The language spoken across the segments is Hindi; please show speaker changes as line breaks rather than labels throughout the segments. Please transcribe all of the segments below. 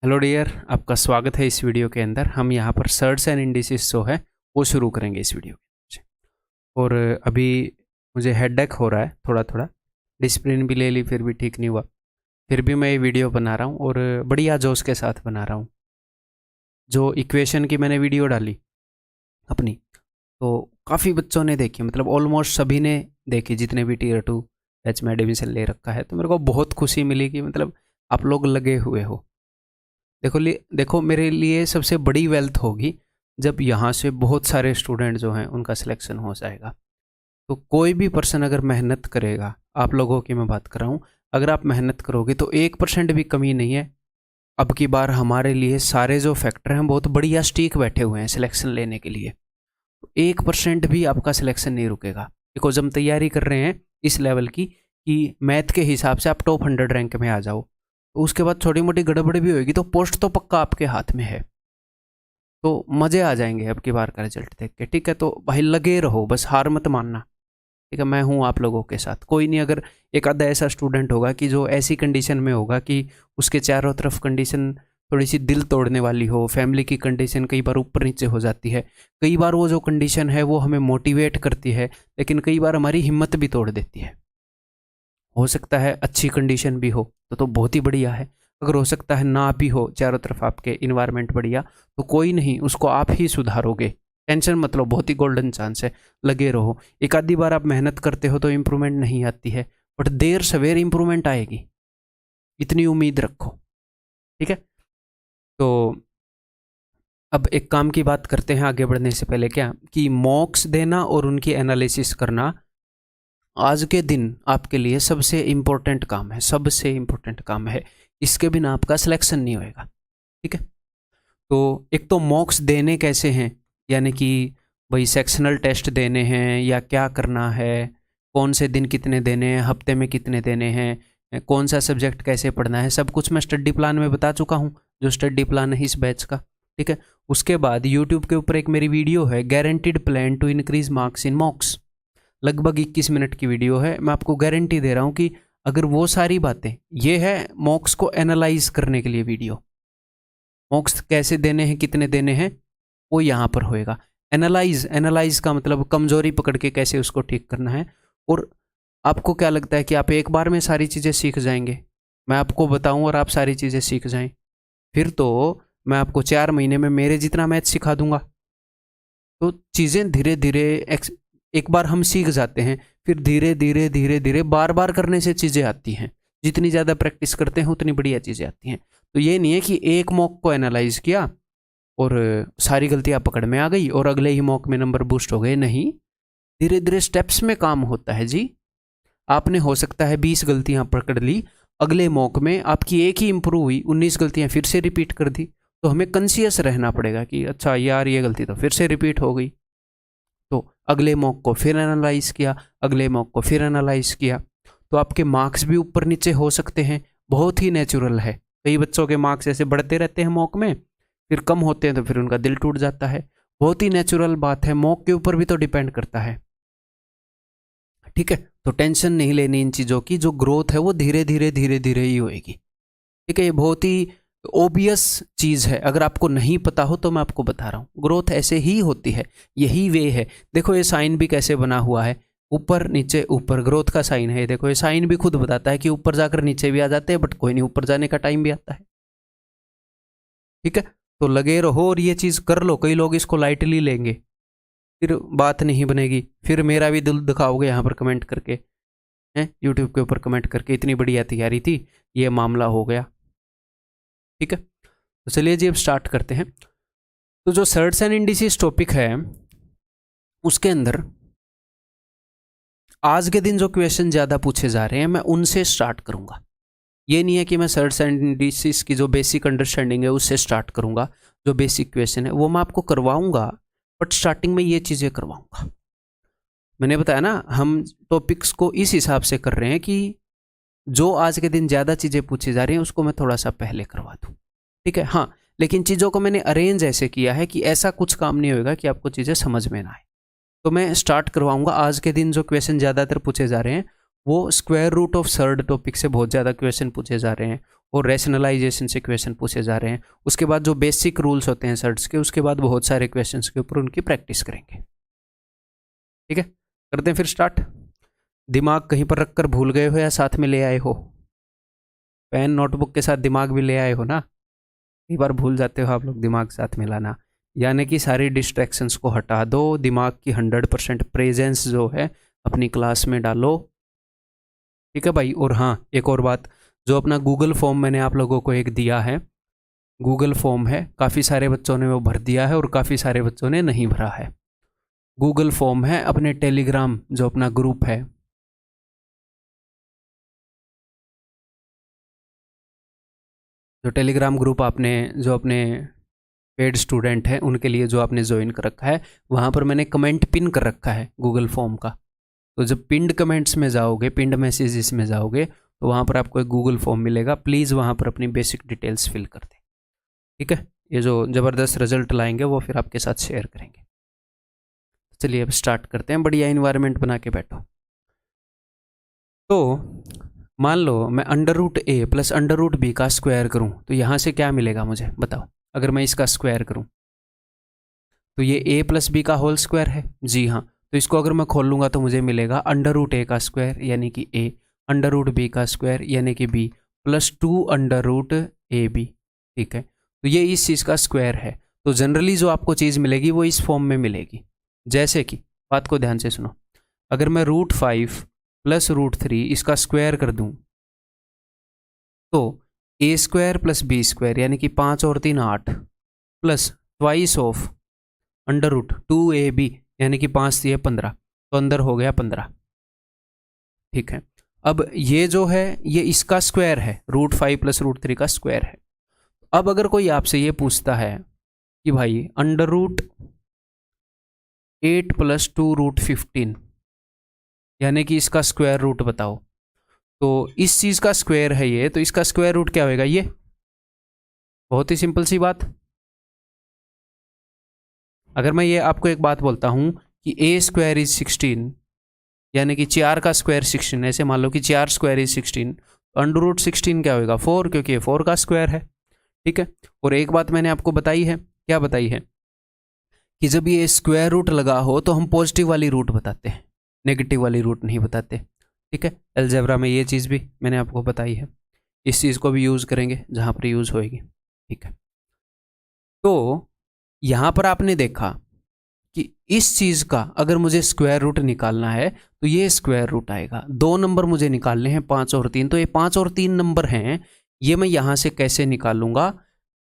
हेलो डियर, आपका स्वागत है इस वीडियो के अंदर। हम यहाँ पर सर्ट्स एंड इंडिसेस जो है वो शुरू करेंगे इस वीडियो से। और अभी मुझे हेडेक हो रहा है थोड़ा थोड़ा, डिस्प्रिन भी ले ली फिर भी ठीक नहीं हुआ। फिर भी मैं ये वीडियो बना रहा हूँ और बढ़िया जोश के साथ बना रहा हूँ। जो इक्वेशन की मैंने वीडियो डाली अपनी, तो काफ़ी बच्चों ने देखी, मतलब ऑलमोस्ट सभी ने देखी जितने भी टीयर 2 बैच में एडमिशन ले रखा है। तो मेरे को बहुत खुशी मिली कि मतलब आप लोग लगे हुए हो। देखो मेरे लिए सबसे बड़ी वेल्थ होगी जब यहाँ से बहुत सारे स्टूडेंट जो हैं उनका सिलेक्शन हो जाएगा। तो कोई भी पर्सन अगर मेहनत करेगा, आप लोगों की मैं बात कर रहा हूँ, अगर आप मेहनत करोगे तो 1% भी कमी नहीं है। अब की बार हमारे लिए सारे जो फैक्टर हैं बहुत बढ़िया स्टीक बैठे हुए हैं सिलेक्शन लेने के लिए। 1% भी आपका सिलेक्शन नहीं रुकेगा। बिकॉज हम तैयारी कर रहे हैं इस लेवल की कि मैथ के हिसाब से आप टॉप 100 रैंक में आ जाओ। तो उसके बाद छोटी मोटी गड़बड़ी भी होगी तो पोस्ट तो पक्का आपके हाथ में है। तो मज़े आ जाएंगे अब की बार का रिजल्ट देख के। ठीक है, तो भाई लगे रहो, बस हार मत मानना। ठीक है, मैं हूँ आप लोगों के साथ। कोई नहीं, अगर एक आधा ऐसा स्टूडेंट होगा कि जो ऐसी कंडीशन में होगा कि उसके चारों तरफ कंडीशन थोड़ी सी दिल तोड़ने वाली हो, फैमिली की कंडीशन कई बार ऊपर नीचे हो जाती है, कई बार वो जो कंडीशन है वो हमें मोटिवेट करती है, लेकिन कई बार हमारी हिम्मत भी तोड़ देती है। हो सकता है अच्छी कंडीशन भी हो तो बहुत ही बढ़िया है। अगर हो सकता है ना भी हो, चारों तरफ आपके इन्वायरमेंट बढ़िया, तो कोई नहीं, उसको आप ही सुधारोगे। टेंशन मत लो, बहुत ही गोल्डन चांस है, लगे रहो। एक आधी बार आप मेहनत करते हो तो इम्प्रूवमेंट नहीं आती है, बट देर सवेर इम्प्रूवमेंट आएगी, इतनी उम्मीद रखो। ठीक है, तो अब एक काम की बात करते हैं आगे बढ़ने से पहले, क्या कि मॉक्स देना और उनकी एनालिसिस करना आज के दिन आपके लिए सबसे इम्पोर्टेंट काम है, सबसे इम्पोर्टेंट काम है। इसके बिना आपका सिलेक्शन नहीं होएगा। ठीक है, तो एक तो मॉक्स देने कैसे हैं, यानी कि भाई सेक्शनल टेस्ट देने हैं या क्या करना है, कौन से दिन कितने देने हैं, हफ्ते में कितने देने हैं, कौन सा सब्जेक्ट कैसे पढ़ना है, सब कुछ मैं स्टडी प्लान में बता चुका हूँ, जो स्टडी प्लान है इस बैच का। ठीक है, उसके बाद यूट्यूब के ऊपर एक मेरी वीडियो है, guaranteed plan to increase marks in mocks. लगभग 21 मिनट की वीडियो है। मैं आपको गारंटी दे रहा हूँ कि अगर वो सारी बातें, ये है मॉक्स को एनालाइज करने के लिए वीडियो, मॉक्स कैसे देने हैं कितने देने हैं वो यहाँ पर होएगा। एनालाइज का मतलब कमजोरी पकड़ के कैसे उसको ठीक करना है। और आपको क्या लगता है कि आप एक बार में सारी चीज़ें सीख जाएंगे? मैं आपको बताऊं और आप सारी चीज़ें सीख जाएं, फिर तो मैं आपको 4 महीने में मेरे जितना मैथ सिखा दूंगा। तो चीज़ें धीरे धीरे एक बार हम सीख जाते हैं, फिर धीरे धीरे धीरे धीरे बार बार करने से चीज़ें आती हैं। जितनी ज़्यादा प्रैक्टिस करते हैं उतनी बढ़िया चीज़ें आती हैं। तो ये नहीं है कि एक मॉक को एनालाइज किया और सारी गलतियां पकड़ में आ गई और अगले ही मॉक में नंबर बूस्ट हो गए। नहीं, धीरे धीरे स्टेप्स में काम होता है जी। आपने हो सकता है 20 गलतियां पकड़ ली, अगले मॉक में आपकी एक ही इंप्रूव हुई, 19 गलतियां फिर से रिपीट कर दी। तो हमें कॉन्शियस रहना पड़ेगा कि अच्छा यार ये गलती तो फिर से रिपीट हो गई। तो अगले मॉक को फिर एनालाइज किया, अगले मॉक को फिर एनालाइज किया, तो आपके मार्क्स भी ऊपर नीचे हो सकते हैं। बहुत ही नेचुरल है। कई बच्चों के मार्क्स ऐसे बढ़ते रहते हैं मॉक में, फिर कम होते हैं तो फिर उनका दिल टूट जाता है। बहुत ही नेचुरल बात है, मॉक के ऊपर भी तो डिपेंड करता है। ठीक है, तो टेंशन नहीं लेनी इन चीज़ों की, जो ग्रोथ है वो धीरे धीरे धीरे धीरे ही होएगी। ठीक है, ये बहुत ही ओबियस चीज़ है, अगर आपको नहीं पता हो तो मैं आपको बता रहा हूँ। ग्रोथ ऐसे ही होती है, यही वे है। देखो ये साइन भी कैसे बना हुआ है, ऊपर नीचे ऊपर, ग्रोथ का साइन है। देखो ये साइन भी खुद बताता है कि ऊपर जाकर नीचे भी आ जाते हैं, बट कोई नहीं, ऊपर जाने का टाइम भी आता है। ठीक है, तो लगे रहो और ये चीज़ कर लो। कई लोग इसको लाइटली लेंगे, फिर बात नहीं बनेगी, फिर मेरा भी दिल दिखाओगे यहाँ पर कमेंट करके, हैं यूट्यूब के ऊपर कमेंट करके, इतनी बढ़िया तैयारी थी, ये मामला हो गया। ठीक है, तो चलिए जी अब स्टार्ट करते हैं। तो जो सर्ट्स एंड इंडिसेस टॉपिक है उसके अंदर आज के दिन जो क्वेश्चन ज़्यादा पूछे जा रहे हैं मैं उनसे स्टार्ट करूँगा। ये नहीं है कि मैं सर्ट्स एंड इंडिसेस की जो बेसिक अंडरस्टैंडिंग है उससे स्टार्ट करूँगा। जो बेसिक क्वेश्चन है वो मैं आपको करवाऊँगा, बट स्टार्टिंग में ये चीज़ें करवाऊँगा। मैंने बताया ना, हम टॉपिक्स को इस हिसाब से कर रहे हैं कि जो आज के दिन ज़्यादा चीज़ें पूछी जा रही हैं उसको मैं थोड़ा सा पहले करवा दूँ। ठीक है, हाँ, लेकिन चीज़ों को मैंने अरेंज ऐसे किया है कि ऐसा कुछ काम नहीं होगा कि आपको चीज़ें समझ में ना आए। तो मैं स्टार्ट करवाऊँगा। आज के दिन जो क्वेश्चन ज़्यादातर पूछे जा रहे हैं वो square root of surd topic से बहुत ज़्यादा क्वेश्चन पूछे जा रहे हैं, और रैशनलाइजेशन से क्वेश्चन पूछे जा रहे हैं। उसके बाद जो बेसिक रूल्स होते हैं सर्ट्स के, उसके बाद बहुत सारे क्वेश्चंस के ऊपर उनकी प्रैक्टिस करेंगे। ठीक है, करते हैं फिर स्टार्ट। दिमाग कहीं पर रखकर भूल गए हो या साथ में ले आए हो? पेन नोटबुक के साथ दिमाग भी ले आए हो ना? कई बार भूल जाते हो आप लोग दिमाग साथ में लाना। यानी कि सारी डिस्ट्रैक्शंस को हटा दो, दिमाग की 100% प्रेजेंस जो है अपनी क्लास में डालो। ठीक है भाई। और हाँ, एक और बात, जो अपना गूगल फॉर्म मैंने आप लोगों को एक दिया है, गूगल फॉर्म है, काफ़ी सारे बच्चों ने वो भर दिया है और काफ़ी सारे बच्चों ने नहीं भरा है। गूगल फॉर्म है अपने टेलीग्राम जो अपना ग्रुप है, जो टेलीग्राम ग्रुप आपने जो अपने पेड स्टूडेंट हैं उनके लिए जो आपने ज्वाइन कर रखा है, वहाँ पर मैंने कमेंट पिन कर रखा है गूगल फॉर्म का। तो जब पिंड कमेंट्स में जाओगे, पिंड मैसेजेस में जाओगे, तो वहाँ पर आपको एक गूगल फॉर्म मिलेगा। प्लीज़ वहाँ पर अपनी बेसिक डिटेल्स फिल कर दें। ठीक है, ये जो ज़बरदस्त रिजल्ट लाएंगे वो फिर आपके साथ शेयर करेंगे। चलिए अब स्टार्ट करते हैं। बढ़िया इन्वायरमेंट बना के बैठो। तो मान लो मैं √a प्लस √b का स्क्वायर करूं, तो यहाँ से क्या मिलेगा मुझे बताओ? अगर मैं इसका स्क्वायर करूं तो ये a प्लस बी का होल स्क्वायर है। जी हाँ, तो इसको अगर मैं खोल लूँगा तो मुझे मिलेगा √a का स्क्वायर यानी कि a, √b का स्क्वायर यानी कि b, प्लस 2√ab। ठीक है, तो ये इस चीज़ का स्क्वायर है। तो जनरली जो आपको चीज़ मिलेगी वो इस फॉर्म में मिलेगी। जैसे कि बात को ध्यान से सुनो, अगर मैं √5 प्लस √3 इसका स्क्वायर कर दूं तो a square plus b square यानी कि 5 और 3 8 प्लस ट्वाइस ऑफ √2ab यानी कि 5 3 15, तो अंदर हो गया 15। ठीक है, अब ये जो है ये इसका स्क्वायर है, √5 प्लस √3 का स्क्वायर है। अब अगर कोई आपसे ये पूछता है कि भाई √8 प्लस 2√15 यानी कि इसका स्क्वायर रूट बताओ, तो इस चीज़ का स्क्वायर है ये, तो इसका स्क्वायर रूट क्या होगा? ये बहुत ही सिंपल सी बात। अगर मैं ये आपको एक बात बोलता हूँ कि a स्क्वायर इज 16 यानी कि 4 का स्क्वायर 16, ऐसे मान लो कि 4 स्क्वायर इज 16, √16 क्या होगा? 4, क्योंकि ये 4 का स्क्वायर है। ठीक है, और एक बात मैंने आपको बताई है, क्या बताई है? कि जब ये स्क्वायर रूट लगा हो तो हम पॉजिटिव वाली रूट बताते हैं, नेगेटिव वाली रूट नहीं बताते। ठीक है, अलजेब्रा में ये चीज़ भी मैंने आपको बताई है, इस चीज़ को भी यूज़ करेंगे जहाँ पर यूज़ होएगी। ठीक है, तो यहाँ पर आपने देखा कि इस चीज़ का अगर मुझे स्क्वायर रूट निकालना है तो ये स्क्वायर रूट आएगा। 2 नंबर मुझे निकालने हैं, 5 और 3, तो ये 5 और 3 नंबर हैं, ये मैं यहाँ से कैसे निकालूंगा?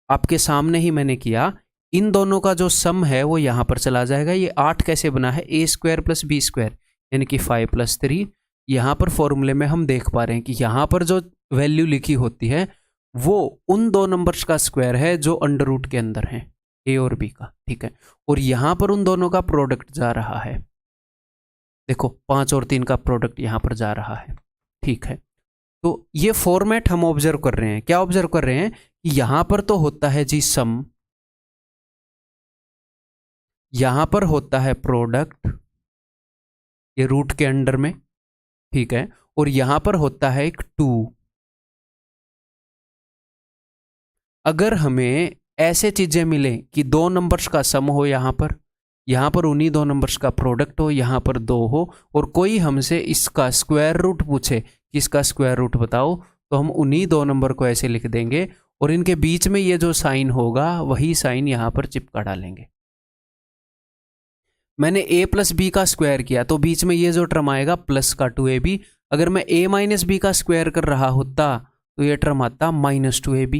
आपके सामने ही मैंने किया, इन दोनों का जो सम है वो यहाँ पर चला जाएगा। ये 8 कैसे बना है? a square plus b square यानी कि 5 प्लस 3। यहाँ पर फॉर्मूले में हम देख पा रहे हैं कि यहाँ पर जो वैल्यू लिखी होती है वो उन 2 नंबर्स का स्क्वायर है जो अंडर रूट के अंदर हैं, a और b का। ठीक है, और यहाँ पर उन दोनों का प्रोडक्ट जा रहा है, देखो 5 और 3 का प्रोडक्ट यहाँ पर जा रहा है। ठीक है, तो ये फॉर्मेट हम ऑब्जर्व कर रहे हैं। क्या ऑब्जर्व कर रहे हैं? कि यहाँ पर तो होता है जी सम, यहां पर होता है प्रोडक्ट, ये रूट के अंडर में। ठीक है, और यहां पर होता है एक 2। अगर हमें ऐसे चीजें मिले कि 2 नंबर्स का सम हो, यहां पर उन्हीं 2 नंबर्स का प्रोडक्ट हो, यहां पर 2 हो, और कोई हमसे इसका स्क्वायर रूट पूछे कि इसका स्क्वायर रूट बताओ, तो हम उन्हीं 2 नंबर को ऐसे लिख देंगे और इनके बीच में ये जो साइन होगा वही साइन यहां पर चिपका डालेंगे। मैंने a प्लस बी का स्क्वायर किया तो बीच में ये जो टर्म आएगा प्लस का 2ab। अगर मैं a माइनस बी का स्क्वायर कर रहा होता तो ये टर्म आता -2ab।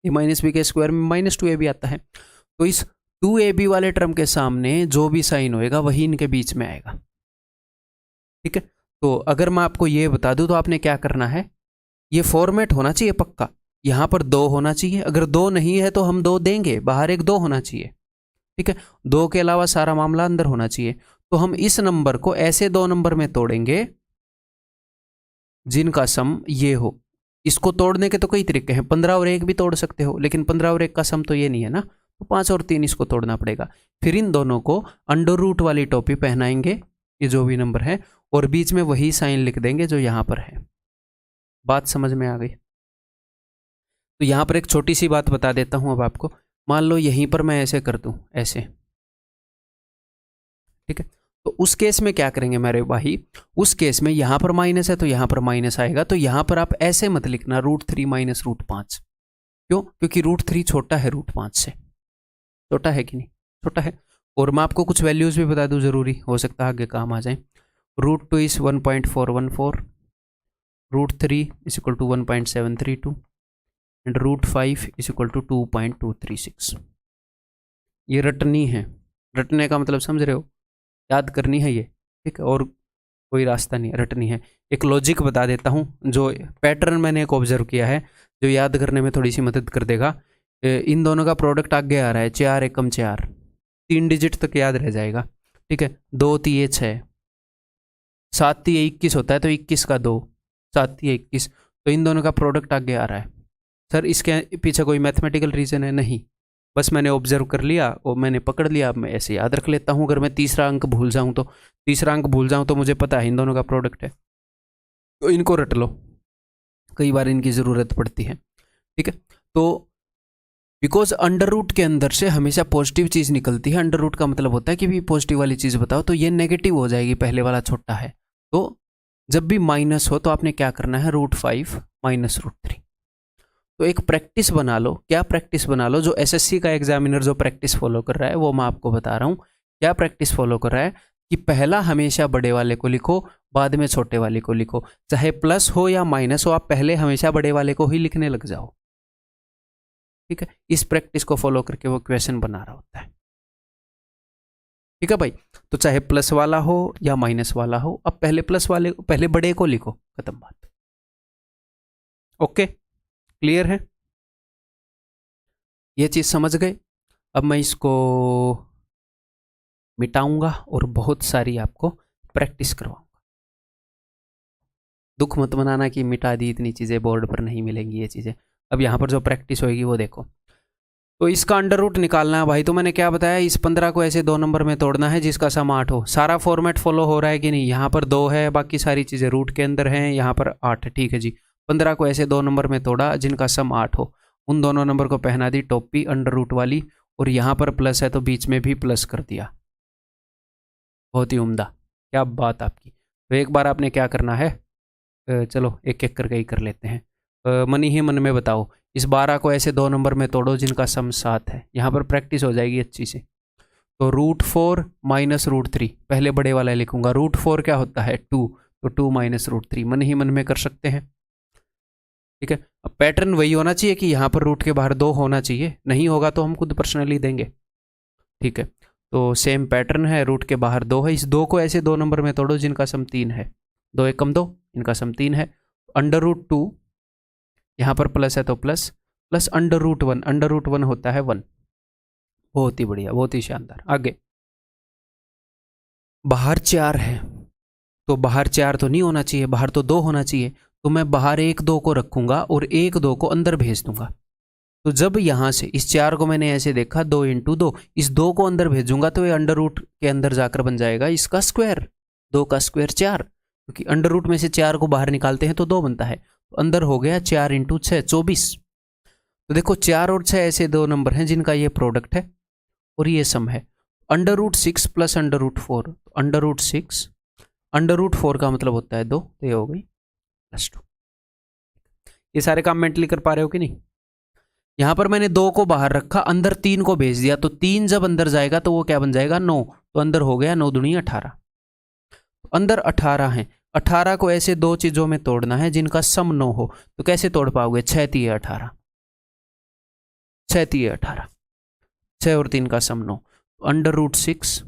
a माइनस बी के स्क्वायर में -2ab आता है, तो इस 2ab वाले टर्म के सामने जो भी साइन होएगा वही इनके बीच में आएगा। ठीक है, तो अगर मैं आपको ये बता दूं तो आपने क्या करना है, ये फॉर्मेट होना चाहिए पक्का, यहाँ पर 2 होना चाहिए, अगर 2 नहीं है तो हम 2 देंगे, बाहर एक 2 होना चाहिए। ठीक है, 2 के अलावा सारा मामला अंदर होना चाहिए। तो हम इस नंबर को ऐसे 2 नंबर में तोड़ेंगे जिनका सम ये हो। इसको तोड़ने के तो कई तरीके हैं, 15 और 1 भी तोड़ सकते हो, लेकिन 15 और 1 का सम तो ये नहीं है ना, तो 5 और 3 इसको तोड़ना पड़ेगा। फिर इन दोनों को अंडर रूट वाली टोपी पहनाएंगे, ये जो भी नंबर है, और बीच में वही साइन लिख देंगे जो यहाँ पर है। बात समझ में आ गई? तो यहाँ पर एक छोटी सी बात बता देता हूँ अब आपको। मान लो यहीं पर मैं ऐसे कर दूँ, ऐसे, ठीक है। तो उस केस में क्या करेंगे मेरे भाई, उस केस में यहाँ पर माइनस है तो यहाँ पर माइनस आएगा। तो यहाँ पर आप ऐसे मत लिखना √3 माइनस √5। क्यों? क्योंकि √3 छोटा है √5 से। छोटा है कि नहीं? छोटा है। और मैं आपको कुछ वैल्यूज भी बता दूं, जरूरी हो सकता है आगे काम आ जाए। √2 is 1.414, √3 is equal to 1.732 and √5 is equal to 2.236। ये रटनी है। रटने का मतलब समझ रहे हो? याद करनी है ये, ठीक है। और कोई रास्ता नहीं, रटनी है। एक लॉजिक बता देता हूँ, जो पैटर्न मैंने एक ऑब्जर्व किया है, जो याद करने में थोड़ी सी मदद कर देगा। इन दोनों का प्रोडक्ट आगे आ रहा है, 4 एकम 4, 3 डिजिट तक याद रह जाएगा, ठीक है। 2 3 6, 7 3 21 होता है, तो 21 का 2, 7 3 21, तो इन दोनों का प्रोडक्ट आगे आ रहा है। सर इसके पीछे कोई मैथमेटिकल रीज़न है? नहीं, बस मैंने ऑब्जर्व कर लिया और मैंने पकड़ लिया। अब मैं ऐसे याद रख लेता हूँ। अगर मैं तीसरा अंक भूल जाऊँ तो मुझे पता है इन दोनों का प्रोडक्ट है, तो इनको रट लो, कई बार इनकी ज़रूरत पड़ती है, ठीक है। तो बिकॉज अंडर रूट के अंदर से हमेशा पॉजिटिव चीज़ निकलती है। अंडर रूट का मतलब होता है कि भी पॉजिटिव वाली चीज़ बताओ, तो ये नेगेटिव हो जाएगी, पहले वाला छोटा है। तो जब भी माइनस हो तो आपने क्या करना है, √5 माइनस √3। तो एक प्रैक्टिस बना लो। क्या प्रैक्टिस बना लो? जो एसएससी का एग्जामिनर जो प्रैक्टिस फॉलो कर रहा है वो मैं आपको बता रहा हूँ। क्या प्रैक्टिस फॉलो कर रहा है कि पहला हमेशा बड़े वाले को लिखो, बाद में छोटे वाले को लिखो। चाहे प्लस हो या माइनस हो, आप पहले हमेशा बड़े वाले को ही लिखने लग जाओ, ठीक है। इस प्रैक्टिस को फॉलो करके वो क्वेश्चन बना रहा होता है, ठीक है भाई। तो चाहे प्लस वाला हो या माइनस वाला हो, अब पहले प्लस वाले, पहले बड़े को लिखो, खत्म बात। ओके, क्लियर है? ये चीज समझ गए? अब मैं इसको मिटाऊंगा और बहुत सारी आपको प्रैक्टिस करवाऊंगा। दुख मत मनाना कि मिटा दी इतनी चीज़ें, बोर्ड पर नहीं मिलेंगी ये चीज़ें। अब यहाँ पर जो प्रैक्टिस होगी वो देखो। तो इसका अंडर रूट निकालना है भाई। तो मैंने क्या बताया, इस 15 को ऐसे 2 नंबर में तोड़ना है जिसका सम 8 हो। सारा फॉर्मेट फॉलो हो रहा है कि नहीं? यहाँ पर 2 है, बाकी सारी चीज़ें रूट के अंदर हैं, यहाँ पर 8 है, ठीक है जी। 15 को ऐसे 2 नंबर में तोड़ा जिनका सम 8 हो। उन दोनों नंबर को पहना दी टोपी अंडर रूट वाली, और यहाँ पर प्लस है तो बीच में भी प्लस कर दिया। बहुत ही उम्दा, क्या बात आपकी। तो एक बार आपने क्या करना है, चलो एक एक करके ही कर लेते हैं। मन ही मन में बताओ, इस 12 को ऐसे 2 नंबर में तोड़ो जिनका सम 7 है। यहाँ पर प्रैक्टिस हो जाएगी अच्छी से। तो √4 माइनस √3, पहले बड़े वाला लिखूंगा। √4 क्या होता है? 2, तो 2 माइनस √3 मन ही मन में कर सकते हैं, ठीक है। अब पैटर्न वही होना चाहिए कि यहाँ पर रूट के बाहर 2 होना चाहिए, नहीं होगा तो हम खुद पर्सनली देंगे, ठीक है। तो सेम पैटर्न है, रूट के बाहर 2 है। इस 2 को ऐसे 2 नंबर में तोड़ो जिनका सम 3 है। 2 एकम 2, इनका सम 3 है। अंडर रूट 2, यहाँ पर प्लस है तो plus, plus under root one होता है 1। बहुत ही बढ़िया, बहुत ही शानदार। आगे बाहर 4 है, तो बाहर 4 तो नहीं होना चाहिए, बाहर तो 2 होना चाहिए। तो मैं बाहर 1 2 को रखूंगा और 1 2 को अंदर भेज दूंगा। तो जब यहाँ से इस 4 को मैंने ऐसे देखा, 2 × 2, इस 2 को अंदर भेजूंगा तो ये अंडर रूट के अंदर जाकर बन जाएगा इसका स्क्वायर। 2 का स्क्वायर 4, क्योंकि अंडर रूट में से 4 को बाहर निकालते हैं तो 2 बनता है। तो अंदर हो गया 4 × 6 24। तो देखो 4 और 6 ऐसे 2 नंबर हैं जिनका ये प्रोडक्ट है और ये सम है। √6 प्लस √4, √6 √4 का मतलब होता है 2, तो ये हो गई +2। ये सारे काम मेंटली कर पा रहे हो कि नहीं? यहां पर मैंने 2 को बाहर रखा, अंदर 3 को भेज दिया, तो 3 जब अंदर जाएगा तो वो क्या बन जाएगा? 9। तो अंदर हो गया 9 दूनी 18। अंदर 18 है। 18 को ऐसे 2 चीजों में तोड़ना है जिनका सम 9 हो। तो कैसे तोड़ पाओगे? 6 3 18, 6 3 18, 6 और 3 का सम 9। √6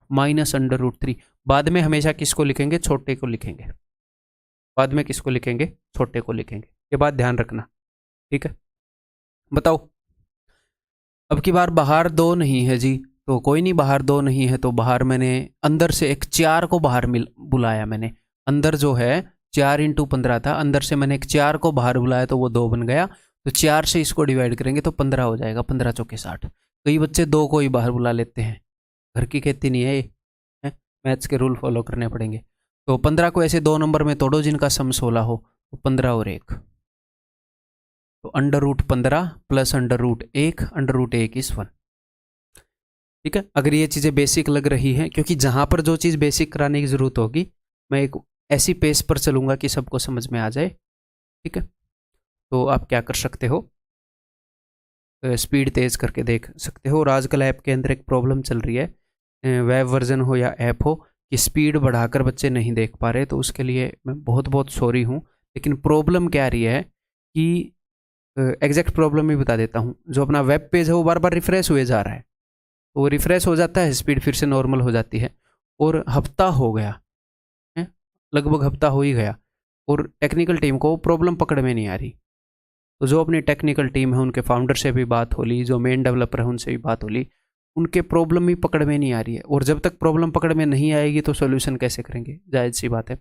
माइनस √3। बाद में हमेशा किसको लिखेंगे? छोटे को लिखेंगे। बाद में किसको लिखेंगे? छोटे को लिखेंगे। ये बात ध्यान रखना, ठीक है। बताओ, अब की बार बाहर 2 नहीं है जी, तो कोई नहीं, बाहर 2 नहीं है तो बाहर मैंने अंदर से एक 4 को बाहर बुलाया। मैंने अंदर जो है 4 × 15 था, अंदर से मैंने एक 4 को बाहर बुलाया तो वो 2 बन गया। तो 4 से इसको डिवाइड करेंगे तो 15 हो जाएगा। 15 चौके 60। कई बच्चे 2 को ही बाहर बुला लेते हैं, घर की खेती नहीं है ये, मैथ्स के रूल फॉलो करने पड़ेंगे। तो 15 को ऐसे 2 नंबर में तोड़ो जिनका सम 16 हो, तो 15 और 1, तो √15 प्लस √1, √1 इज 1। ठीक है, अगर ये चीज़ें बेसिक लग रही हैं, क्योंकि जहाँ पर जो चीज़ बेसिक कराने की ज़रूरत होगी मैं एक ऐसी पेस पर चलूँगा कि सबको समझ में आ जाए। ठीक है, तो आप क्या कर सकते हो, स्पीड तेज़ करके देख सकते हो। और आजकल ऐप के अंदर एक प्रॉब्लम चल रही है, वेब वर्जन हो या ऐप हो, कि स्पीड बढ़ाकर बच्चे नहीं देख पा रहे। तो उसके लिए मैं बहुत बहुत सॉरी हूँ, लेकिन प्रॉब्लम क्या आ रही है कि एग्जैक्ट प्रॉब्लम ही बता देता हूँ। जो अपना वेब पेज है वो बार बार रिफ्रेश हुए जा रहा है, तो वो रिफ्रेश हो जाता है, स्पीड फिर से नॉर्मल हो जाती है। और हफ्ता हो गया है, लगभग हफ्ता हो ही गया, और टेक्निकल टीम को प्रॉब्लम पकड़ में नहीं आ रही। तो जो अपनी टेक्निकल टीम है उनके फाउंडर से भी बात हो ली, जो मेन डेवलपर है उनसे भी बात हो ली, उनके प्रॉब्लम ही पकड़ में नहीं आ रही है। और जब तक प्रॉब्लम पकड़ में नहीं आएगी तो सोल्यूशन कैसे करेंगे, जायज़ सी बात है।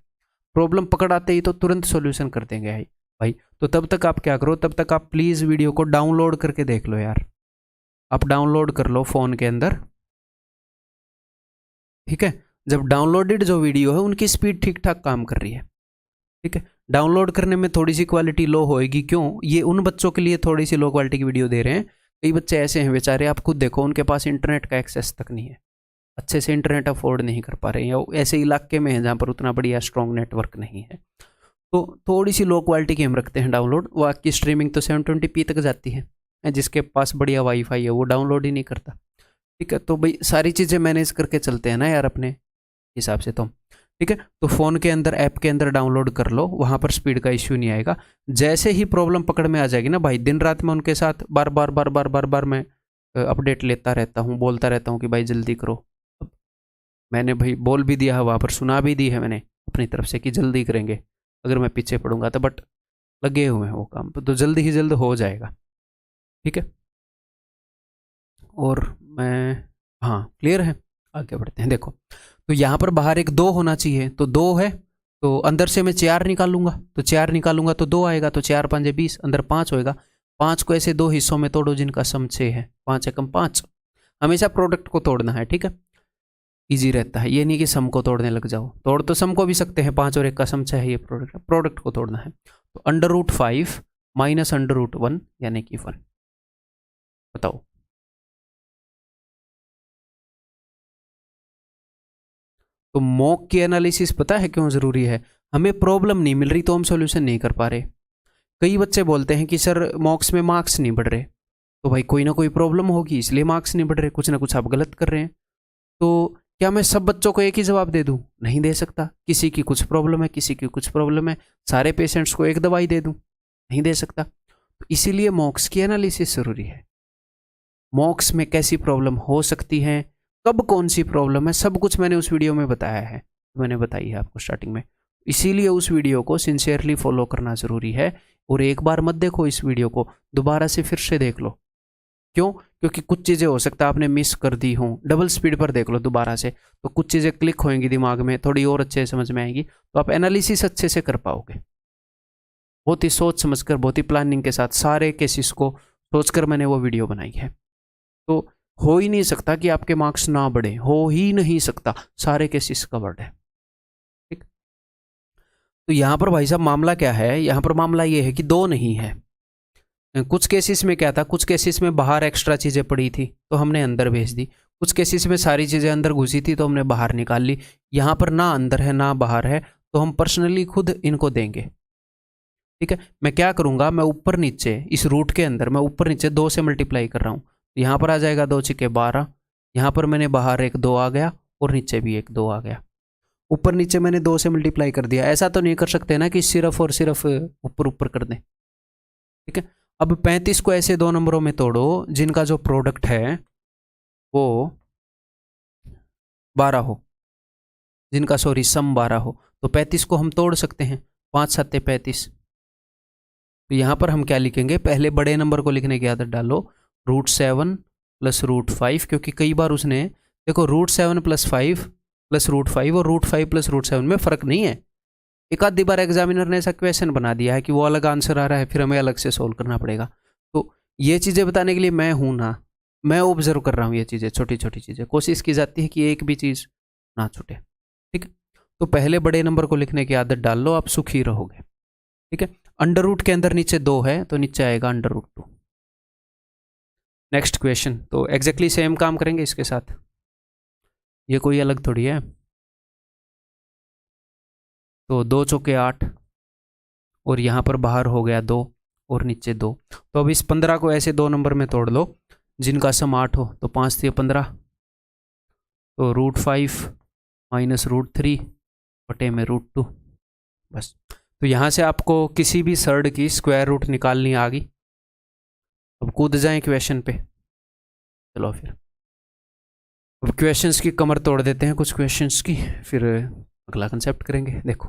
प्रॉब्लम पकड़ आते ही तो तुरंत सोल्यूशन कर देंगे भाई। तो तब तक आप क्या करो, तब तक आप प्लीज़ वीडियो को डाउनलोड करके देख लो यार। आप डाउनलोड कर लो फ़ोन के अंदर। ठीक है, जब डाउनलोडेड जो वीडियो है उनकी स्पीड ठीक ठाक काम कर रही है। ठीक है, डाउनलोड करने में थोड़ी सी क्वालिटी लो होएगी, क्यों, ये उन बच्चों के लिए थोड़ी सी लो क्वालिटी की वीडियो दे रहे हैं। कई बच्चे ऐसे हैं बेचारे, आप खुद देखो, उनके पास इंटरनेट का एक्सेस तक नहीं है, अच्छे से इंटरनेट अफोर्ड नहीं कर पा रहे हैं, या ऐसे इलाके में है जहाँ पर उतना बढ़िया स्ट्रॉन्ग नेटवर्क नहीं है। तो थोड़ी सी लो क्वालिटी की हम रखते हैं डाउनलोड। वो आपकी स्ट्रीमिंग तो 720p तक जाती है, जिसके पास बढ़िया वाईफाई है वो डाउनलोड ही नहीं करता। ठीक है, तो भाई सारी चीज़ें मैनेज करके चलते हैं ना यार अपने हिसाब से। तो ठीक है, तो फ़ोन के अंदर ऐप के अंदर डाउनलोड कर लो, वहाँ पर स्पीड का इश्यू नहीं आएगा। जैसे ही प्रॉब्लम पकड़ में आ जाएगी ना भाई, दिन रात में उनके साथ बार बार बार बार बार बार मैं अपडेट लेता रहता हूँ, बोलता रहता हूँ कि भाई जल्दी करो। मैंने भाई बोल भी दिया है वहाँ पर, सुना भी दी है मैंने अपनी तरफ से कि जल्दी करेंगे, अगर मैं पीछे पड़ूंगा तो, बट लगे हुए हैं वो काम, तो जल्दी ही जल्द हो जाएगा। ठीक है, और मैं, हाँ क्लियर है, आगे बढ़ते हैं। देखो, तो यहाँ पर बाहर एक 2 होना चाहिए, तो 2 है, तो अंदर से मैं 4 निकालूंगा, तो 4 निकालूंगा तो 2 आएगा, तो 4 5 20, अंदर 5 होएगा। 5 को ऐसे 2 हिस्सों में तोड़ो जिनका सम 6 है, 5 एकम 5। हमेशा प्रोडक्ट को तोड़ना है। ठीक है, इजी रहता है, ये नहीं कि सम को तोड़ने लग जाओ। तोड़ तो सम को भी सकते हैं, 5 और 1 का सम 6 है, ये प्रोडक्ट को तोड़ना है। तो √5 माइनस √1 यानी कि 1। बताओ, तो मॉक की एनालिसिस पता है क्यों ज़रूरी है? हमें प्रॉब्लम नहीं मिल रही तो हम सॉल्यूशन नहीं कर पा रहे। कई बच्चे बोलते हैं कि सर मॉक्स में मार्क्स नहीं बढ़ रहे, तो भाई कोई ना कोई प्रॉब्लम होगी इसलिए मार्क्स नहीं बढ़ रहे, कुछ ना कुछ आप गलत कर रहे हैं। तो क्या मैं सब बच्चों को एक ही जवाब दे दूं? नहीं दे सकता। किसी की कुछ प्रॉब्लम है, किसी की कुछ प्रॉब्लम है। सारे पेशेंट्स को एक दवाई दे दूं? नहीं दे सकता। तो इसीलिए मॉक्स की एनालिसिस ज़रूरी है। मॉक्स में कैसी प्रॉब्लम हो सकती है, कब कौन सी प्रॉब्लम है, सब कुछ मैंने उस वीडियो में बताया है, मैंने बताई है आपको स्टार्टिंग में। इसीलिए उस वीडियो को सिंसियरली फॉलो करना ज़रूरी है। और एक बार मत देखो इस वीडियो को, दोबारा से फिर से देख लो। क्यों? क्योंकि कुछ चीज़ें हो सकता है आपने मिस कर दी हों। डबल स्पीड पर देख लो दोबारा से, तो कुछ चीज़ें क्लिक होंगी दिमाग में, थोड़ी और अच्छे से समझ में आएगी, तो आप एनालिसिस अच्छे से कर पाओगे। बहुत ही सोच समझकर, बहुत ही प्लानिंग के साथ, सारे केसेस को सोचकर मैंने वो वीडियो बनाई है। तो हो ही नहीं सकता कि आपके मार्क्स ना बढ़े, हो ही नहीं सकता, सारे केसेस कवर्ड है। ठीक, तो यहाँ पर भाई साहब मामला क्या है, यहाँ पर मामला ये है कि 2 नहीं है। कुछ केसेस में क्या था, कुछ केसेस में बाहर एक्स्ट्रा चीज़ें पड़ी थी तो हमने अंदर भेज दी, कुछ केसेस में सारी चीज़ें अंदर घुसी थी तो हमने बाहर निकाल ली। यहाँ पर ना अंदर है ना बाहर है, तो हम पर्सनली खुद इनको देंगे। ठीक है, मैं क्या करूँगा, मैं ऊपर नीचे इस रूट के अंदर मैं ऊपर नीचे 2 से मल्टीप्लाई कर रहा हूँ। यहाँ पर आ जाएगा 2 छिके 12, यहाँ पर मैंने बाहर एक 2 आ गया और नीचे भी एक 2 आ गया। ऊपर नीचे मैंने 2 से मल्टीप्लाई कर दिया। ऐसा तो नहीं कर सकते ना कि सिर्फ और सिर्फ ऊपर ऊपर कर दें। ठीक है, अब 35 को ऐसे 2 नंबरों में तोड़ो जिनका जो प्रोडक्ट है वो 12 हो, जिनका सॉरी सम 12 हो, तो 35 को हम तोड़ सकते हैं। 5 7 35। तो यहाँ पर हम क्या लिखेंगे, पहले बड़े नंबर को लिखने की आदत डालो, √7 प्लस √5, क्योंकि कई बार उसने, देखो √7 प्लस 5 प्लस √5 और √5 प्लस √7 में फ़र्क नहीं है। एक आधी बार एग्जामिनर ने ऐसा क्वेश्चन बना दिया है कि वो अलग आंसर आ रहा है, फिर हमें अलग से सोल्व करना पड़ेगा। तो ये चीज़ें बताने के लिए मैं हूँ ना, मैं ऑब्जर्व कर रहा हूँ ये चीज़ें, छोटी छोटी चीज़ें, कोशिश की जाती है कि एक भी चीज़ ना छूटे। ठीक है, तो पहले बड़े नंबर को लिखने की आदत डाल लो, आप सुखी रहोगे। ठीक है, अंडर रूट के अंदर नीचे 2 है तो नीचे आएगा अंडर रूट 2। नेक्स्ट क्वेश्चन, तो एग्जैक्टली सेम काम करेंगे इसके साथ, ये कोई अलग थोड़ी है। तो 2 चौके 8 और यहाँ पर बाहर हो गया 2 और नीचे 2। तो अब इस 15 को ऐसे 2 नंबर में तोड़ लो जिनका सम 8 हो। तो 5 3 15, तो √5 माइनस √3 बटे में √2 बस। तो यहाँ से आपको किसी भी सर्ड की स्क्वायर रूट निकालनी आ गई। अब कूद जाएं क्वेश्चन पे, चलो फिर अब क्वेश्चंस की कमर तोड़ देते हैं कुछ क्वेश्चंस की, फिर अगला कंसेप्ट करेंगे। देखो,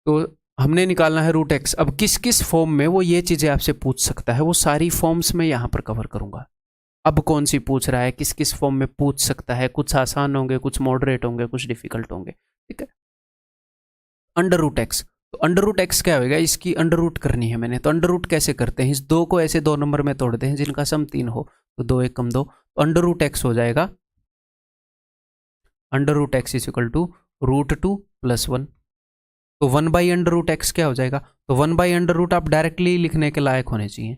तो हमने निकालना है √x। अब किस किस फॉर्म में वो ये चीज़ें आपसे पूछ सकता है, वो सारी फॉर्म्स में यहाँ पर कवर करूँगा। अब कौन सी पूछ रहा है, किस किस फॉर्म में पूछ सकता है, कुछ आसान होंगे, कुछ मॉडरेट होंगे, कुछ डिफिकल्ट होंगे, ठीक है। अंडर रूट एक्स, तो अंडर रूट एक्स क्या होगा, इसकी अंडर रूट करनी है मैंने। तो अंडर रूट कैसे करते हैं, इस 2 को ऐसे 2 नंबर में तोड़ते हैं जिनका सम 3 हो। तो 2 1 कम 2, तो अंडर रूट एक्स हो जाएगा under root X is equal to √2 + 1। तो 1 बाई अंडर रूट एक्स क्या हो जाएगा, तो 1 बाई अंडर रूट आप डायरेक्टली लिखने के लायक होने चाहिए।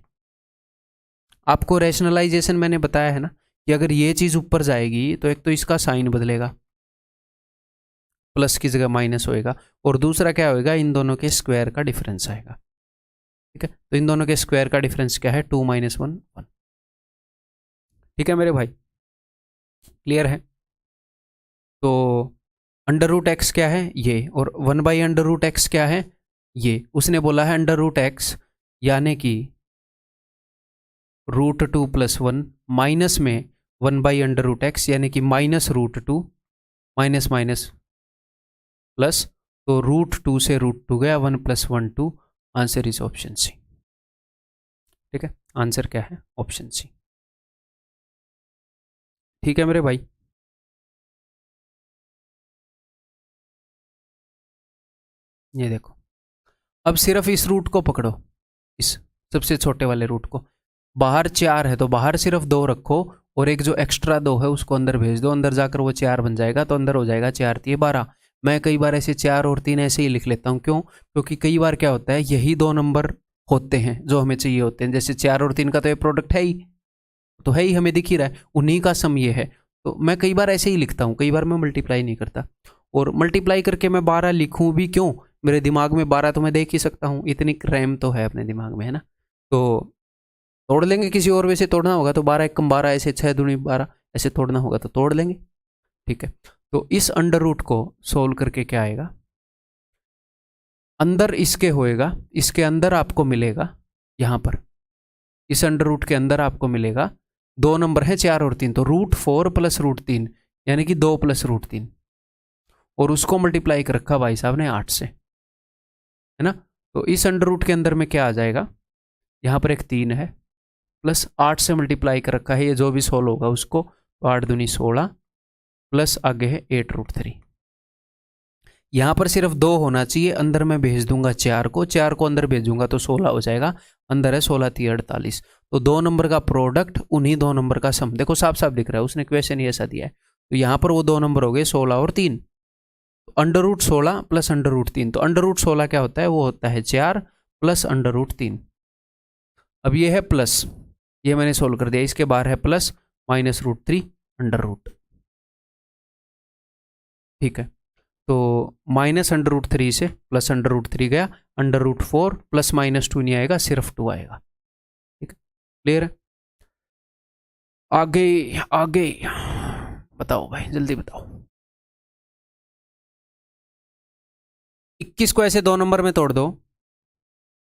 आपको रैशनलाइजेशन मैंने बताया है ना कि अगर ये चीज़ ऊपर जाएगी तो एक तो इसका साइन बदलेगा, प्लस की जगह माइनस होएगा, और दूसरा क्या होएगा, इन दोनों के स्क्वायर का डिफरेंस आएगा, ठीक है। तो इन दोनों के स्क्वायर का डिफरेंस क्या है, 2 - 1 1। ठीक है मेरे भाई, क्लियर है। तो अंडर रूट एक्स क्या है ये, और 1 बाई अंडर रूट एक्स क्या है ये। उसने बोला है अंडर रूट एक्स यानी कि √2 + 1 माइनस में 1 बाई अंडर रूट एक्स यानी कि -√2 माइनस माइनस प्लस, तो √2 से √2 गया, 1 + 1 2। आंसर इज ऑप्शन सी, ठीक है। आंसर क्या है, ऑप्शन सी, ठीक है मेरे भाई। ये देखो, अब सिर्फ इस रूट को पकड़ो, इस सबसे छोटे वाले रूट को। बाहर 4 है तो बाहर सिर्फ 2 रखो, और एक जो एक्स्ट्रा 2 है उसको अंदर भेज दो, अंदर जाकर वो 4 बन जाएगा। तो अंदर हो जाएगा 4 3 12। मैं कई बार ऐसे 4 और 3 ऐसे ही लिख लेता हूँ, क्यों, क्योंकि कई बार क्या होता है, यही 2 नंबर होते हैं जो हमें चाहिए होते हैं। जैसे 4 और 3 का तो ये प्रोडक्ट है ही, तो है ही, हमें दिख ही रहा है, उन्हीं का सम ये है। तो मैं कई बार ऐसे ही लिखता हूँ, कई बार मैं मल्टीप्लाई नहीं करता। और मल्टीप्लाई करके मैं 12 लिखूँ भी क्यों, मेरे दिमाग में 12 तो मैं देख ही सकता हूँ, इतनी रैम तो है अपने दिमाग में, है ना। तो तोड़ लेंगे, किसी और वैसे तोड़ना होगा तो 12 1 12, ऐसे 6 दूनी 12 ऐसे तोड़ना होगा तो तोड़ लेंगे, ठीक है। तो इस अंडर रूट को सोल्व करके क्या आएगा, अंदर इसके होएगा, इसके अंदर आपको मिलेगा, यहाँ पर इस अंडर रूट के अंदर आपको मिलेगा 2 नंबर है 4 और 3, तो √4 + √3 यानी कि 2 + √3, और उसको मल्टीप्लाई कर रखा भाई साहब ने 8 से, है ना। तो इस अंडर रूट के अंदर में क्या आ जाएगा, यहाँ पर एक 3 है, प्लस 8 से मल्टीप्लाई कर रखा है, ये जो भी सोल्व होगा उसको, तो 8 दूनी 16 प्लस आगे है 8√3। यहाँ पर सिर्फ 2 होना चाहिए, अंदर मैं भेज दूंगा 4 को, 4 को अंदर भेजूंगा तो 16 हो जाएगा, अंदर है 16 3 48। तो 2 नंबर का प्रोडक्ट उन्हीं 2 नंबर का सम, देखो साफ साफ दिख रहा है, उसने क्वेश्चन ही ऐसा दिया है। तो यहाँ पर वो 2 नंबर हो गए 16 और 3, under root 16 plus under root 3। तो अंडर रूट 16 क्या होता है, वो होता है 4 प्लस अंडर रूट 3। अब ये है प्लस, ये मैंने सोल्व कर दिया, इसके बाहर है प्लस -√3 अंडर रूट, ठीक है। तो -√3 से प्लस √3 गया, √4 प्लस -2 नहीं आएगा, सिर्फ 2 आएगा, ठीक है। क्लियर है, आगे आगे बताओ भाई, जल्दी बताओ। 21 को ऐसे 2 नंबर में तोड़ दो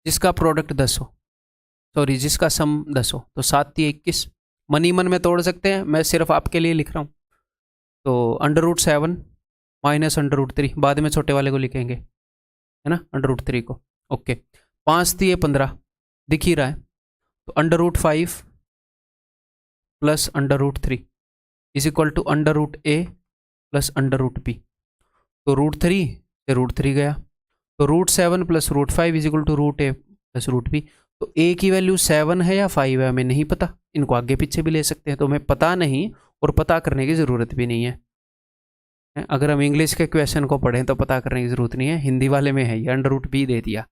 जिसका प्रोडक्ट 10 हो, सॉरी जिसका सम 10 हो। तो 7 3 21 मन ही मन में तोड़ सकते हैं, मैं सिर्फ आपके लिए लिख रहा हूँ। तो √7 माइनस √3, बाद में छोटे वाले को लिखेंगे, है ना, √3 को, ओके। 5 3 15 दिख ही रहा है, तो √5 plus √3 is equal to √a plus √b। तो √3 से √3 गया, तो √7 plus √5 is equal to √a plus √b। तो a की वैल्यू 7 है या 5 है हमें नहीं पता, इनको आगे पीछे भी ले सकते हैं, तो हमें पता नहीं और पता करने की ज़रूरत भी नहीं है। अगर हम इंग्लिश के क्वेश्चन को पढ़ें तो पता करने की ज़रूरत नहीं है, हिंदी वाले में है ये √b दे दिया,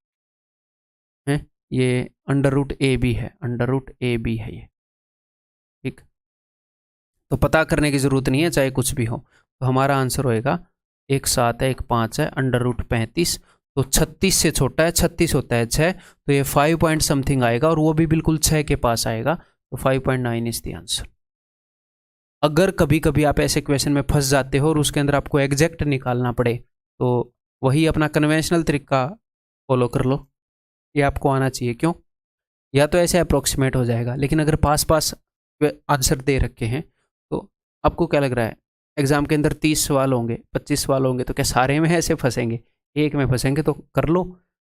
ये अंडर रूट ए बी है, अंडर रूट ए बी है ये, ठीक। तो पता करने की ज़रूरत नहीं है चाहे कुछ भी हो। तो हमारा आंसर होएगा एक 7 है, एक 5 है, अंडर रूट 35। तो 36 से छोटा है, 36 होता है 6, तो ये 5 पॉइंट समथिंग आएगा और वो भी बिल्कुल 6 के पास आएगा। तो 5.9 इज द आंसर। अगर कभी कभी आप ऐसे क्वेश्चन में फंस जाते हो और उसके अंदर आपको एग्जैक्ट निकालना पड़े, तो वही अपना कन्वेंशनल तरीका फॉलो कर लो, ये आपको आना चाहिए। क्यों? या तो ऐसे अप्रोक्सीमेट हो जाएगा, लेकिन अगर पास पास आंसर दे रखे हैं तो आपको क्या लग रहा है एग्जाम के अंदर 30 सवाल होंगे, 25 सवाल होंगे, तो क्या सारे में ऐसे फंसेंगे? एक में फंसेंगे तो कर लो,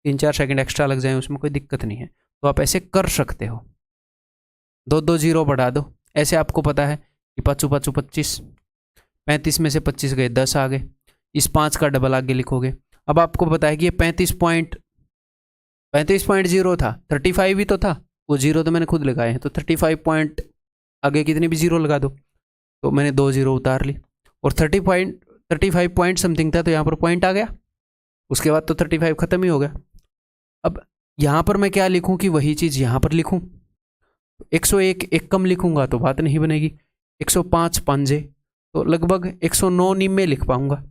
3-4 सेकंड एक्स्ट्रा लग जाए, उसमें कोई दिक्कत नहीं है। तो आप ऐसे कर सकते हो, 2-2 जीरो बढ़ा दो। ऐसे आपको पता है कि 5-5 25, 35 में से 25 गए, 10 आ गए, इस 5 का डबल आगे लिखोगे। अब आपको पता है कि ये 35.0 था, 35 ही तो था, वो जीरो तो मैंने खुद लगाए हैं, तो 35 पॉइंट आगे कितनी भी जीरो लगा दो, तो मैंने 2 जीरो उतार ली। और 35 पॉइंट समथिंग था, तो यहाँ पर पॉइंट आ गया, उसके बाद तो 35 खत्म ही हो गया। अब यहाँ पर मैं क्या लिखूँ कि वही चीज़ यहाँ पर लिखूँ? 101 एक कम लिखूंगा तो बात नहीं बनेगी, 105 पंजे, तो लगभग 109 निम्मे लिख पाऊंगा,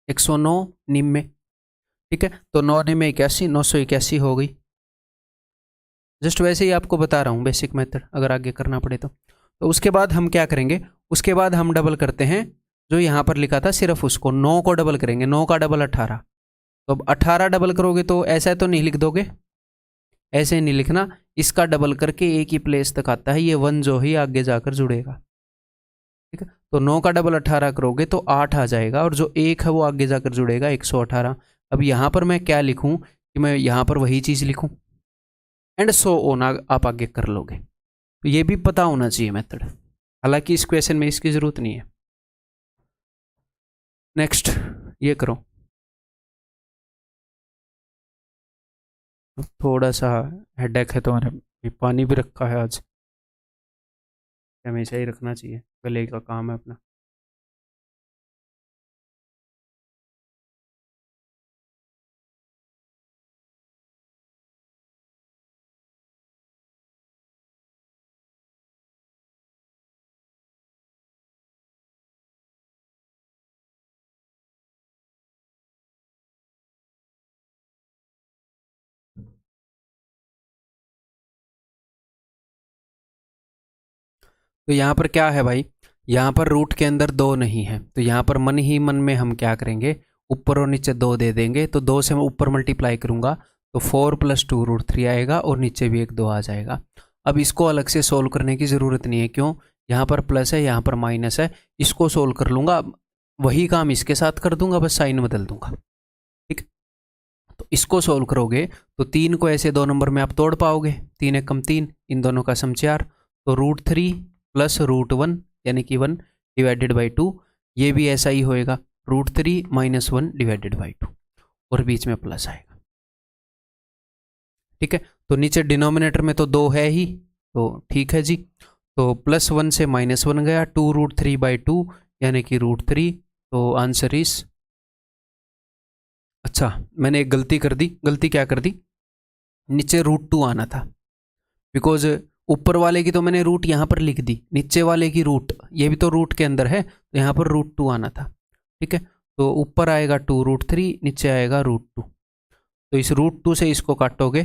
109 निम्मे, ठीक है। तो 9 निम्मे 81, 981 हो गई। जस्ट वैसे ही आपको बता रहा हूँ बेसिक मेथड, अगर आगे करना पड़े तो उसके बाद हम क्या करेंगे, उसके बाद हम डबल करते हैं जो यहाँ पर लिखा था सिर्फ उसको, 9 को डबल करेंगे, 9 का डबल 18। तो अब 18 डबल करोगे तो ऐसा तो नहीं लिख दोगे, ऐसे नहीं लिखना, इसका डबल करके एक ही प्लेस तक आता है, ये 1 जो ही आगे जाकर जुड़ेगा, ठीक है। तो 9 का डबल 18 करोगे तो 8 आ जाएगा, और जो 1 है वो आगे जाकर जुड़ेगा 118। अब यहाँ पर मैं क्या लिखूँ कि मैं यहाँ पर वही चीज़ लिखूँ, एंड सो ऑन आप आगे कर लोगे। तो ये भी पता होना चाहिए मेथड, हालांकि इस क्वेश्चन में इसकी ज़रूरत नहीं है। नेक्स्ट ये करो, थोड़ा सा हेडेक है तो मैंने पानी भी रखा है आज, हमेशा ही रखना चाहिए, गले का काम है अपना। तो यहाँ पर क्या है भाई, यहाँ पर रूट के अंदर 2 नहीं है, तो यहाँ पर मन ही मन में हम क्या करेंगे, ऊपर और नीचे 2 दे देंगे। तो 2 से मैं ऊपर मल्टीप्लाई करूँगा तो 4 + 2 √3 आएगा, और नीचे भी एक 2 आ जाएगा। अब इसको अलग से सोल्व करने की ज़रूरत नहीं है, क्यों? यहाँ पर प्लस है, यहाँ पर माइनस है, इसको सोल्व कर लूँगा, वही काम इसके साथ कर दूंगा, बस साइन बदल दूंगा, ठीक। तो इसको सोल्व करोगे तो 3 को ऐसे 2 नंबर में आप तोड़ पाओगे, 3 × 3, इन दोनों का सम 4, तो √3 + √1 यानी कि 1 / 2, ये भी ऐसा ही होएगा, √3 - 1 / 2, और बीच में प्लस आएगा, ठीक है। तो नीचे डिनोमिनेटर में तो 2 है ही, तो ठीक है जी। तो +1 से -1 गया, 2 √3/2 यानी कि √3, तो आंसर इज, अच्छा मैंने एक गलती कर दी। गलती क्या कर दी, नीचे √2 आना था, बिकॉज ऊपर वाले की तो मैंने रूट यहाँ पर लिख दी, नीचे वाले की रूट, ये भी तो रूट के अंदर है, तो यहाँ पर √2 आना था, ठीक है। तो ऊपर आएगा 2 √3, नीचे आएगा √2, तो इस √2 से इसको काटोगे,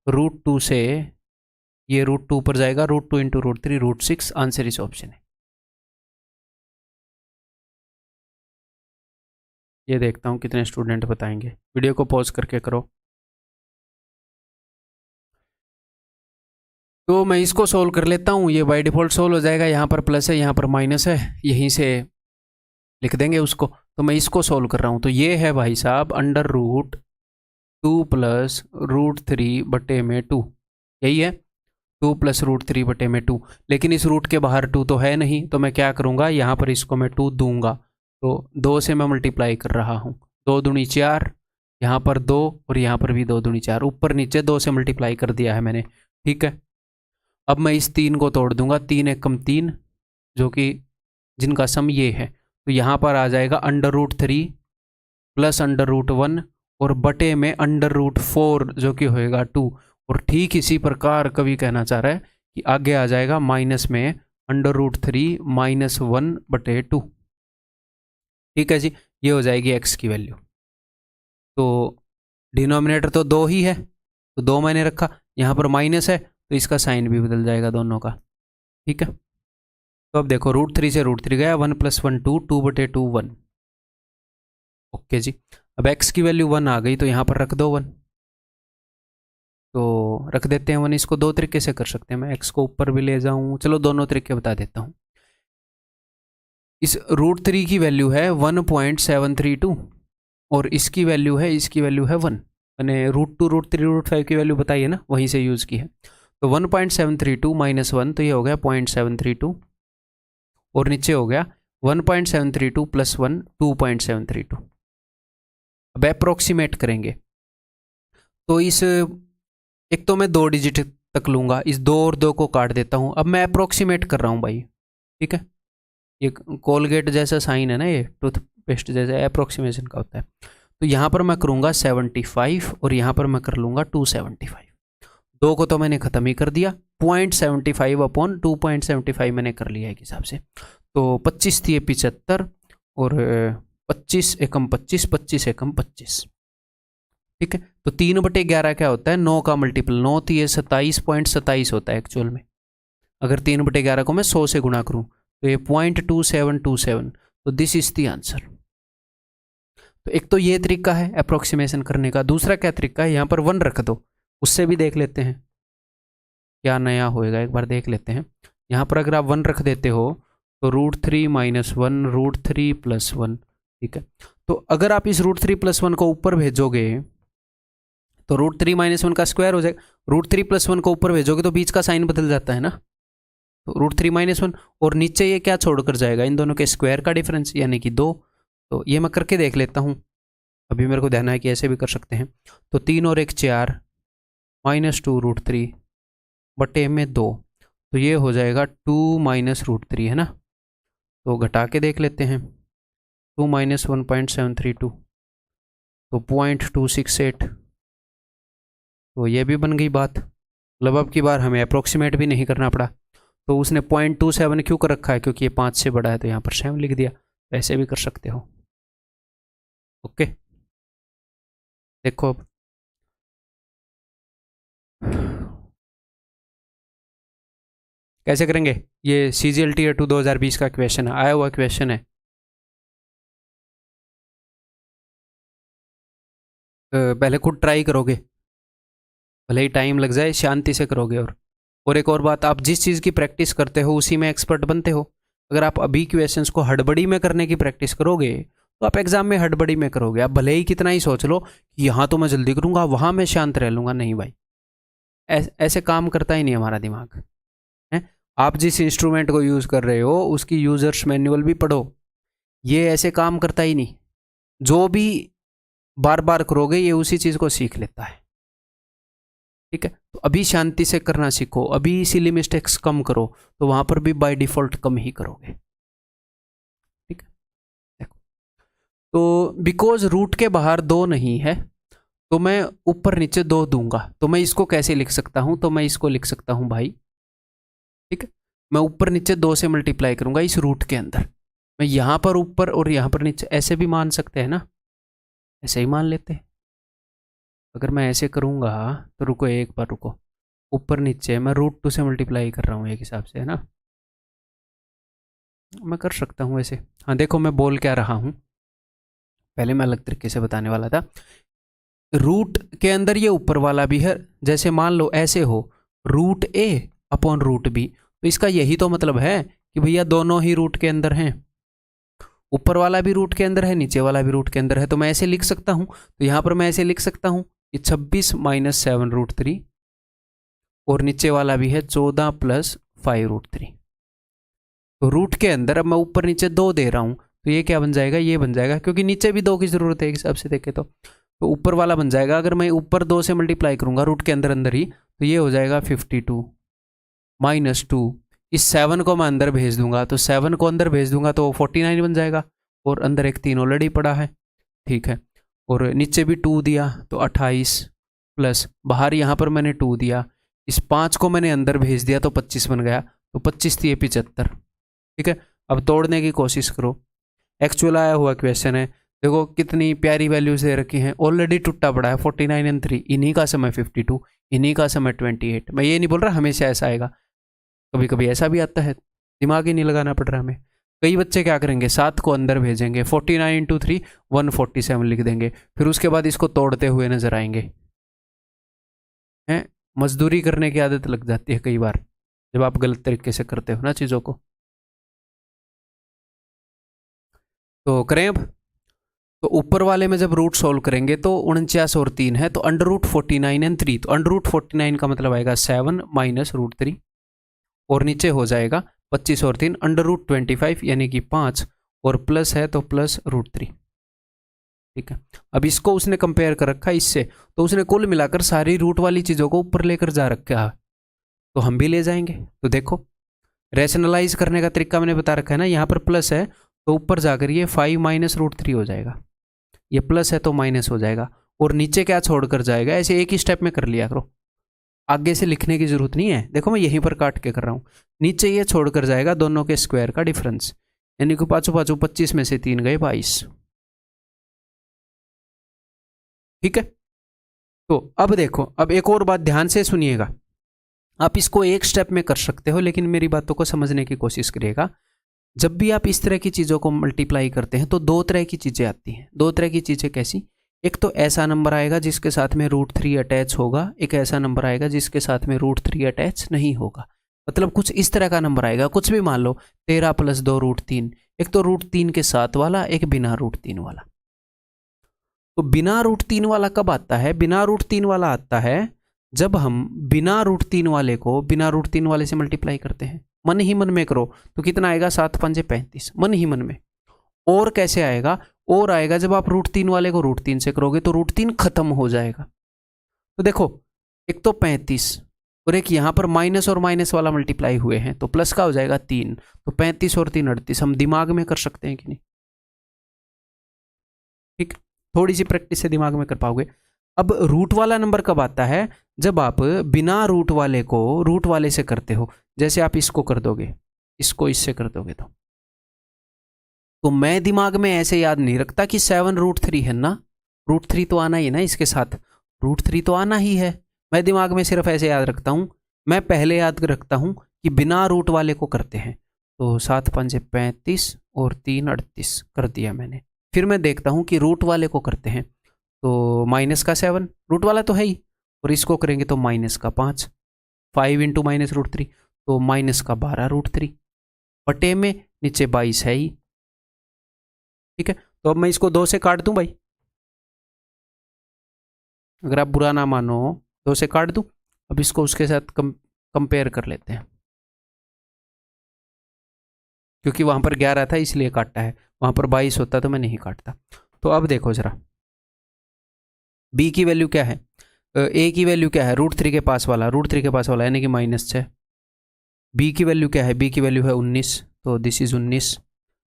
√2 से ये √2 ऊपर जाएगा, √2 × √3 √6, आंसर इस ऑप्शन है। ये देखता हूँ कितने स्टूडेंट बताएंगे, वीडियो को पॉज करके करो। तो मैं इसको सोल्व कर लेता हूँ, ये बाय डिफ़ॉल्ट सोल्व हो जाएगा, यहाँ पर प्लस है, यहाँ पर माइनस है, यहीं से लिख देंगे उसको। तो मैं इसको सोल्व कर रहा हूँ, तो ये है भाई साहब √2 + √3/2, यही है 2 + √3/2, लेकिन इस रूट के बाहर 2 तो है नहीं, तो मैं क्या करूँगा, यहाँ पर इसको मैं 2 दूंगा, तो 2 से मैं मल्टीप्लाई कर रहा हूँ, 2 दूनी 4, यहाँ पर 2, और यहाँ पर भी 2 दूनी 4, ऊपर नीचे 2 से मल्टीप्लाई कर दिया है मैंने, ठीक है। अब मैं इस 3 को तोड़ दूंगा, 3 × 3, जो कि जिनका सम ये है, तो यहाँ पर आ जाएगा √3 + √1 और बटे में √4 जो कि होएगा 2। और ठीक इसी प्रकार कवि कहना चाह रहा है कि आगे आ जाएगा माइनस में √3 -1/2। ठीक है जी, ये हो जाएगी x की वैल्यू। तो डिनोमिनेटर तो 2 ही है, तो 2 मैंने रखा, यहाँ पर माइनस है तो इसका साइन भी बदल जाएगा दोनों का। ठीक है, तो अब देखो √3 से √3 गया, 1 + 1 2, 2/2 1। ओके जी, अब x की वैल्यू 1 आ गई तो यहाँ पर रख दो 1। तो रख देते हैं 1। इसको दो तरीके से कर सकते हैं, मैं x को ऊपर भी ले जाऊँ, चलो दोनों तरीके बता देता हूँ। इस √3 की वैल्यू है 1.732 और इसकी वैल्यू है 1। मैंने √2 √3 √5 की वैल्यू बताई है ना, वहीं से यूज़ की है। तो 1.732 - 1 तो ये हो गया 0.732 और नीचे हो गया 1.732 + 1 2.732। अब अप्रोक्सीमेट करेंगे तो इस एक तो मैं 2 डिजिट तक लूँगा, इस 2 और 2 को काट देता हूँ। अब मैं अप्रोक्सीमेट कर रहा हूँ भाई, ठीक है। ये कोलगेट जैसा साइन है ना, ये टूथपेस्ट जैसा अप्रोक्सीमेशन का होता है। तो यहाँ पर मैं करूँगा 75 और यहाँ पर मैं कर लूँगा 275। 2 को तो मैंने ख़त्म ही कर दिया, 0.75 / 2.75 मैंने कर लिया एक हिसाब से। तो 25 थी 75 और 25 एकम 25, 25 एकम 25। ठीक है, तो 3/11 क्या होता है, 9 का मल्टीपल। 9 थी 27.27 होता है एक्चुअल में। अगर 3/11 को मैं 100 से गुणा करूँ तो ये 0.2727। तो दिस इज द आंसर। तो एक तो ये तरीका है अप्रोक्सीमेशन करने का। दूसरा क्या तरीका है, यहाँ पर 1 रख दो, उससे भी देख लेते हैं क्या नया होएगा, एक बार देख लेते हैं। यहाँ पर अगर आप 1 रख देते हो तो √3 - 1 √3 + 1। ठीक है, तो अगर आप इस √3 + 1 को ऊपर भेजोगे तो √3 - 1 का स्क्वायर हो जाएगा। √3 + 1 को ऊपर भेजोगे तो बीच का साइन बदल जाता है ना, तो √3 - 1 और नीचे ये क्या छोड़कर जाएगा, इन दोनों के स्क्वायर का डिफरेंस यानी कि 2। तो ये मैं करके देख लेता हूँ, अभी मेरे को ध्यान है कि ऐसे भी कर सकते हैं। तो 3 और 1 4 -2 √3 बटे में 2, तो ये हो जाएगा 2 - √3 है ना। तो घटा के देख लेते हैं, 2 - 1.732 तो 0.268। तो ये भी बन गई बात। मतलब अब की बार हमें अप्रोक्सीमेट भी नहीं करना पड़ा। तो उसने 0.27 क्यों कर रखा है, क्योंकि ये 5 से बड़ा है, तो यहाँ पर 7 लिख दिया। ऐसे भी कर सकते हो। ओके, देखो अब कैसे करेंगे। ये CGL Tier 2 2020 का क्वेश्चन है, आया हुआ क्वेश्चन है। पहले खुद ट्राई करोगे, भले ही टाइम लग जाए, शांति से करोगे। और एक और बात, आप जिस चीज़ की प्रैक्टिस करते हो उसी में एक्सपर्ट बनते हो। अगर आप अभी क्वेश्चंस को हड़बड़ी में करने की प्रैक्टिस करोगे तो आप एग्जाम में हड़बड़ी में करोगे। आप भले ही कितना ही सोच लो कि यहाँ तो मैं जल्दी करूँगा, वहाँ मैं शांत रह लूँगा, नहीं भाई, ऐसे काम करता ही नहीं हमारा दिमाग है। आप जिस इंस्ट्रूमेंट को यूज़ कर रहे हो उसकी यूज़र्स मैनुअल भी पढ़ो, ये ऐसे काम करता ही नहीं। जो भी बार बार करोगे ये उसी चीज़ को सीख लेता है। ठीक है, तो अभी शांति से करना सीखो, अभी इसीलिए मिस्टेक्स कम करो, तो वहां पर भी बाय डिफॉल्ट कम ही करोगे। ठीक है, देखो, तो बिकॉज रूट के बाहर 2 नहीं है तो मैं ऊपर नीचे 2 दूंगा। तो मैं इसको कैसे लिख सकता हूं, तो मैं इसको लिख सकता हूं भाई, ठीक है, मैं ऊपर नीचे 2 से मल्टीप्लाई करूंगा इस रूट के अंदर। मैं यहां पर ऊपर और यहां पर नीचे ऐसे भी मान सकते हैं ना, ऐसे ही मान लेते हैं। अगर मैं ऐसे करूँगा तो रुको, एक बार रुको, ऊपर नीचे मैं √2 से मल्टीप्लाई कर रहा हूँ एक हिसाब से, है ना। मैं कर सकता हूँ ऐसे। हाँ देखो मैं बोल क्या रहा हूँ, पहले मैं अलग तरीके से बताने वाला था। रूट के अंदर ये ऊपर वाला भी है, जैसे मान लो ऐसे हो √a/√b, तो इसका यही तो मतलब है कि भैया दोनों ही रूट के अंदर हैं, ऊपर वाला भी रूट के अंदर है, नीचे वाला भी रूट के अंदर है। तो मैं ऐसे लिख सकता हूँ, तो यहाँ पर मैं ऐसे लिख सकता हूँ कि 26 - 7 √3 और नीचे वाला भी है 14 + 5 √3। तो रूट के अंदर अब मैं ऊपर नीचे 2 दे रहा हूँ, तो ये क्या बन जाएगा, ये बन जाएगा, क्योंकि नीचे भी 2 की जरूरत है एक हिसाब से देखे तो ऊपर वाला बन जाएगा। अगर मैं ऊपर 2 से मल्टीप्लाई करूंगा रूट के अंदर अंदर ही, तो ये हो जाएगा 52 - 2। इस 7 को मैं अंदर भेज दूंगा, तो 7 को अंदर भेज दूंगा तो 49 बन जाएगा, और अंदर एक 3 ऑलरेडी पड़ा है। ठीक है, और नीचे भी 2 दिया तो 28 प्लस बाहर यहाँ पर मैंने 2 दिया, इस 5 को मैंने अंदर भेज दिया तो 25 बन गया, तो 25 दिए 75। ठीक है, अब तोड़ने की कोशिश करो। एक्चुअल आया हुआ क्वेश्चन है, देखो कितनी प्यारी वैल्यूज दे रखी हैं, ऑलरेडी टूटा पड़ा है 49 और 3, इन्हीं का समय 52, इन्हीं का समय 28। मैं ये नहीं बोल रहा हमेशा ऐसा आएगा, कभी कभी ऐसा भी आता है, दिमाग ही नहीं लगाना पड़ रहा हमें। कई बच्चे क्या करेंगे, 7 को अंदर भेजेंगे, 49 × 3 147 लिख देंगे, फिर उसके बाद इसको तोड़ते हुए नजर आएंगे। हैं, मजदूरी करने की आदत लग जाती है कई बार जब आप गलत तरीके से करते हो ना चीज़ों को। तो करें अब, तो ऊपर वाले में जब रूट सोल्व करेंगे तो 49 और 3 है, तो √49 और 3, तो √49 का मतलब आएगा 7 माइनस √3, और नीचे हो जाएगा 25 और 3 √25 यानी कि 5, और प्लस है तो प्लस √3। ठीक है, अब इसको उसने कंपेयर कर रखा है इससे, तो उसने कुल मिलाकर सारी रूट वाली चीज़ों को ऊपर लेकर जा रखा है, तो हम भी ले जाएंगे। तो देखो रैशनलाइज करने का तरीका मैंने बता रखा है ना, यहाँ पर प्लस है तो ऊपर जाकर ये 5 माइनस √3 हो जाएगा, ये प्लस है तो माइनस हो जाएगा, और नीचे क्या छोड़कर जाएगा, ऐसे एक ही स्टेप में कर लिया करो, आगे से लिखने की जरूरत नहीं है। देखो मैं यहीं पर काट के कर रहा हूँ, नीचे ये छोड़कर जाएगा दोनों के स्क्वायर का डिफरेंस, यानी कि पाँचों 25 में से 3 गए 22। ठीक है, तो अब देखो, अब एक और बात ध्यान से सुनिएगा, आप इसको एक स्टेप में कर सकते हो, लेकिन मेरी बातों को समझने की कोशिश करिएगा। जब भी आप इस तरह की चीज़ों को मल्टीप्लाई करते हैं तो दो तरह की चीज़ें आती हैं। दो तरह की चीज़ें कैसी, एक तो ऐसा नंबर आएगा जिसके साथ में √3 अटैच होगा, एक ऐसा नंबर आएगा जिसके साथ में √3 अटैच नहीं होगा। मतलब कुछ इस तरह का नंबर आएगा, कुछ भी मान लो 13 + 2 √3, एक तो √3 के साथ वाला, एक बिना √3 वाला। तो बिना √3 वाला कब आता है, बिना √3 वाला आता है जब हम बिना √3 वाले को बिना √3 वाले से मल्टीप्लाई करते हैं। मन ही मन में करो तो कितना आएगा, 7 × 5 = 35, मन ही मन में। और कैसे आएगा, और आएगा जब आप √3 वाले को √3 से करोगे तो √3 खत्म हो जाएगा। तो देखो एक तो 35 और एक यहाँ पर माइनस और माइनस वाला मल्टीप्लाई हुए हैं, तो प्लस का हो जाएगा 3, तो 35 और 3 38। हम दिमाग में कर सकते हैं कि नहीं, ठीक, थोड़ी सी प्रैक्टिस से दिमाग में कर पाओगे। अब रूट वाला नंबर कब आता है, जब आप बिना रूट वाले को रूट वाले से करते हो। जैसे आप इसको कर दोगे, इसको इससे कर दोगे, तो मैं दिमाग में ऐसे याद नहीं रखता कि 7 √3 है ना, √3 तो आना ही है ना, इसके साथ √3 तो आना ही है। मैं दिमाग में सिर्फ ऐसे याद रखता हूँ, मैं पहले याद रखता हूँ कि बिना रूट वाले को करते हैं। तो 7 × 5 = 35 और 3 38 कर दिया मैंने। फिर मैं देखता हूँ कि रूट वाले को करते हैं, तो माइनस का 7 रूट वाला तो है ही, और इसको करेंगे तो माइनस का 5, 5 × माइनस √3, तो माइनस का 12 √3 बटे में नीचे 22 है ही। ठीक है, तो अब मैं इसको 2 से काट दूं भाई, अगर आप बुरा ना मानो 2 से काट दूं। अब इसको उसके साथ कंपेयर कर लेते हैं, क्योंकि वहां पर 11 था इसलिए काटा है, वहां पर 22 होता तो मैं नहीं काटता। तो अब देखो जरा, b की वैल्यू क्या है, a की वैल्यू क्या है, √3 के पास वाला, √3 के पास वाला यानी कि -6। b की वैल्यू क्या है, b की वैल्यू है 19, तो दिस इज 19।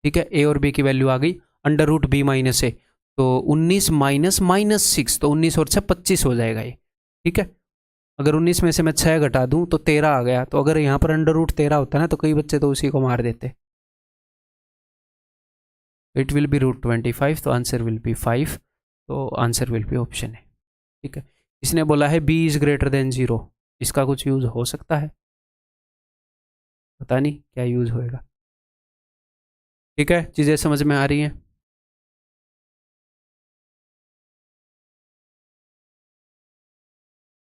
ठीक है, a और b की वैल्यू आ गई, √b - a, तो 19 - -6, तो 19 और 6 25 हो जाएगा ये। ठीक है, अगर 19 में से मैं 6 घटा दूं तो 13 आ गया। तो अगर यहाँ पर √13 होता ना तो कई बच्चे तो उसी को मार देते। इट विल बी √25, तो आंसर विल बी 5, तो आंसर विल बी ऑप्शन है। ठीक है, इसने बोला है b इज ग्रेटर देन 0, इसका कुछ यूज हो सकता है, पता नहीं क्या यूज होएगा। ठीक है, चीजें समझ में आ रही हैं।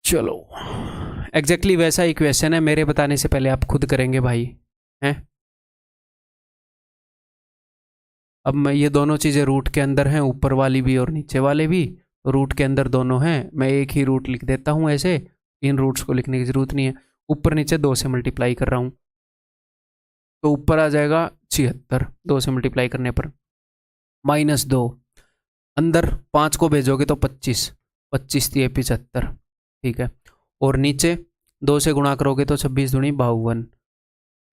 चलो, एग्जैक्टली वैसा ही क्वेश्चन है, मेरे बताने से पहले आप खुद करेंगे भाई, हैं। अब मैं ये दोनों चीज़ें रूट के अंदर हैं, ऊपर वाली भी और नीचे वाले भी, तो रूट के अंदर दोनों हैं। मैं एक ही रूट लिख देता हूँ, ऐसे इन रूट्स को लिखने की ज़रूरत नहीं है। ऊपर नीचे 2 से मल्टीप्लाई कर रहा हूँ, तो ऊपर आ जाएगा 76, 2 से मल्टीप्लाई करने पर, -2, अंदर 5 को भेजोगे तो 25, 25 × 75। ठीक है, और नीचे 2 से गुणा करोगे तो 26 × 2 = 52,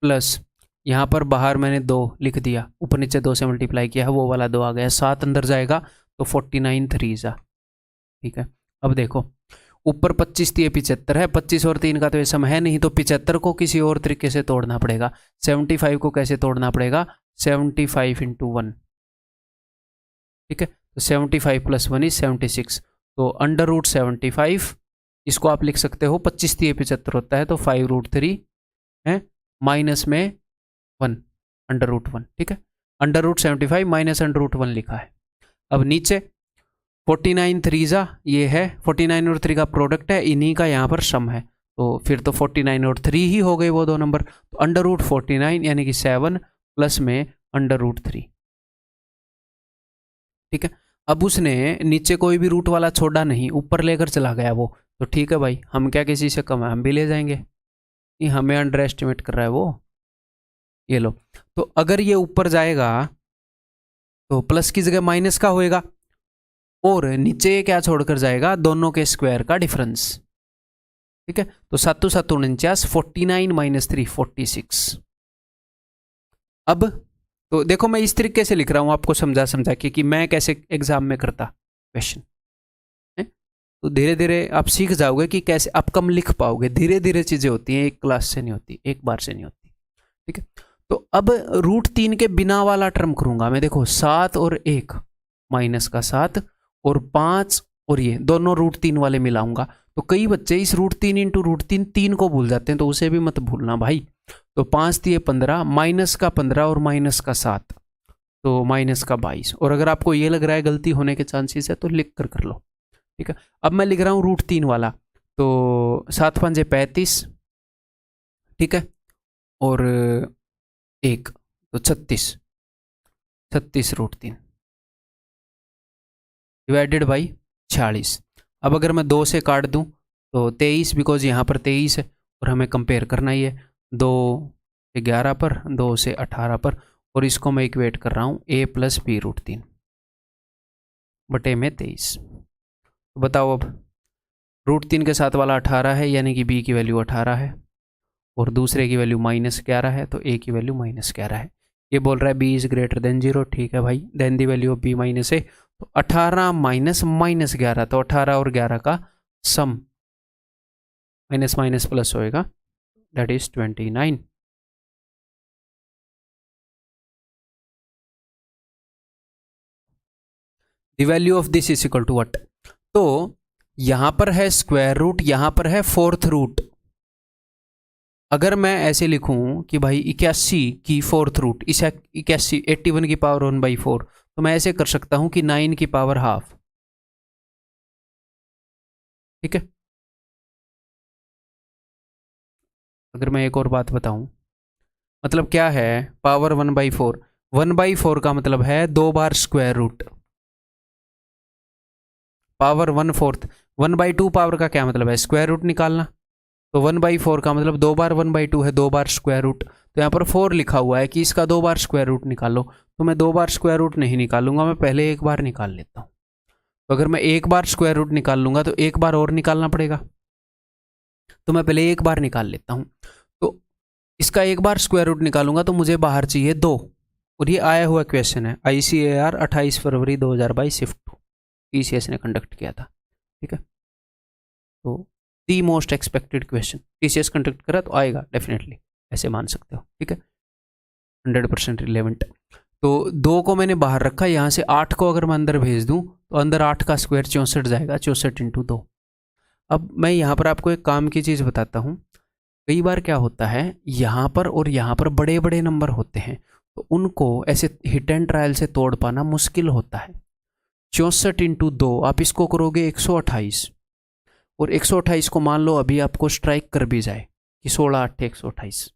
प्लस यहाँ पर बाहर मैंने 2 लिख दिया, ऊपर नीचे 2 से मल्टीप्लाई किया है, वो वाला 2 आ गया, 7 अंदर जाएगा तो 49 3 जा, ठीक है। अब देखो ऊपर 25 3 75 है, 25 और 3 का तो ये सम है नहीं, तो 75 को किसी और तरीके से तोड़ना पड़ेगा। 75 को कैसे तोड़ना पड़ेगा, 75 इंटू 1, ठीक है। तो 75 प्लस 1 इज 76, तो अंडर रूट 75, इसको आप लिख सकते हो 25 3 75 होता है, तो 5√3 है माइनस में 1 अंडर रूट 1, ठीक है। Under root 75 minus under root 1 लिखा है। अब नीचे 49 3 जा, ये है 49 और 3 का प्रोडक्ट है, इन्हीं का यहाँ पर सम है, तो फिर तो 49 और 3 ही हो गए वो दो नंबर। तो अंडर रूट 49 यानी कि 7 प्लस में अंडर रूट 3, ठीक है। अब उसने नीचे कोई भी रूट वाला छोड़ा नहीं, ऊपर लेकर चला गया वो, तो ठीक है भाई, हम क्या किसी से कम है, हम भी ले जाएंगे। ये हमें अंडर एस्टिमेट कर रहा है वो, ये लो। तो अगर ये ऊपर जाएगा तो प्लस की जगह माइनस का होएगा, और नीचे क्या छोड़कर जाएगा, दोनों के स्क्वायर का डिफरेंस, ठीक है। तो 7 7 49, 49 माइनस 3 46। अब तो देखो मैं इस तरीके से लिख रहा हूं आपको समझा कि मैं कैसे एग्जाम में करता क्वेश्चन, तो धीरे धीरे आप सीख जाओगे कि कैसे आप कम लिख पाओगे। धीरे धीरे चीजें होती हैं, एक क्लास से नहीं होती, एक बार से नहीं होती, ठीक है। तो अब √3 के बिना वाला टर्म करूंगा मैं, देखो 7 और 1 माइनस का 7 और 5 और ये दोनों √3 वाले मिलाऊंगा। तो कई बच्चे इस √3 इंटू √3 3 को भूल जाते हैं, तो उसे भी मत भूलना भाई। तो 5 3 15 माइनस का 15 और माइनस का 7, तो माइनस का 22। और अगर आपको ये लग रहा है गलती होने के चांसेस है तो लिख कर लो, ठीक है। अब मैं लिख रहा हूँ √3 वाला, तो 7 5 35, ठीक है, और 1 तो 36 √3 डिवाइडेड बाई 46। अब अगर मैं 2 से काट दूं तो 23, बिकॉज यहाँ पर 23 है और हमें कंपेयर करना ही है 2 से 11 पर, 2 से 18 पर, और इसको मैं इक्वेट कर रहा हूँ a प्लस बी √3 बटे में 23। तो बताओ अब √3 के साथ वाला 18 है, यानी कि b की वैल्यू 18 है, और दूसरे की वैल्यू -11 है, तो a की वैल्यू -11 है। ये बोल रहा है b इज ग्रेटर देन 0, ठीक है भाई, then the value of b minus a, तो 18 माइनस -11, तो 18 और 11 का सम माइनस माइनस प्लस होएगा, that is 29। The value of this is equal to what, तो यहां पर है स्क्वायर रूट, यहां पर है फोर्थ रूट। अगर मैं ऐसे लिखूं कि भाई 81 की फोर्थ रूट, इस 81 81 की पावर 1/4, तो मैं ऐसे कर सकता हूं कि 9 की पावर हाफ, ठीक है। अगर मैं एक और बात बताऊं, मतलब क्या है, पावर 1/4, 1/4 का मतलब है 2 bar square root, power 1/4, 1/2 power का क्या मतलब है, स्क्वायर रूट निकालना, तो 1/4 का मतलब 2 बार 1/2 है, 2 बार स्क्वायर रूट। तो यहाँ पर 4 लिखा हुआ है कि इसका 2 बार स्क्वायर रूट निकालो, तो मैं 2 बार स्क्वायर रूट नहीं निकालूंगा, मैं पहले एक बार निकाल लेता हूँ। तो अगर मैं एक बार स्क्वायर रूट निकाल लूंगा तो एक बार और निकालना पड़ेगा, तो मैं पहले एक बार निकाल लेता हूँ। तो इसका एक बार स्क्वायर रूट निकालूंगा तो मुझे बाहर चाहिए 2, और ये आया हुआ क्वेश्चन है ICAR 28 फरवरी 2022 शिफ्ट 2, TCS ने कंडक्ट किया था, ठीक है। तो the most expected question TCS conduct करा तो आएगा डेफिनेटली, ऐसे मान सकते हो, ठीक है, 100% रिलेवेंट। तो 2 को मैंने बाहर रखा, यहाँ से 8 को अगर मैं अंदर भेज दूँ तो अंदर 8 का स्क्वायर 64 जाएगा, 64 इंटू 2। अब मैं यहाँ पर आपको एक काम की चीज़ बताता हूँ, कई बार क्या होता है यहाँ पर और यहाँ पर बड़े बड़े नंबर होते हैं, तो उनको ऐसे हिट एंड ट्रायल से तोड़ पाना मुश्किल होता है। 64 इंटू 2, आप इसको करोगे 128, और 128 को मान लो अभी आपको स्ट्राइक कर भी जाए कि 16 8 128,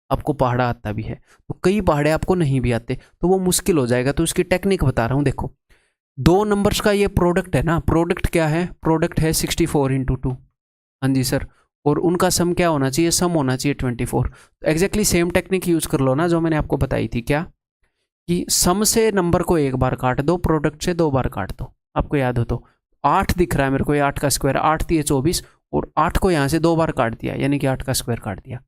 आपको पहाड़ा आता भी है, तो कई पहाड़े आपको नहीं भी आते, तो वो मुश्किल हो जाएगा। तो इसकी टेक्निक बता रहा हूँ, देखो 2 नंबर्स का ये प्रोडक्ट है ना, प्रोडक्ट क्या है, प्रोडक्ट है 64 इंटू 2, हाँ जी सर, और उनका सम क्या होना चाहिए, सम होना चाहिए 24। तो एग्जैक्टली सेम टेक्निक यूज कर लो ना जो मैंने आपको बताई थी, क्या कि सम से नंबर को एक बार काट दो, प्रोडक्ट से 2 बार काट दो। आपको याद हो तो 8 दिख रहा है मेरे को, ये 8 का स्क्वायर, 8 3 24, और 8 को यहाँ से 2 बार काट दिया, यानी कि 8 का स्क्वायर काट दिया।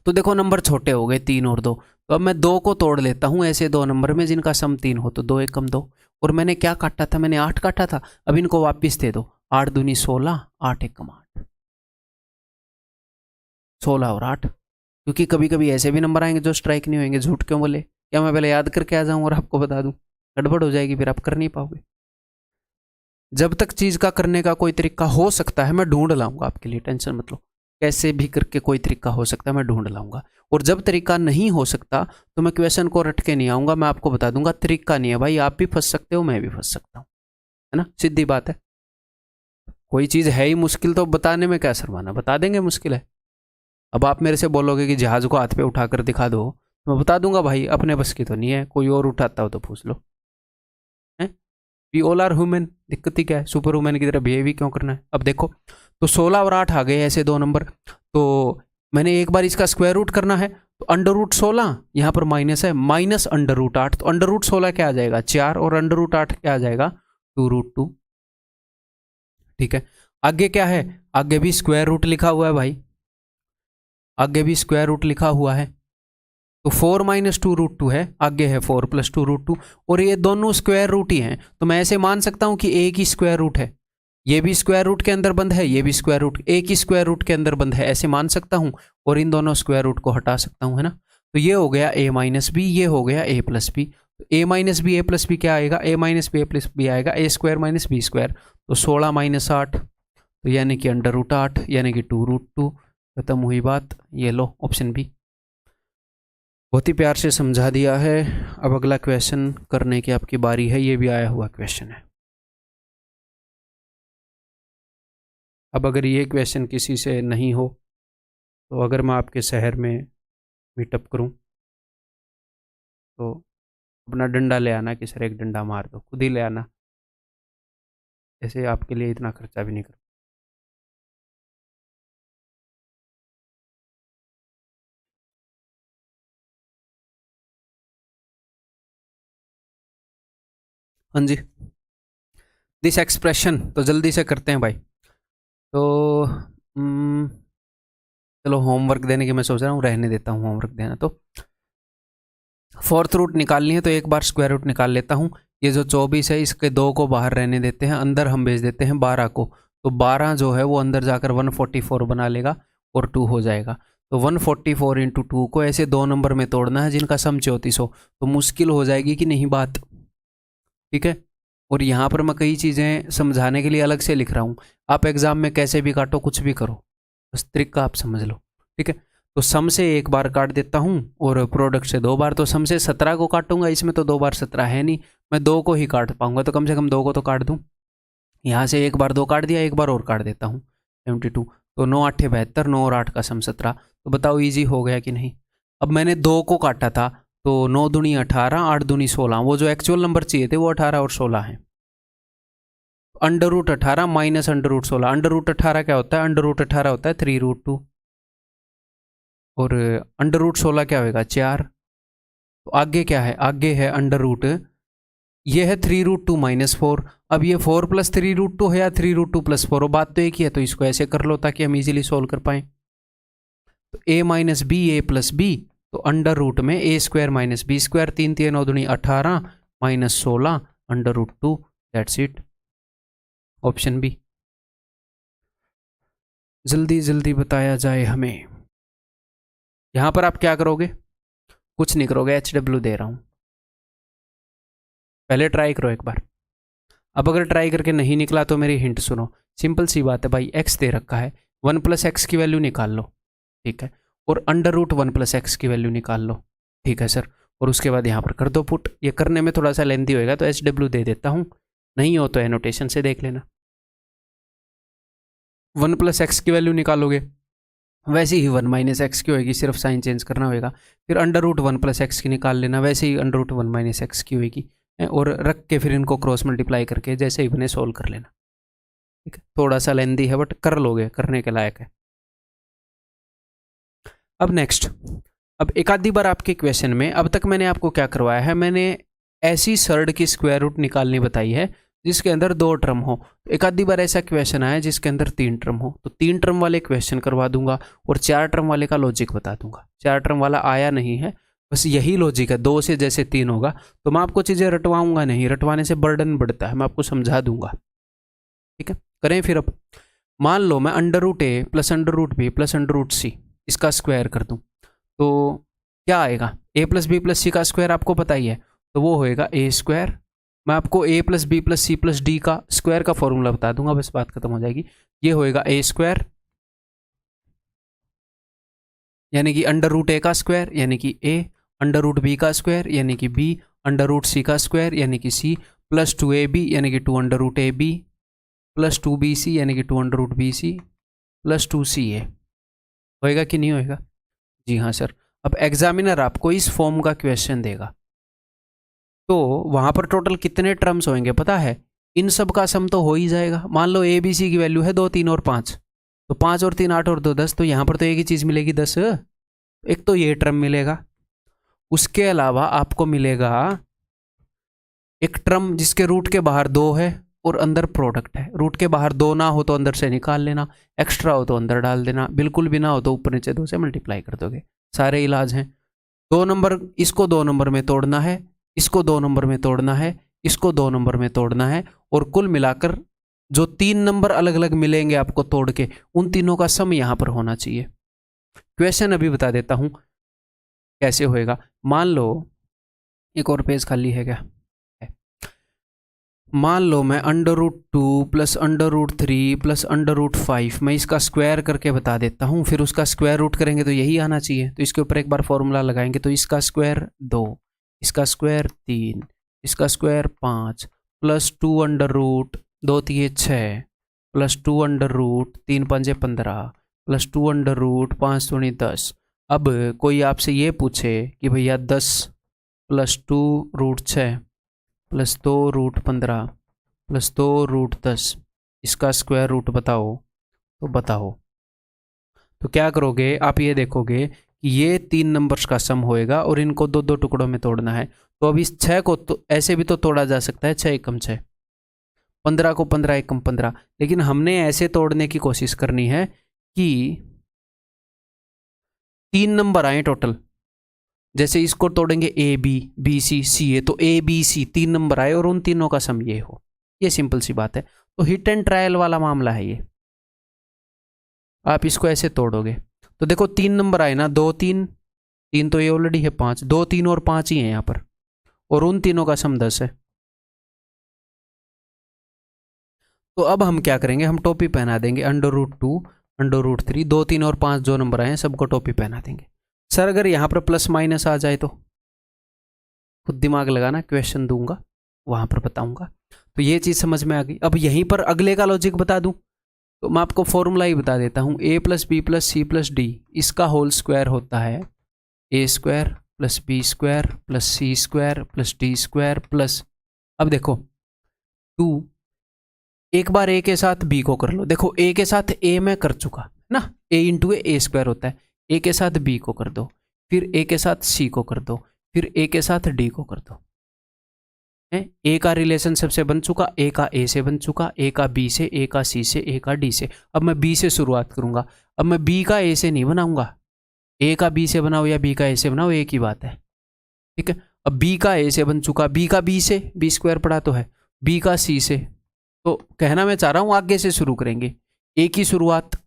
तो देखो नंबर छोटे हो गए 3 और 2, तो अब मैं 2 को तोड़ लेता हूँ ऐसे 2 नंबर में जिनका सम 3 हो, तो 2 एकम 2, और मैंने क्या काटा था, मैंने 8 काटा था। अब इनको वापस दे दो, 8 दूनी 16, 8 एकम 8, 16 और 8। क्योंकि कभी कभी ऐसे भी नंबर आएंगे जो स्ट्राइक नहीं होंगे। झूठ क्यों बोले, क्या मैं पहले याद करके आ जाऊँ और आपको बता दूँ? गड़बड़ हो जाएगी, फिर आप कर नहीं पाओगे। जब तक चीज़ का करने का कोई तरीका हो सकता है मैं ढूंढ लाऊंगा आपके लिए, टेंशन मत लो। कैसे भी करके कोई तरीका हो सकता है मैं ढूंढ लाऊंगा, और जब तरीका नहीं हो सकता तो मैं क्वेश्चन को रट के नहीं आऊंगा, मैं आपको बता दूंगा तरीका नहीं है भाई, आप भी फंस सकते हो मैं भी फंस सकता हूँ, है ना, सीधी बात है। कोई चीज़ है ही मुश्किल तो बताने में क्या शर्माना, बता देंगे मुश्किल है। अब आप मेरे से बोलोगे कि जहाज को हाथ पे उठाकर दिखा दो, तो मैं बता दूंगा भाई अपने बस की तो नहीं है, कोई और उठाता हो तो पूछ लो। वी ऑल आर ह्यूमन, दिक्कत ही क्या है, सुपर वुमन की तरह बिहेव ही क्यों करना है। अब देखो तो 16 और 8 आ गए ऐसे 2 नंबर, तो मैंने एक बार इसका स्क्वायर रूट करना है, तो अंडर रूट 16 यहाँ पर माइनस है, माइनस अंडर रूट 8, तो अंडर रूट 16 क्या आ जाएगा 4, और अंडर रूट 8 क्या आ जाएगा 2√2। ठीक है, आगे क्या है, आगे भी स्क्वायर रूट लिखा हुआ है भाई, आगे भी स्क्वायर रूट लिखा हुआ है, तो 4 - 2√2 है, आगे है 4 + 2√2, और ये दोनों स्क्वायर रूट ही हैं, तो मैं ऐसे मान सकता हूं कि एक ही स्क्वायर रूट है, ये भी स्क्वायर रूट के अंदर बंद है, ये भी स्क्वायर रूट एक ही स्क्वायर रूट के अंदर बंद है, ऐसे मान सकता हूं, और इन दोनों स्क्वायर रूट को हटा सकता हूं, है ना। तो ये हो गया a - b, ये हो गया a + b, तो a - b a + b क्या आएगा, a - b a + b आएगा a² - b², तो 16 - 8, तो यानी कि अंडर रूट 8, यानी कि 2√2, खत्म हुई बात। ये लो ऑप्शन बी, बहुत ही प्यार से समझा दिया है। अब अगला क्वेश्चन करने की आपकी बारी है, ये भी आया हुआ क्वेश्चन है। अब अगर ये क्वेश्चन किसी से नहीं हो, तो अगर मैं आपके शहर में मीटअप करूं, तो अपना डंडा ले आना कि सर एक डंडा मार दो, खुद ही ले आना, ऐसे आपके लिए इतना खर्चा भी नहीं कर। हाँ जी, दिस एक्सप्रेशन तो जल्दी से करते हैं भाई। तो चलो होमवर्क देने की मैं सोच रहा हूँ, रहने देता हूँ होमवर्क देना। तो फोर्थ रूट निकालनी है, तो एक बार स्क्वायर रूट निकाल लेता हूँ। ये जो 24 है इसके 2 को बाहर रहने देते हैं, अंदर हम भेज देते हैं 12 को, तो 12 जो है वो अंदर जाकर 144 बना लेगा और 2 हो जाएगा। तो 144 × 2 को ऐसे 2 नंबर में तोड़ना है जिनका सम 34 हो, तो मुश्किल हो जाएगी कि नहीं बात, ठीक है। और यहाँ पर मैं कई चीज़ें समझाने के लिए अलग से लिख रहा हूँ, आप एग्जाम में कैसे भी काटो कुछ भी करो, बस तरीका आप समझ लो, ठीक है। तो सम से एक बार काट देता हूँ और प्रोडक्ट से 2 बार, तो सम से 17 को काटूंगा, इसमें तो 2 बार 17 है नहीं, मैं 2 को ही काट पाऊंगा, तो कम से कम 2 को तो काट दूँ। यहाँ से एक बार 2 काट दिया, एक बार और काट देता हूँ 72, तो 9 × 8 = 72, 9 और 8 का सम 17, तो बताओ ईजी हो गया कि नहीं। अब मैंने 2 को काटा था, तो 9 दूनी 18, 8 दूनी 16, वो जो एक्चुअल नंबर चाहिए थे वो 18 और 16 हैं। Under root 18 minus under root 16, under root 18 क्या होता है, अंडर रूट 18 होता है 3√2, और अंडर रूट 16 क्या होगा 4, तो आगे क्या है, आगे है अंडर रूट, ये है 3√2 - 4, अब ये 4 + 3√2 है या 3√2 + 4 हो, बात तो एक ही है, तो इसको ऐसे कर लो ताकि हम इजीली सोल्व कर पाए। तो a - b a + b, तो अंडर रूट में a² - b², 3 3 9 दूनी 18 -16 under root 2, that's it, option B. जल्दी जल्दी बताया जाए हमें। यहां पर आप क्या करोगे, कुछ नहीं करोगे, HW दे रहा हूं, पहले ट्राई करो एक बार। अब अगर ट्राई करके नहीं निकला तो मेरी हिंट सुनो, सिंपल सी बात है भाई, x दे रखा है, 1 + x की वैल्यू निकाल लो, ठीक है, और अंडर रूट 1 + x की वैल्यू निकाल लो, ठीक है सर, और उसके बाद यहाँ पर कर दो पुट। ये करने में थोड़ा सा लेंथी होएगा तो HW दे देता हूँ, नहीं हो तो एनोटेशन से देख लेना। 1 + x की वैल्यू निकालोगे, वैसे ही 1 - x की होगी, सिर्फ साइन चेंज करना होगा। फिर अंडर रूट 1 + x की निकाल लेना, वैसे ही अंडर रूट 1 - x की होगी, और रख के फिर इनको क्रॉस मल्टीप्लाई करके जैसे ही बने सोल्व कर लेना, ठीक है। थोड़ा सा लेंदी है बट कर लोगे, करने के लायक है। अब नेक्स्ट, अब एक आधी बार आपके क्वेश्चन में अब तक मैंने आपको क्या करवाया है, मैंने ऐसी सर्ड की स्क्वायर रूट निकालनी बताई है जिसके अंदर 2 टर्म हो। एक आधी बार ऐसा क्वेश्चन आया जिसके अंदर 3 टर्म हो, तो 3 टर्म वाले क्वेश्चन करवा दूंगा और 4 टर्म वाले का लॉजिक बता दूंगा। 4 टर्म वाला आया नहीं है, बस यही लॉजिक है। 2 से जैसे 3 होगा, तो मैं आपको चीज़ें रटवाऊंगा नहीं, रटवाने से बर्डन बढ़ता है, मैं आपको समझा दूंगा। ठीक है, करें फिर। अब मान लो मैं √a plus √b plus √c इसका स्क्वायर कर दूं, तो क्या आएगा? a प्लस बी प्लस सी का स्क्वायर आपको पता ही है, तो वो होएगा a स्क्वायर। मैं आपको a plus B plus C plus D का स्क्वायर का फॉर्मूला बता दूंगा, बस बात खत्म हो जाएगी। ये होएगा a स्क्वायर यानी कि √a का स्क्वायर यानी कि a, √b का स्क्वायर यानी कि b, √c का स्क्वायर यानी कि c, प्लस 2ab यानी कि 2 √ab प्लस 2bc यानी कि 2 √bc प्लस 2ca। होएगा कि नहीं होएगा? जी हाँ सर। अब एग्जामिनर आपको इस फॉर्म का क्वेश्चन देगा, तो वहां पर टोटल कितने टर्म्स होंगे पता है? इन सब का सम तो हो ही जाएगा। मान लो ए बी सी की वैल्यू है 2, 3 और 5, तो 5 और 3 8 और 2 10, तो यहाँ पर तो एक ही चीज़ मिलेगी 10। एक तो ये टर्म मिलेगा, उसके अलावा आपको मिलेगा एक टर्म जिसके रूट के बाहर 2 है और अंदर प्रोडक्ट है। रूट के बाहर 2 ना हो तो अंदर से निकाल लेना, एक्स्ट्रा हो तो अंदर डाल देना, बिल्कुल भी ना हो तो ऊपर नीचे 2 से मल्टीप्लाई कर दोगे। सारे इलाज हैं। 2 नंबर, इसको 2 नंबर में तोड़ना है, इसको 2 नंबर में तोड़ना है, इसको 2 नंबर में तोड़ना है, और कुल मिलाकर जो 3 नंबर अलग अलग मिलेंगे आपको तोड़ के, उन तीनों का सम यहाँ पर होना चाहिए। क्वेश्चन अभी बता देता हूँ कैसे होएगा। मान लो एक और पेज खाली है क्या? मान लो मैं √2 प्लस √3 प्लस √5 मैं इसका स्क्वायर करके बता देता हूँ, फिर उसका स्क्वायर रूट करेंगे तो यही आना चाहिए। तो इसके ऊपर एक बार फॉर्मूला लगाएंगे, तो इसका स्क्वायर 2, इसका स्क्वायर 3, इसका स्क्वायर 5 प्लस 2 2 3 6 प्लस 2 3 5 15 प्लस 2 5 दूनी 10। अब कोई आपसे ये पूछे कि भैया 10 प्लस 2 √6 प्लस 2 √15 प्लस 2 √10 इसका स्क्वायर रूट बताओ, तो बताओ। तो क्या करोगे आप? ये देखोगे कि ये 3 नंबर्स का सम होएगा और इनको 2 टुकड़ों में तोड़ना है। तो अब इस 6 को तो ऐसे भी तो तोड़ा जा सकता है, 6 एकम 6, 15 को 15 एकम 15, लेकिन हमने ऐसे तोड़ने की कोशिश करनी है कि 3 नंबर आए टोटल। जैसे इसको तोड़ेंगे ए बी, बी सी, सी ए, तो ए बी सी 3 नंबर आए और उन तीनों का सम ये हो। ये सिंपल सी बात है। तो हिट एंड ट्रायल वाला मामला है ये। आप इसको ऐसे तोड़ोगे तो देखो 3 नंबर आए ना, 2 3 3 तो ये ऑलरेडी है 5, 2 3 और 5 ही है यहाँ पर, और उन तीनों का सम 10 है। तो अब हम क्या करेंगे? हम टोपी पहना देंगे √2 √3, 2 3 और 5 जो नंबर आए हैं सबको टोपी पहना देंगे। सर अगर यहाँ पर प्लस माइनस आ जाए तो? खुद दिमाग लगाना, क्वेश्चन दूंगा वहां पर बताऊंगा। तो ये चीज समझ में आ गई। अब यहीं पर अगले का लॉजिक बता दूं, तो मैं आपको फॉर्मूला ही बता देता हूं। a plus B plus C plus D इसका होल स्क्वायर होता है a square plus B square plus C square plus D square plus, अब देखो 2, एक बार a के साथ b को कर लो। देखो a के साथ a मैं कर चुका ना, a इंटू ए स्क्वायर होता है। a के साथ b को कर दो, फिर a के साथ c को कर दो, फिर a के साथ d को कर दो। ए का रिलेशन सबसे बन चुका, ए का ए से बन चुका, ए का बी से, ए का सी से, ए का डी से। अब मैं बी से शुरुआत करूंगा। अब मैं बी का ए से नहीं बनाऊंगा, ए का बी से बनाओ या बी का ए से बनाओ एक ही बात है। ठीक है, अब बी का ए से बन चुका, बी का बी से, बी स्क्वायर पड़ा तो है, बी का सी से। तो कहना मैं चाह रहा हूं आगे से शुरू करेंगे। ए की शुरुआत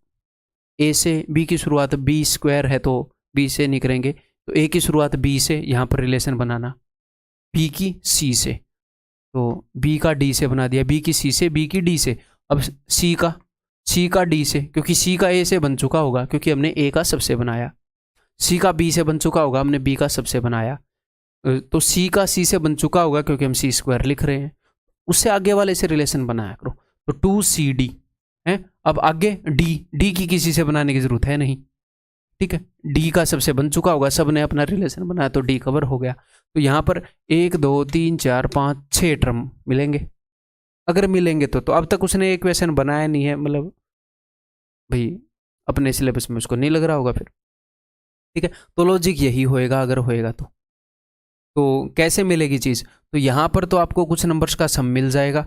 ए से, बी की शुरुआत बी स्क्वायर है तो बी से नहीं करेंगे, तो ए की शुरुआत बी से, यहां पर रिलेशन बनाना, बी की सी से, तो बी का डी से बना दिया, बी की सी से, बी की डी से। अब सी का डी से, क्योंकि सी का ए से बन चुका होगा क्योंकि हमने ए का सबसे बनाया, सी का बी से बन चुका होगा हमने बी का सबसे बनाया, तो सी का सी से बन चुका होगा क्योंकि हम सी स्क्वायर लिख रहे हैं। उससे आगे वाले से रिलेशन बनाया करो, तो 2CD है। अब आगे डी की किसी से बनाने की जरूरत है नहीं। ठीक है, डी का सबसे बन चुका होगा, सब ने अपना रिलेशन बनाया तो डी कवर हो गया। तो यहाँ पर 1 2 3 4 5 6 टर्म मिलेंगे। अगर मिलेंगे तो अब तक उसने एक क्वेश्चन बनाया नहीं है, मतलब भाई अपने सिलेबस में उसको नहीं लग रहा होगा फिर। ठीक है, तो लॉजिक यही होएगा अगर होएगा तो कैसे मिलेगी चीज़? तो यहाँ पर तो आपको कुछ नंबर्स का सम मिल जाएगा,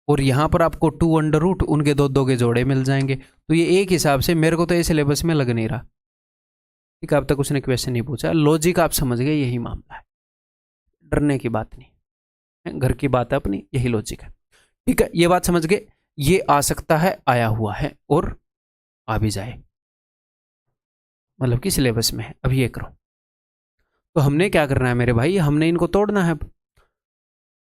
और यहाँ पर आपको 2 अंडर रूट उनके दो दो के जोड़े मिल जाएंगे। तो ये एक हिसाब से मेरे को तो ये सिलेबस में लग नहीं रहा। ठीक है, अब तक उसने क्वेश्चन नहीं पूछा, लॉजिक आप समझ गए, यही मामला है, डरने की बात नहीं है, घर की बात है अपनी, यही लॉजिक है। ठीक है, ये बात समझ गए। ये आ सकता है, आया हुआ है और आ भी जाए, मतलब कि सिलेबस में है। अब ये करो, तो हमने क्या करना है मेरे भाई, हमने इनको तोड़ना है।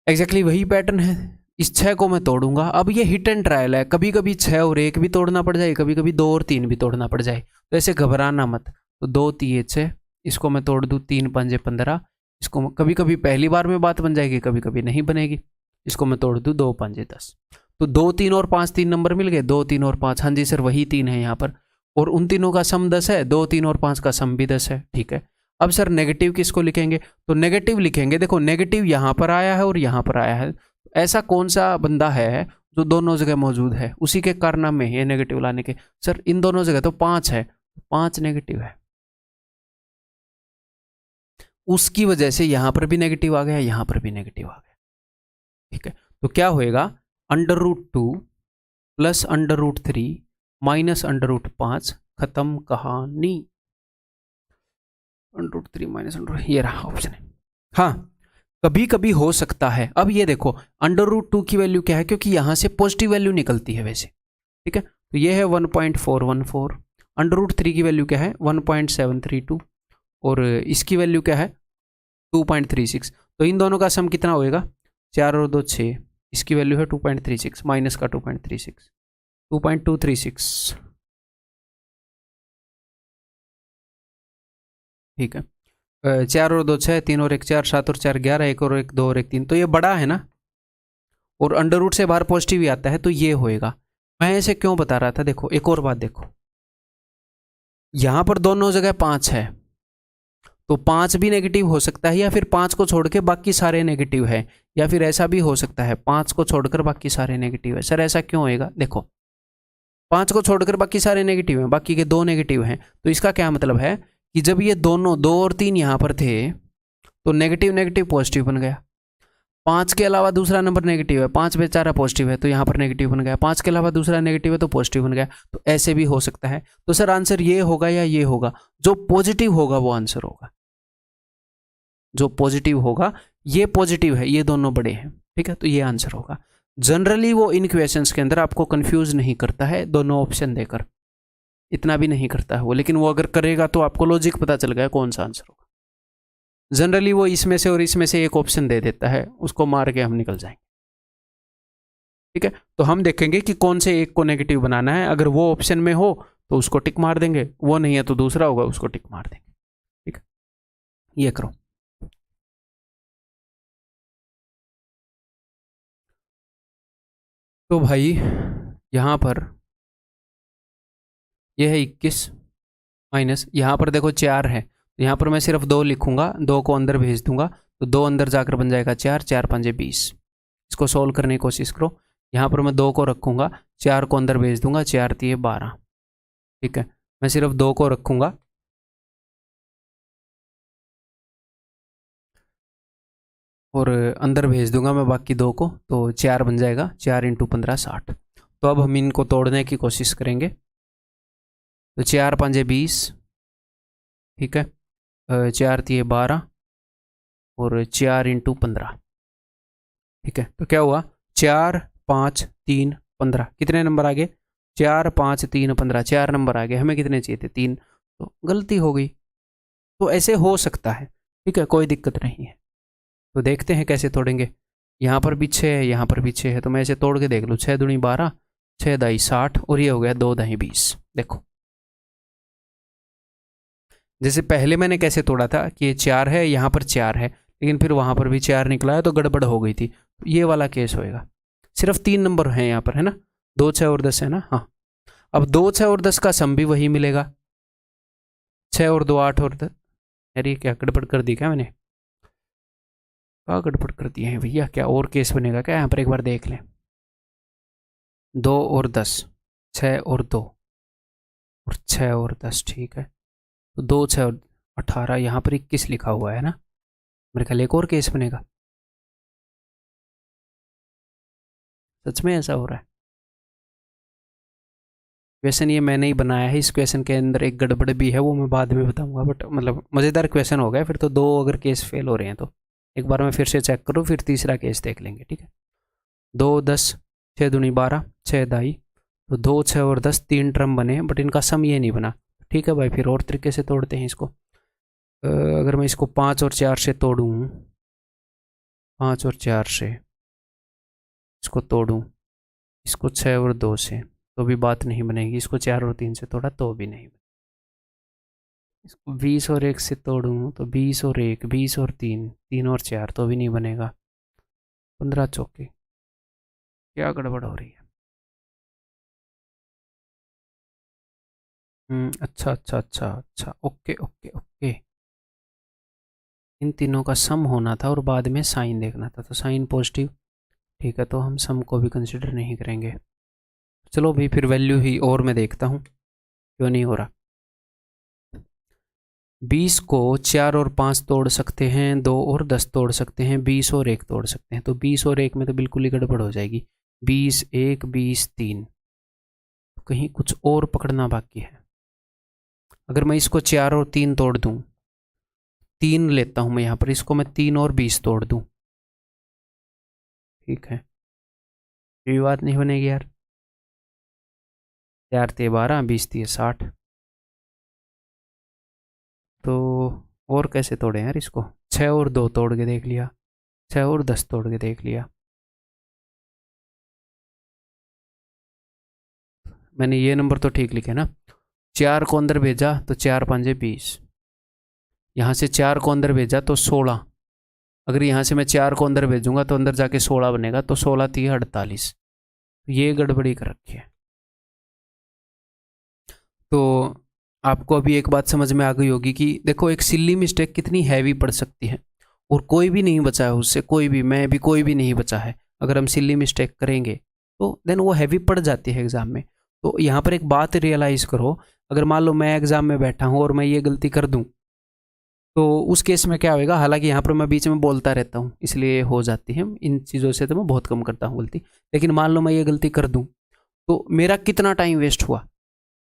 एग्जैक्टली वही पैटर्न है, इस 6 को मैं तोड़ूंगा। अब ये हिट एंड ट्रायल है, कभी कभी 6 और 1 भी तोड़ना पड़ जाए, कभी कभी 2 और 3 भी तोड़ना पड़ जाए, तो ऐसे घबराना मत। तो 2 3 6, इसको मैं तोड़ दूँ, 3 5 15, इसको कभी कभी पहली बार में बात बन जाएगी, कभी कभी नहीं बनेगी। इसको मैं तोड़ दूँ, 2 5 10, तो 2 3 और 5 3 नंबर मिल गए, 2 3 और 5, हाँ जी सर वही 3 है यहाँ पर, और उन तीनों का सम 10 है, 2 3 और 5 का सम भी 10 है। ठीक है, अब सर नेगेटिव किसको लिखेंगे, तो नेगेटिव लिखेंगे, देखो नेगेटिव यहाँ पर आया है और यहाँ पर आया है, ऐसा कौन सा बंदा है जो दोनों जगह मौजूद है, उसी के कारनामे में ये नेगेटिव लाने के। सर इन दोनों जगह तो 5 है, 5 नेगेटिव है, उसकी वजह से यहां पर भी नेगेटिव आ गया, यहां पर भी नेगेटिव आ गया। ठीक है, तो क्या होएगा, √2 प्लस √3 माइनस √5, खत्म कहानी। √3 माइनस ये रहा ऑप्शन है। हाँ, कभी कभी हो सकता है, अब ये देखो √2 की वैल्यू क्या है, क्योंकि यहां से पॉजिटिव वैल्यू निकलती है वैसे। ठीक है, तो ये है 1.414, √3 की वैल्यू क्या है 1.732, और इसकी वैल्यू क्या है 2.36, तो इन दोनों का सम कितना होएगा, 4 और 2 6, इसकी वैल्यू है 2.36 माइनस का 2.36, 2.236। ठीक है, 4 और 2 6, 3 और 1 4, 7 और 4 11, 1 और 1 2 और 1 3, तो ये बड़ा है ना, और अंडर रूट से बाहर पॉजिटिव ही आता है, तो ये होएगा। मैं ऐसे क्यों बता रहा था, देखो एक और बात देखो, यहां पर दोनों जगह 5 है, तो 5 भी नेगेटिव हो सकता है, या फिर 5 को छोड़ के बाकी सारे नेगेटिव है, या फिर ऐसा भी हो सकता है 5 को छोड़कर बाकी सारे नेगेटिव है। सर ऐसा क्यों होएगा, देखो 5 को छोड़कर बाकी सारे नेगेटिव हैं, बाकी के 2 नेगेटिव हैं, तो इसका क्या मतलब है कि जब ये दोनों 2 और 3 यहां पर थे, तो नेगेटिव नेगेटिव पॉजिटिव बन गया। 5 के अलावा दूसरा नंबर नेगेटिव है, 5 बेचारा पॉजिटिव है, तो यहाँ पर नेगेटिव बन गया, 5 के अलावा दूसरा नेगेटिव है तो पॉजिटिव बन गया, तो ऐसे भी हो सकता है। तो सर आंसर ये होगा या ये होगा, जो पॉजिटिव होगा वो आंसर होगा, जो पॉजिटिव होगा, ये पॉजिटिव है, ये दोनों बड़े हैं। ठीक है, तो ये आंसर होगा। जनरली वो इन क्वेश्चंस के अंदर आपको कंफ्यूज नहीं करता है दोनों ऑप्शन देकर, इतना भी नहीं करता है वो, लेकिन वो अगर करेगा तो आपको लॉजिक पता चल गया कौन सा आंसर होगा। जनरली वो इसमें से और इसमें से एक ऑप्शन दे देता है, उसको मार के हम निकल जाएंगे। ठीक है, तो हम देखेंगे कि कौन से एक को नेगेटिव बनाना है, अगर वो ऑप्शन में हो तो उसको टिक मार देंगे, वो नहीं है तो दूसरा होगा उसको टिक मार देंगे। ठीक है, ये करो। तो भाई यहां पर यह है 21 माइनस, यहाँ पर देखो 4 है, तो यहाँ पर मैं सिर्फ 2 लिखूंगा, 2 को अंदर भेज दूंगा, तो 2 अंदर जाकर बन जाएगा 4, 4 5 20। इसको सोल्व करने की कोशिश करो, यहाँ पर मैं 2 को रखूंगा, 4 को अंदर भेज दूंगा, 4 3 12। ठीक है, मैं सिर्फ 2 को रखूंगा, और अंदर भेज दूंगा मैं बाकी 2 को, तो 4 बन जाएगा, 4 × 15 60। तो अब हम इनको तोड़ने की कोशिश करेंगे, तो 4 5 20, ठीक है, 4 3 12, और 4 × 15। ठीक है, तो क्या हुआ, 4 5 3 15, कितने नंबर आ गए, 4 5 3 15, 4 नंबर आ गए, हमें कितने चाहिए थे 3, तो गलती हो गई। तो ऐसे हो सकता है, ठीक है, कोई दिक्कत नहीं है। तो देखते हैं कैसे तोड़ेंगे, यहाँ पर भी 6 है, यहाँ पर भी 6 है, तो मैं ऐसे तोड़ के देख लूँ, 6 दूनी 12, 6 दाई 60, और ये हो गया 2 दाई 20। देखो जैसे पहले मैंने कैसे तोड़ा था कि ये 4 है, यहाँ पर 4 है, लेकिन फिर वहाँ पर भी 4 निकला है, तो गड़बड़ हो गई थी, तो ये वाला केस होएगा। सिर्फ 3 नंबर हैं यहाँ पर, है ना, 2 6 और 10 है ना, हाँ। अब 2 6 और 10 का सम भी वही मिलेगा, 6 और 2 8 और 10। यार ये क्या गड़बड़ कर दी क्या मैंने, क्या गड़बड़ कर दिए हैं भैया, क्या और केस बनेगा क्या यहाँ पर, एक बार देख लें। 2 और 10, 6 और 2, और 6 और 10, ठीक है, तो 2 6 और 18, यहाँ पर 21 लिखा हुआ है ना, मेरे ख्याल एक और केस बनेगा। सच में ऐसा हो रहा है। क्वेश्चन ये मैंने ही बनाया है, इस क्वेश्चन के अंदर एक गड़बड़ भी है, वो मैं बाद में बताऊंगा, बट मतलब मज़ेदार क्वेश्चन हो गया। फिर तो 2 अगर केस फेल हो रहे हैं तो एक बार मैं फिर से चेक करूँ, फिर तीसरा केस देख लेंगे, ठीक है। 2 10 6 दूनी 12 6 दाई, तो 2 6 और 10 3 टर्म बने हैं, बट इनका सम ये नहीं बना। ठीक है भाई, फिर और तरीके से तोड़ते हैं इसको। अगर मैं इसको 5 और 4 से तोड़ूँ, 5 और 4 से इसको तोड़ूँ, इसको 6 और 2 से, तो भी बात नहीं बनेगी। इसको 4 और 3 से तोड़ा तो भी नहीं बनेगी। इसको 20 और 1 से तोड़ूँ तो 20 और 1, 20 और 3, 3 और 4 तो भी नहीं बनेगा। 15 चौके, क्या गड़बड़ हो रही है। अच्छा अच्छा अच्छा अच्छा, ओके ओके ओके। इन तीनों का सम होना था और बाद में साइन देखना था, तो साइन पॉजिटिव, ठीक है, तो हम सम को भी कंसिडर नहीं करेंगे। चलो भाई, फिर वैल्यू ही और मैं देखता हूँ क्यों नहीं हो रहा। 20 को 4 और 5 तोड़ सकते हैं, 2 और 10 तोड़ सकते हैं, 20 और 1 तोड़ सकते हैं, तो 20 और 1 में तो बिल्कुल ही गड़बड़ हो जाएगी। 20 1 20 3, कहीं कुछ और पकड़ना बाकी है। अगर मैं इसको 4 और 3 तोड़ दूं, 3 लेता हूं मैं यहाँ पर, इसको मैं 3 और 20 तोड़ दूं, ठीक है, ये बात नहीं बनेगी यार। 4 ते 12, 20 ते 60, तो और कैसे तोड़े यार इसको। 6 और 2 तोड़ के देख लिया, 6 और 10 तोड़ के देख लिया। मैंने ये नंबर तो ठीक लिखे ना। 4 को अंदर भेजा तो 4 5 20, यहाँ से 4 को अंदर भेजा तो 16, अगर यहाँ से मैं 4 को अंदर भेजूंगा तो अंदर जाके 16 बनेगा, तो 16 3 48, ये गड़बड़ी कर रखी है। तो आपको अभी एक बात समझ में आ गई होगी कि देखो एक सिल्ली मिस्टेक कितनी हैवी पड़ सकती है, और कोई भी नहीं बचा है उससे, कोई भी, मैं भी, कोई भी नहीं बचा है। अगर हम सिल्ली मिस्टेक करेंगे तो देन वो हैवी पड़ जाती है एग्जाम में। तो यहाँ पर एक बात रियलाइज़ करो, अगर मान लो मैं एग्जाम में बैठा हूँ और मैं ये गलती कर दूँ, तो उस केस में क्या होगा। हालांकि यहाँ पर मैं बीच में बोलता रहता हूँ इसलिए हो जाती है, इन चीज़ों से तो मैं बहुत कम करता हूँ गलती, लेकिन मान लो मैं ये गलती कर दूँ तो मेरा कितना टाइम वेस्ट हुआ,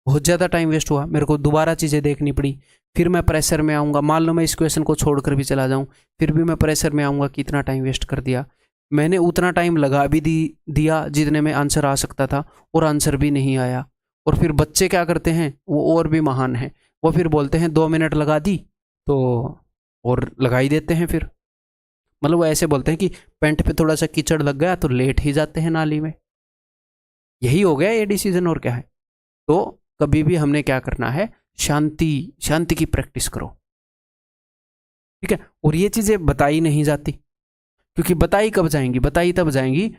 बहुत ज़्यादा टाइम वेस्ट हुआ, मेरे को दोबारा चीज़ें देखनी पड़ी, फिर मैं प्रेशर में आऊँगा। मान लो मैं इस क्वेश्चन को छोड़कर भी चला जाऊँ, फिर भी मैं प्रेशर में आऊँगा कि इतना टाइम वेस्ट कर दिया। मैंने उतना टाइम लगा भी दिया जितने में आंसर आ सकता था, और आंसर भी नहीं आया। और फिर बच्चे क्या करते हैं, वो और भी महान हैं, वो फिर बोलते हैं 2 मिनट लगा दी तो और लगा ही देते हैं। फिर मतलब वो ऐसे बोलते हैं कि पेंट पे थोड़ा सा कीचड़ लग गया तो लेट ही जाते हैं नाली में। यही हो गया ये डिसीजन, और क्या है। तो कभी भी हमने क्या करना है, शांति, शांति की प्रैक्टिस करो, ठीक है। और ये चीज़ें बताई नहीं जाती, क्योंकि बताई कब जाएंगी, बताई तब जाएंगी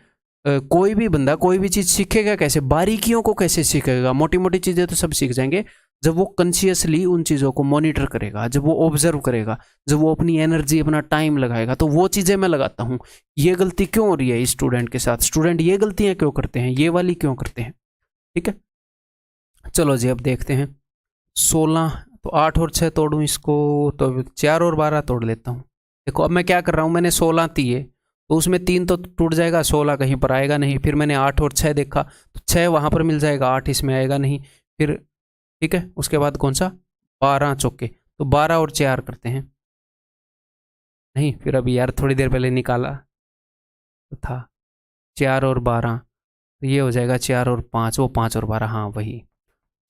कोई भी बंदा कोई भी चीज़ सीखेगा कैसे, बारीकियों को कैसे सीखेगा। मोटी मोटी चीज़ें तो सब सीख जाएंगे जब वो कॉन्शियसली उन चीज़ों को मॉनिटर करेगा, जब वो ऑब्जर्व करेगा, जब वो अपनी एनर्जी अपना टाइम लगाएगा। तो वो चीज़ें मैं लगाता हूँ। ये गलती क्यों हो रही है स्टूडेंट के साथ, स्टूडेंट ये गलतियाँ क्यों करते हैं, ये वाली क्यों करते हैं, ठीक है। चलो जी, अब देखते हैं। 16, तो 8 और 6 तोड़ूँ इसको, तो 4 और 12 तोड़ लेता हूँ। देखो अब मैं क्या कर रहा हूँ, मैंने 16 दिए तो उसमें 3 तो टूट जाएगा, 16 कहीं पर आएगा नहीं। फिर मैंने 8 और 6 देखा तो 6 वहाँ पर मिल जाएगा, 8 इसमें आएगा नहीं। फिर ठीक है, उसके बाद कौन सा, 12 चौके, तो 12 और 4 करते हैं। नहीं, फिर अभी यार थोड़ी देर पहले निकाला तो था 4 और 12, तो ये हो जाएगा 4 और 5, वो 5 और 12, हाँ वही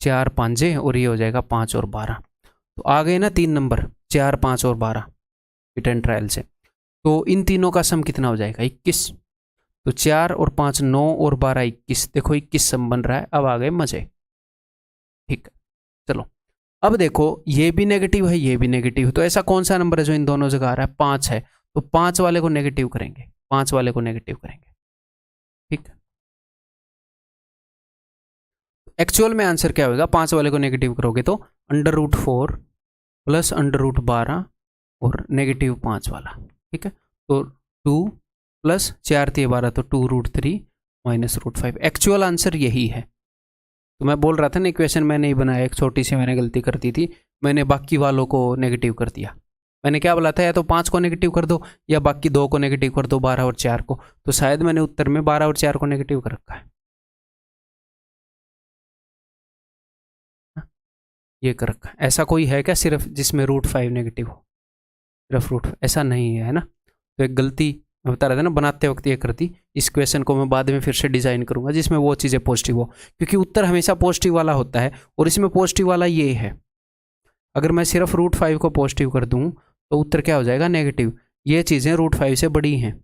4 5 और ये हो जाएगा 5 और 12। तो आ गए ना 3 नंबर, 4 5 और 12 हिट एंड ट्रायल से। तो इन तीनों का सम कितना हो जाएगा, 21। तो 4 और 5 9 और 12 21, देखो 21 सम बन रहा है। अब आ गए मजे, ठीक है। चलो अब देखो, ये भी नेगेटिव है, ये भी नेगेटिव है, तो ऐसा कौन सा नंबर है जो इन दोनों जगह आ रहा है, 5 है, तो 5 वाले को नेगेटिव करेंगे, 5 वाले को नेगेटिव करेंगे, ठीक है। एक्चुअल में आंसर क्या होगा, 5 वाले को नेगेटिव करोगे तो √4 प्लस √12 और नेगेटिव 5 वाला, ठीक है। तो 2 प्लस 4 × 12, तो 2√3 माइनस √5। एक्चुअल आंसर यही है। तो मैं बोल रहा था ना, इक्वेशन मैंने ही बनाया, एक छोटी सी मैंने गलती कर दी थी, मैंने बाकी वालों को नेगेटिव कर दिया। मैंने क्या बोला था, या तो 5 को नेगेटिव कर दो या बाकी 2 को नेगेटिव कर दो, 12 और 4 को। तो शायद मैंने उत्तर में 12 और 4 को नेगेटिव कर रखा है, ये कर रखा है। ऐसा कोई है क्या सिर्फ जिसमें √5 नेगेटिव हो, सिर्फ ऐसा नहीं है ना। तो एक गलती मैं बता रहा था ना बनाते वक्त ये करती, इस क्वेश्चन को मैं बाद में फिर से डिजाइन करूंगा जिसमें वो चीज़ें पॉजिटिव हो, क्योंकि उत्तर हमेशा पॉजिटिव वाला होता है और इसमें पॉजिटिव वाला ये है। अगर मैं सिर्फ √5 को पॉजिटिव कर दूं तो उत्तर क्या हो जाएगा, नेगेटिव। ये चीज़ें √5 से बड़ी हैं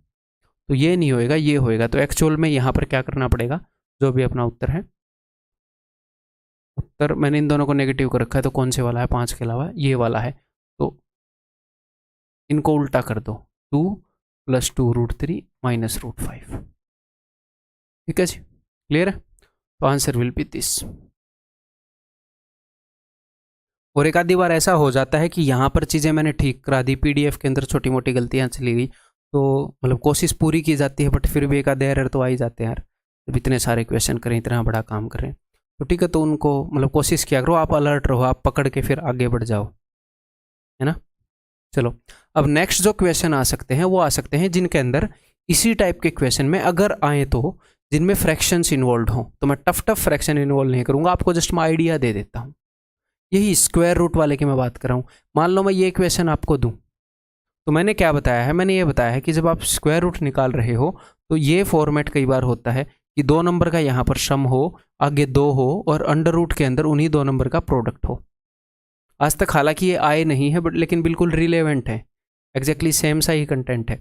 तो ये नहीं होएगा, ये होएगा। तो एक्चुअल में यहाँ पर क्या करना पड़ेगा, जो भी अपना उत्तर है, उत्तर मैंने इन दोनों को नेगेटिव कर रखा है, तो कौन से वाला है 5 के अलावा, ये वाला है। तो इनको उल्टा कर दो, 2 + 2 √3 - √5। ठीक है जी, क्लियर है। तो आंसर विल बी दिस। और एक आधी बार ऐसा हो जाता है कि यहाँ पर चीज़ें मैंने ठीक करा दी, पीडीएफ के अंदर छोटी मोटी गलतियाँ चली गई, तो मतलब कोशिश पूरी की जाती है बट फिर भी एक आधे एरर तो आ ही जाते हैं यार, जब इतने सारे क्वेश्चन करें, इतना बड़ा काम करें। तो ठीक है, तो उनको मतलब कोशिश किया करो, आप अलर्ट रहो, आप पकड़ के फिर आगे बढ़ जाओ, है ना। चलो, अब नेक्स्ट जो क्वेश्चन आ सकते हैं वो आ सकते हैं जिनके अंदर इसी टाइप के क्वेश्चन में अगर आए तो जिनमें फ्रैक्शंस इन्वॉल्व हों। तो मैं टफ फ्रैक्शन इन्वॉल्व नहीं करूँगा, आपको जस्ट मैं आइडिया दे देता हूँ। यही स्क्वायर रूट वाले की मैं बात कर रहा हूँ। मान लो मैं ये क्वेश्चन आपको दूं, तो मैंने क्या बताया है, मैंने ये बताया है कि जब आप स्क्वायर रूट निकाल रहे हो तो ये फॉर्मेट कई बार होता है कि 2 नंबर का यहाँ पर सम हो, आगे 2 हो और अंडर रूट के अंदर उन्हीं 2 नंबर का प्रोडक्ट हो। आज तक हालांकि ये आए नहीं है बट लेकिन बिल्कुल रिलेवेंट है, एग्जैक्टली सेम सा ही कंटेंट है।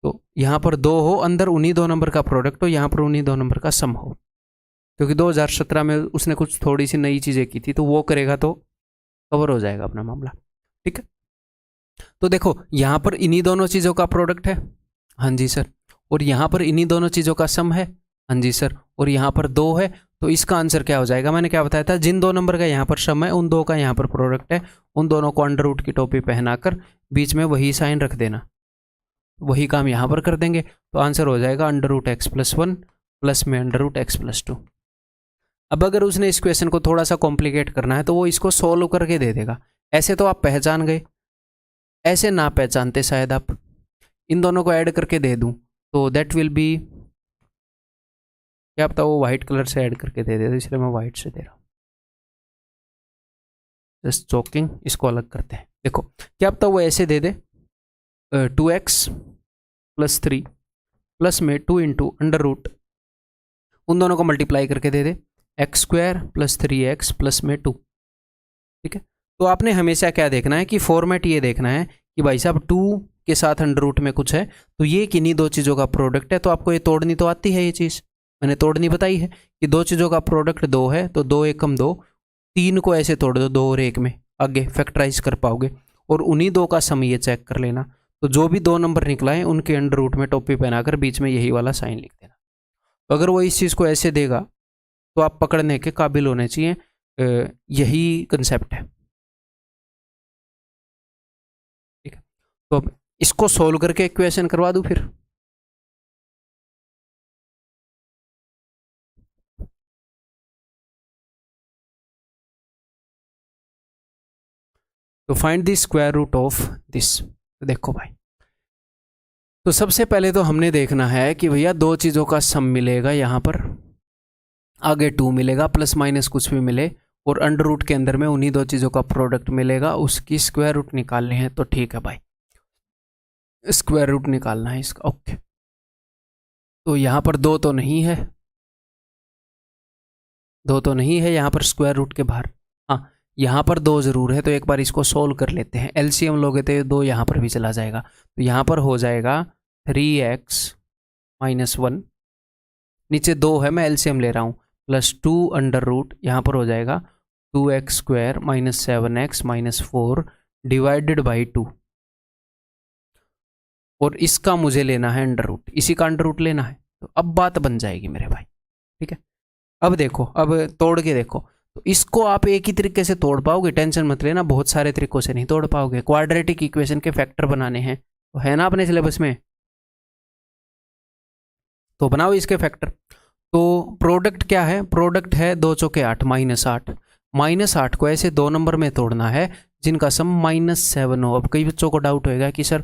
तो यहाँ पर 2 हो, अंदर उन्हीं 2 नंबर का प्रोडक्ट हो, यहाँ पर उन्हीं 2 नंबर का सम हो, क्योंकि 2017 में उसने कुछ थोड़ी सी नई चीज़ें की थी, तो वो करेगा तो कवर हो जाएगा अपना मामला। ठीक है, तो देखो यहाँ पर इन्हीं दोनों चीज़ों का प्रोडक्ट है, हाँ जी सर, और यहाँ पर इन्हीं दोनों चीज़ों का सम है, हाँ जी सर, और यहाँ पर 2 है। तो इसका आंसर क्या हो जाएगा, मैंने क्या बताया था, जिन 2 नंबर का यहाँ पर सम है उन 2 का यहाँ पर प्रोडक्ट है, उन दोनों को अंडर रूट की टोपी पहनाकर बीच में वही साइन रख देना, वही काम यहाँ पर कर देंगे। तो आंसर हो जाएगा √x+1 प्लस में √x+2। अब अगर उसने इस क्वेश्चन को थोड़ा सा कॉम्प्लिकेट करना है तो वो इसको सोल्व करके दे देगा। ऐसे तो आप पहचान गए, ऐसे ना पहचानते शायद आप, इन दोनों को ऐड करके दे दूं तो दैट विल बी, क्या पता वो वाइट कलर से ऐड करके दे दे, इसलिए मैं वाइट से दे रहा हूँ, जस्ट चॉकिंग। इसको अलग करते हैं, देखो क्या पता वो ऐसे दे दे 2x+3 प्लस में 2 × अंडर रूट, उन दोनों को मल्टीप्लाई करके दे दे x² + 3x प्लस में 2। ठीक है, तो आपने हमेशा क्या देखना है कि फॉर्मेट ये देखना है कि भाई साहब 2 के साथ अंडर रूट में कुछ है तो ये किन्हीं 2 चीज़ों का प्रोडक्ट है। तो आपको ये तोड़नी तो आती है, ये चीज़ मैंने तोड़नी बताई है कि 2 चीज़ों का प्रोडक्ट 2 है, तो 2 एकम 2, 3 को ऐसे तोड़ दो 2 और 1 में, आगे फैक्टराइज कर पाओगे, और उन्हीं 2 का सम ये चेक कर लेना। तो जो भी 2 नंबर निकला है उनके अंडर रूट में टोपी पहनाकर बीच में यही वाला साइन लिख देना। तो अगर वो इस चीज़ को ऐसे देगा तो आप पकड़ने के काबिल होने चाहिए, यही कंसेप्ट है। ठीक है, तो अब इसको सोल्व करके एक क्वेश्चन करवा दूं फिर। तो find the square root of this. देखो भाई, तो सबसे पहले तो हमने देखना है कि भैया 2 चीज़ों का सम मिलेगा, यहाँ पर आगे 2 मिलेगा, प्लस माइनस कुछ भी मिले, और अंडर रूट के अंदर में उन्हीं 2 चीज़ों का प्रोडक्ट मिलेगा, उसकी स्क्वायर रूट निकालनी है। तो ठीक है भाई, स्क्वायर रूट निकालना है इसका, ओके। तो यहाँ पर 2 तो नहीं है, 2 तो नहीं है यहाँ पर स्क्वायर रूट के बाहर, हाँ यहाँ पर 2 जरूर है। तो एक बार इसको सोल्व कर लेते हैं, एलसीएम लोगे तो 2 यहाँ पर भी चला जाएगा, तो यहाँ पर हो जाएगा 3x - 1, नीचे 2 है मैं एलसीएम ले रहा हूँ, प्लस 2 अंडर रूट, यहाँ पर हो जाएगा 2x² - 7x - 4 डिवाइडेड बाई 2, और इसका मुझे लेना है अंडर रूट, इसी का अंडर रूट लेना है। तो अब बात बन जाएगी मेरे भाई, ठीक है। अब देखो, अब तोड़ के देखो, तो इसको आप एक ही तरीके से तोड़ पाओगे, टेंशन मत लेना, बहुत सारे तरीकों से नहीं तोड़ पाओगे। क्वाड्रेटिक इक्वेशन के फैक्टर बनाने हैं, तो है ना अपने सिलेबस में, तो बनाओ इसके फैक्टर। तो प्रोडक्ट क्या है, प्रोडक्ट है 2 × 8 -8, -8 को ऐसे 2 नंबर में तोड़ना है जिनका सम -7 हो। अब कई बच्चों को डाउट होएगा कि सर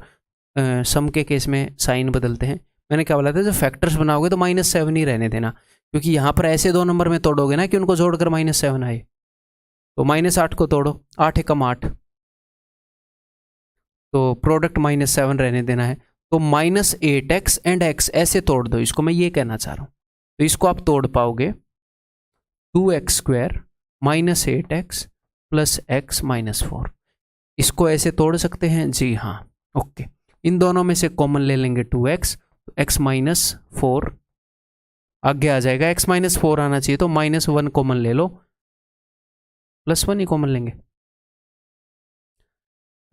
सम के केस में साइन बदलते हैं। मैंने क्या बोला था, जब फैक्टर्स बनाओगे तो -7 ही रहने देना, क्योंकि यहाँ पर ऐसे दो नंबर में तोड़ोगे ना कि उनको जोड़कर -7 आए। तो -8 को तोड़ो, 8 एकम 8, तो प्रोडक्ट -7 रहने देना है। तो -8x एंड x ऐसे तोड़ दो इसको, मैं ये कहना चाह रहा हूँ। तो इसको आप तोड़ पाओगे 2x² -8x प्लस x -4। इसको ऐसे तोड़ सकते हैं जी हाँ, ओके। इन दोनों में से कॉमन ले लेंगे 2x, तो x -4 आगे आ जाएगा, x -4 आना चाहिए, तो -1 कॉमन ले लो, +1 ही कॉमन लेंगे।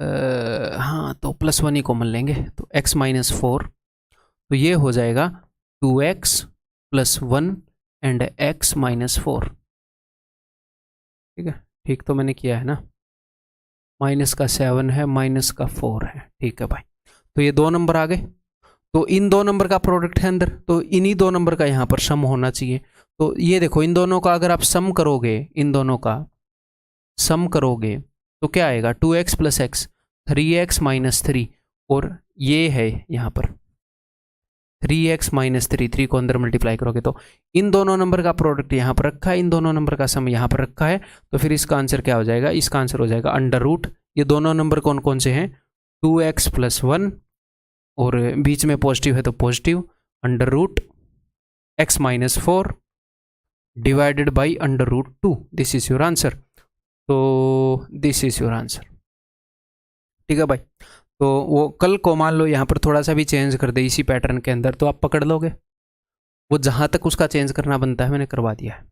हाँ, तो +1 ही कॉमन लेंगे, तो x -4, तो ये हो जाएगा 2x + 1 एंड x -4। ठीक है, ठीक तो मैंने किया है ना, -7 है, -4 है, ठीक है भाई। तो ये दो नंबर आ गए, तो इन दो नंबर का प्रोडक्ट है अंदर, तो इन्हीं दो नंबर का यहाँ पर सम होना चाहिए। तो ये देखो, इन दोनों का अगर आप सम करोगे, इन दोनों का सम करोगे तो क्या आएगा, 2x + x 3x - 3, और ये है यहाँ पर 3x - 3, 3 को अंदर मल्टीप्लाई करोगे तो इन दोनों नंबर का प्रोडक्ट यहाँ पर रखा है, इन दोनों नंबर का सम यहाँ पर रखा है। तो फिर इसका आंसर क्या हो जाएगा, इसका आंसर हो जाएगा √, ये दोनों नंबर कौन कौन से हैं, 2x + 1 और बीच में पॉजिटिव है तो positive, √x -4 divided by √2। This is your answer. तो दिस इज योर आंसर, ठीक है भाई। तो वो कल को मान लो यहाँ पर थोड़ा सा भी चेंज कर दे इसी पैटर्न के अंदर, तो आप पकड़ लोगे। वो जहां तक उसका चेंज करना बनता है मैंने करवा दिया है।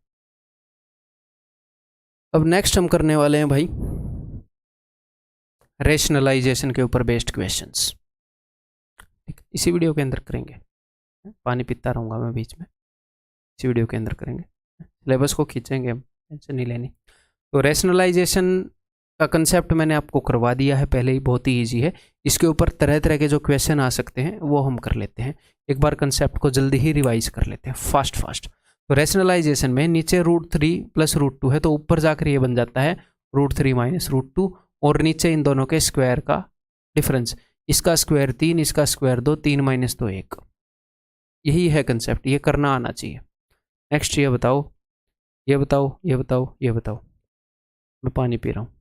अब नेक्स्ट हम करने वाले हैं भाई रेशनलाइजेशन के ऊपर बेस्ड क्वेश्चंस। ठीक, इसी वीडियो के अंदर करेंगे, पानी पीता रहूँगा मैं बीच में, इसी वीडियो के अंदर करेंगे, सिलेबस को खींचेंगे हम, टेंशन नहीं लेनी। तो रेशनलाइजेशन का कंसेप्ट मैंने आपको करवा दिया है पहले ही, बहुत ही ईजी है। इसके ऊपर तरह तरह के जो क्वेश्चन आ सकते हैं वो हम कर लेते हैं। एक बार कंसेप्ट को जल्दी ही रिवाइज कर लेते हैं फास्ट। तो रेशनलाइजेशन में नीचे √3 + √2 है, तो ऊपर जाकर ये बन जाता है √3 - √2, और नीचे इन दोनों के स्क्वायर का डिफरेंस, इसका स्क्वायर 3, इसका स्क्वायर 2, 3 - 2 1। यही है कंसेप्ट, ये करना आना चाहिए। नेक्स्ट ये बताओ, ये बताओ, ये बताओ, ये बताओ। मैं पानी पी रहा हूँ।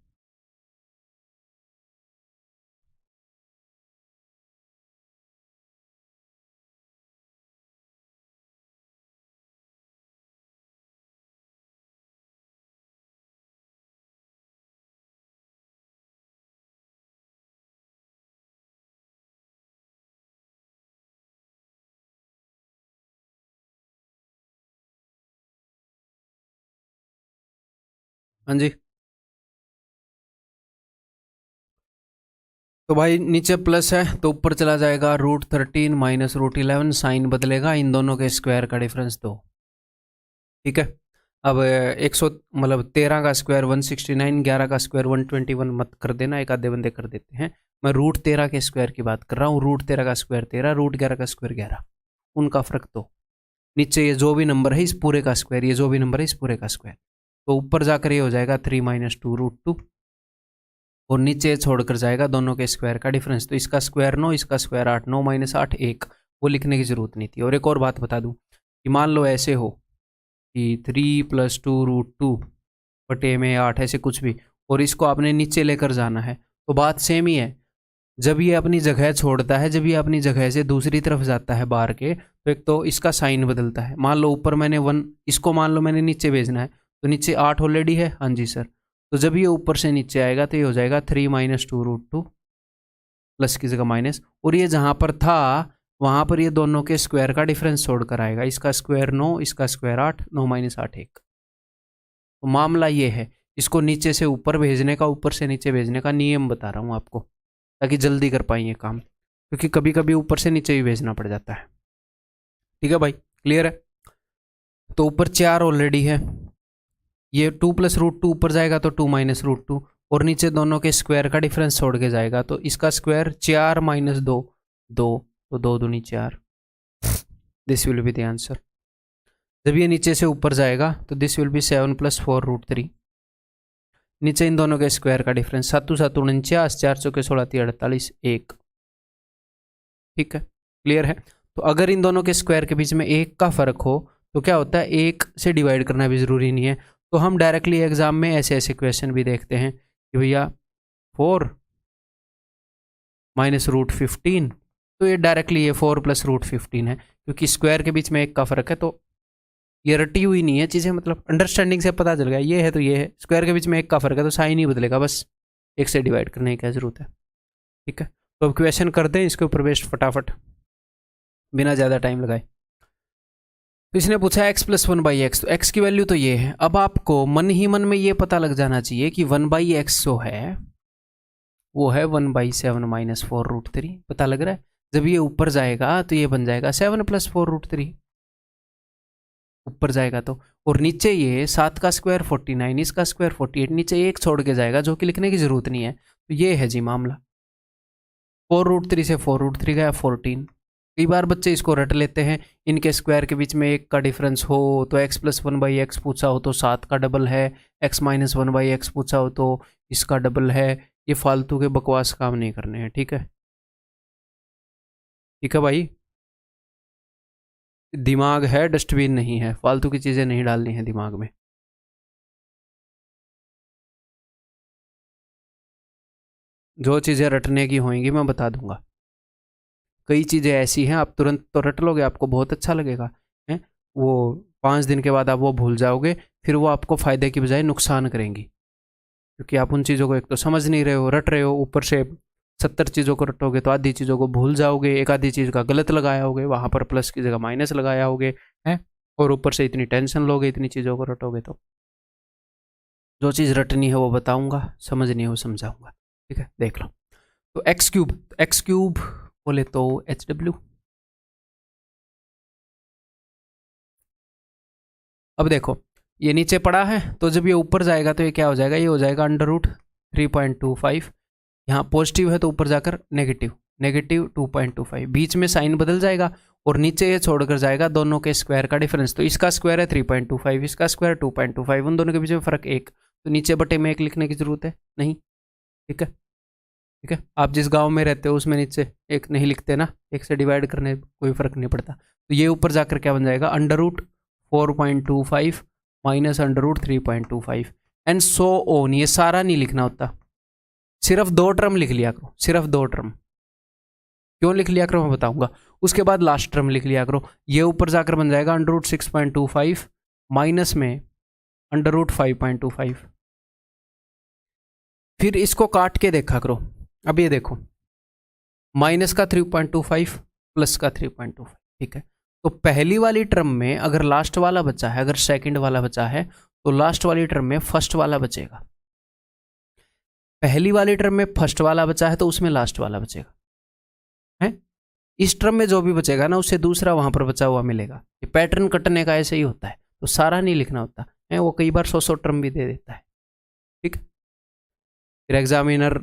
हाँ जी, तो भाई नीचे प्लस है तो ऊपर चला जाएगा √13 - √11, साइन बदलेगा, इन दोनों के स्क्वायर का डिफरेंस 2। ठीक है, अब 100 मतलब 13 का स्क्वायर 169, 11 का स्क्वायर 121 मत कर देना, एक आधे बंदे कर देते हैं। मैं √13 के स्क्वायर की बात कर रहा हूँ, √13 का स्क्वायर 13, √11 का स्क्वायर 11, उनका फर्क तो नीचे ये जो भी नंबर है इस पूरे का स्क्वायर, ये जो भी नंबर है इस पूरे का स्क्वायर, तो ऊपर जाकर ये हो जाएगा 3 - 2 √2, और नीचे छोड़कर जाएगा दोनों के स्क्वायर का डिफरेंस, तो इसका स्क्वायर 9, इसका स्क्वायर 8, 9 - 8 1, वो लिखने की जरूरत नहीं थी। और एक और बात बता दूं कि मान लो ऐसे हो कि 3 + 2 √2 बटे में 8, ऐसे कुछ भी, और इसको आपने नीचे लेकर जाना है, तो बात सेम ही है। जब ये अपनी जगह छोड़ता है, जब ये अपनी जगह से दूसरी तरफ जाता है बाहर के, तो एक तो इसका साइन बदलता है। मान लो ऊपर मैंने 1, इसको मान लो मैंने नीचे भेजना है, तो नीचे 8 ऑलरेडी है, हाँ जी सर, तो जब ये ऊपर से नीचे आएगा तो ये हो जाएगा 3 - 2 √2, प्लस की जगह माइनस, और ये जहाँ पर था वहाँ पर ये दोनों के स्क्वायर का डिफरेंस छोड़कर आएगा, इसका स्क्वायर 9, इसका स्क्वायर 8, 9 - 8 1। तो मामला ये है, इसको नीचे से ऊपर भेजने का, ऊपर से नीचे भेजने का नियम बता रहा हूँ आपको, ताकि जल्दी कर पाए ये काम, क्योंकि कभी कभी ऊपर से नीचे भी भेजना पड़ जाता है। ठीक है भाई, क्लियर है। तो ऊपर 4 ऑलरेडी है, ये 2 + √2 ऊपर जाएगा तो 2 - √2, और नीचे दोनों के स्क्वायर का डिफरेंस छोड़ के जाएगा, तो इसका स्क्वायर 4 - 2 2, तो 2 दूनी 4, this will be the answer. जब ये नीचे से ऊपर जाएगा तो दिस विल बी 7 + 4 √3। नीचे इन दोनों के स्क्वायर का डिफरेंस 7 7 49, 4 चौके 16 3 48 1। ठीक है, क्लियर है। तो अगर इन दोनों के स्क्वायर के बीच में 1 का फर्क हो तो क्या होता है, 1 से डिवाइड करना भी ज़रूरी नहीं है। तो हम डायरेक्टली एग्जाम में ऐसे ऐसे क्वेश्चन भी देखते हैं कि भैया 4 माइनस रूट 15, तो ये डायरेक्टली ये 4 प्लस रूट 15 है, क्योंकि स्क्वायर के बीच में 1 का फर्क है। तो ये रटी हुई नहीं है चीज़ें, मतलब अंडरस्टैंडिंग से पता चल गया ये है तो ये है, स्क्वायर के बीच में 1 का फर्क है तो साइन ही बदलेगा, बस 1 से डिवाइड करने की क्या जरूरत है। ठीक है, तो अब क्वेश्चन कर दें इसके ऊपर बेस्ट फटाफट बिना ज़्यादा टाइम लगाए। तो इसने पूछा x प्लस 1/x, तो x की वैल्यू तो ये है। अब आपको मन ही मन में ये पता लग जाना चाहिए कि 1/x जो है वो है 1/7 माइनस 4 रूट 3। पता लग रहा है, जब ये ऊपर जाएगा तो ये बन जाएगा 7 प्लस 4 रूट 3, ऊपर जाएगा तो। और नीचे ये 7 का स्क्वायर 49, इसका स्क्वायर 48, नीचे 1 छोड़ के जाएगा जो कि लिखने की जरूरत नहीं है। तो ये है जी मामला। 4 रूट 3 से 4 रूट 3 गया 14। कई बार बच्चे इसको रट लेते हैं, इनके स्क्वायर के बीच में 1 का डिफरेंस हो तो x प्लस 1/x पूछा हो तो 7 का डबल है, x माइनस 1/x पूछा हो तो इसका डबल है। ये फालतू के बकवास काम नहीं करने हैं, ठीक है। ठीक है भाई, दिमाग है डस्टबिन नहीं है, फालतू की चीज़ें नहीं डालनी है दिमाग में। जो चीज़ें रटने की होंगी मैं बता दूंगा। कई चीज़ें ऐसी हैं आप तुरंत तो रट लोगे, आपको बहुत अच्छा लगेगा है, वो 5 दिन के बाद आप वो भूल जाओगे, फिर वो आपको फ़ायदे की बजाय नुकसान करेंगी, क्योंकि आप उन चीज़ों को एक तो समझ नहीं रहे हो, रट रहे हो, ऊपर से 70 चीज़ों को रटोगे तो आधी चीज़ों को भूल जाओगे, एक आधी चीज़ का गलत लगाया होगे, वहाँ पर प्लस की जगह माइनस लगाया होगे है, और ऊपर से इतनी टेंशन लोगे, इतनी चीज़ों को रटोगे। तो जो चीज़ रटनी है वो बताऊंगा, समझनी हो समझाऊंगा। ठीक है, देख लो। तो एक्स क्यूब बोले तो HW। अब देखो ये नीचे पड़ा है तो जब ये ऊपर जाएगा तो ये क्या हो जाएगा, ये हो जाएगा अंडर रूट 3.25। यहाँ पॉजिटिव है तो ऊपर जाकर नेगेटिव, नेगेटिव 2.25, बीच में साइन बदल जाएगा और नीचे ये छोड़कर जाएगा दोनों के स्क्वायर का डिफरेंस। तो इसका स्क्वायर है 3.25, इसका स्क्वायर 2.25, उन दोनों के बीच में फ़र्क 1, तो नीचे बटे में 1 लिखने की जरूरत है नहीं। ठीक है, ठीक है, आप जिस गांव में रहते हो उसमें नीचे 1 नहीं लिखते ना, 1 से डिवाइड करने कोई फ़र्क नहीं पड़ता। तो ये ऊपर जाकर क्या बन जाएगा, under root 4.25 minus under root 3.25 and so on. ये सारा नहीं लिखना होता, सिर्फ 2 टर्म लिख लिया करो, सिर्फ 2 टर्म। क्यों लिख लिया करो मैं बताऊंगा। उसके बाद लास्ट टर्म लिख लिया करो, ये ऊपर जाकर बन जाएगा अंडर रूट 6.25 माइनस में अंडर रूट 5.25। फिर इसको काट के देखा करो। अब ये देखो, माइनस का 3.25 प्लस का 3.25। ठीक है, तो पहली वाली टर्म में अगर लास्ट वाला बचा है, अगर सेकंड वाला बचा है तो लास्ट वाली टर्म में फर्स्ट वाला बचेगा। पहली वाली टर्म में फर्स्ट वाला बचा है तो उसमें लास्ट वाला बचेगा है। इस टर्म में जो भी बचेगा ना उससे दूसरा वहां पर बचा हुआ मिलेगा। ये पैटर्न कटने का ऐसे ही होता है, तो सारा नहीं लिखना होता है, वो कई बार 100 टर्म भी दे देता है। ठीक, फिर एग्जामिनर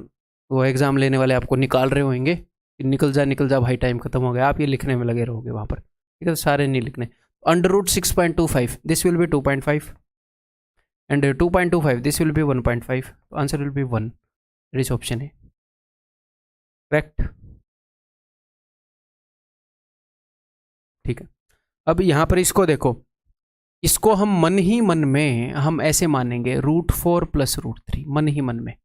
वो एग्जाम लेने वाले आपको निकाल रहे होंगे कि निकल जा भाई, टाइम खत्म हो गया, आप ये लिखने में लगे रहोगे वहां पर। ठीक है, तो सारे नहीं लिखने। Under root 6.25 this will be 2.5 and 2.25 this will be 1.5, तो answer will be 1। This option है करेक्ट। ठीक है, अब यहां पर इसको देखो, इसको हम मन ही मन में हम ऐसे मानेंगे √4 प्लस √3, मन ही मन में।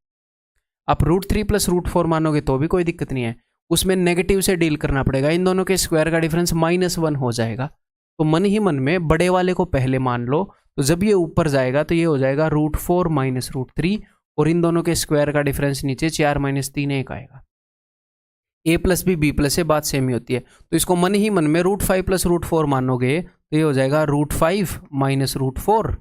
आप √3 प्लस √4 मानोगे तो भी कोई दिक्कत नहीं है, उसमें नेगेटिव से डील करना पड़ेगा, इन दोनों के स्क्वायर का डिफरेंस -1 हो जाएगा। तो मन ही मन में बड़े वाले को पहले मान लो, तो जब ये ऊपर जाएगा तो ये हो जाएगा √4 माइनस √3, और इन दोनों के स्क्वायर का डिफरेंस नीचे 4 - 3 1 आएगा। a प्लस बी प्लस से बात सेम ही होती है, तो इसको मन ही मन में √5 प्लस √4 मानोगे तो ये हो जाएगा √5 माइनस √4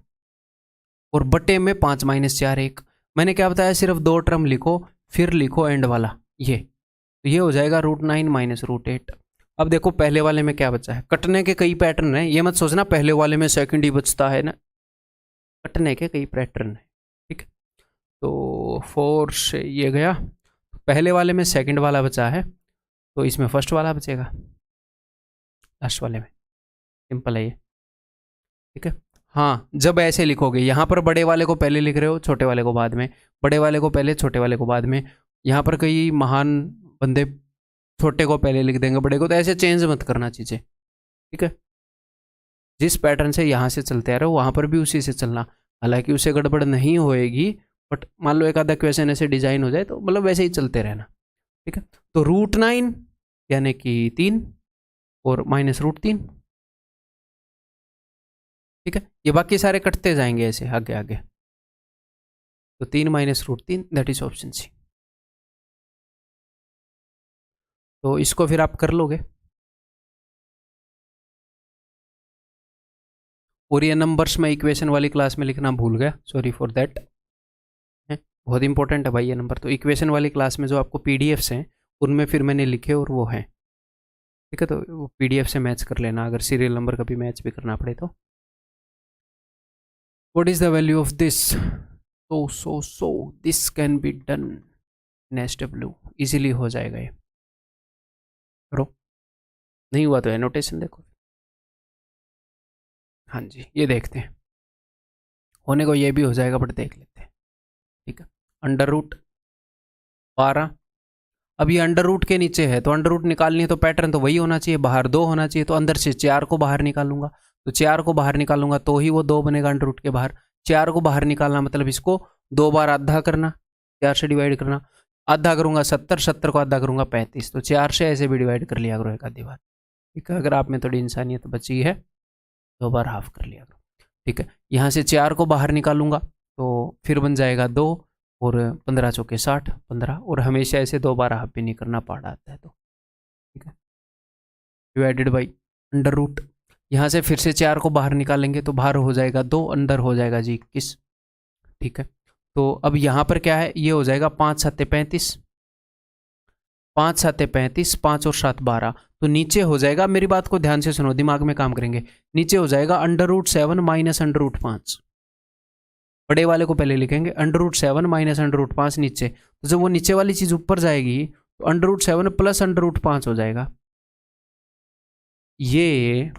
और बटे में 5 - 4 1। मैंने क्या बताया, सिर्फ 2 टर्म लिखो, फिर लिखो एंड वाला ये, तो ये हो जाएगा √9 माइनस √8। अब देखो पहले वाले में क्या बचा है, कटने के कई पैटर्न है, ये मत सोचना पहले वाले में सेकंड ही बचता है ना, कटने के कई पैटर्न है। ठीक, तो 4 से ये गया, पहले वाले में सेकंड वाला बचा है तो इसमें फर्स्ट वाला बचेगा लास्ट वाले में, सिंपल है ये। ठीक है, हाँ, जब ऐसे लिखोगे, यहाँ पर बड़े वाले को पहले लिख रहे हो, छोटे वाले को बाद में, बड़े वाले को पहले, छोटे वाले को बाद में। यहाँ पर कई महान बंदे छोटे को पहले लिख देंगे बड़े को, तो ऐसे चेंज मत करना चीज़ें, ठीक है। जिस पैटर्न से यहाँ से चलते आ रहे हो वहाँ पर भी उसी से चलना, हालांकि उससे गड़बड़ नहीं होएगी, बट मान लो एक आधा क्वेश्चन ऐसे डिजाइन हो जाए तो मतलब वैसे ही चलते रहना, ठीक है। तो √9 यानी कि 3 और -√3, ठीक है। ये बाकी सारे कटते जाएंगे ऐसे आगे आगे, तो 3 -√3 दैट इज ऑप्शन सी। तो इसको फिर आप कर लोगे। और ये नंबर्स मैं इक्वेशन वाली क्लास में लिखना भूल गया, सॉरी फॉर दैट, बहुत इंपॉर्टेंट है भाई ये नंबर। तो इक्वेशन वाली क्लास में जो आपको पीडीएफ्स हैं उनमें फिर मैंने लिखे और वो हैं, ठीक है। तो वो पीडीएफ से मैच कर लेना अगर सीरियल नंबर कभी मैच भी करना पड़े तो। What is the value of this? So this can be done in SW, easily हो जाएगा ये, करो। नहीं हुआ तो एनोटेशन देखो। हाँ जी, ये देखते हैं, होने को ये भी हो जाएगा बट देख लेते हैं, ठीक है। √12, अब ये अंडर रूट के नीचे है तो अंडर रूट निकालनी है तो पैटर्न तो वही होना चाहिए, बाहर 2 होना चाहिए, तो अंदर से 4 को बाहर निकालूंगा, तो 4 को बाहर निकालूंगा तो ही वो 2 बनेगा अंडर रूट के बाहर। 4 को बाहर निकालना मतलब इसको 2 बार आधा करना, 4 से डिवाइड करना, आधा करूंगा 70, 70 को आधा करूंगा 35, तो 4 से ऐसे भी डिवाइड कर लिया करो एक आधी बार, ठीक है। अगर आप में थोड़ी इंसानियत बची है 2 बार हाफ कर लिया करो, ठीक है। यहाँ से 4 को बाहर निकालूंगा तो फिर बन जाएगा 2 और 15 चौके 60, 15, और हमेशा ऐसे 2 बार हाफ भी नहीं करना, पड़ा आता है तो, ठीक है। डिवाइडेड बाई अंडर रूट, यहाँ से फिर से 4 को बाहर निकालेंगे तो बाहर हो जाएगा 2, अंदर हो जाएगा जी 21, ठीक है। तो अब यहाँ पर क्या है, ये हो जाएगा 5 7 35, 5 7 35, 5 और 7 12, तो नीचे हो जाएगा, मेरी बात को ध्यान से सुनो, दिमाग में काम करेंगे, नीचे हो जाएगा √7 माइनस √5, बड़े वाले को पहले लिखेंगे, √7 माइनस √5 नीचे, तो जब वो नीचे वाली चीज ऊपर जाएगी तो √7 प्लस √5 हो जाएगा। ये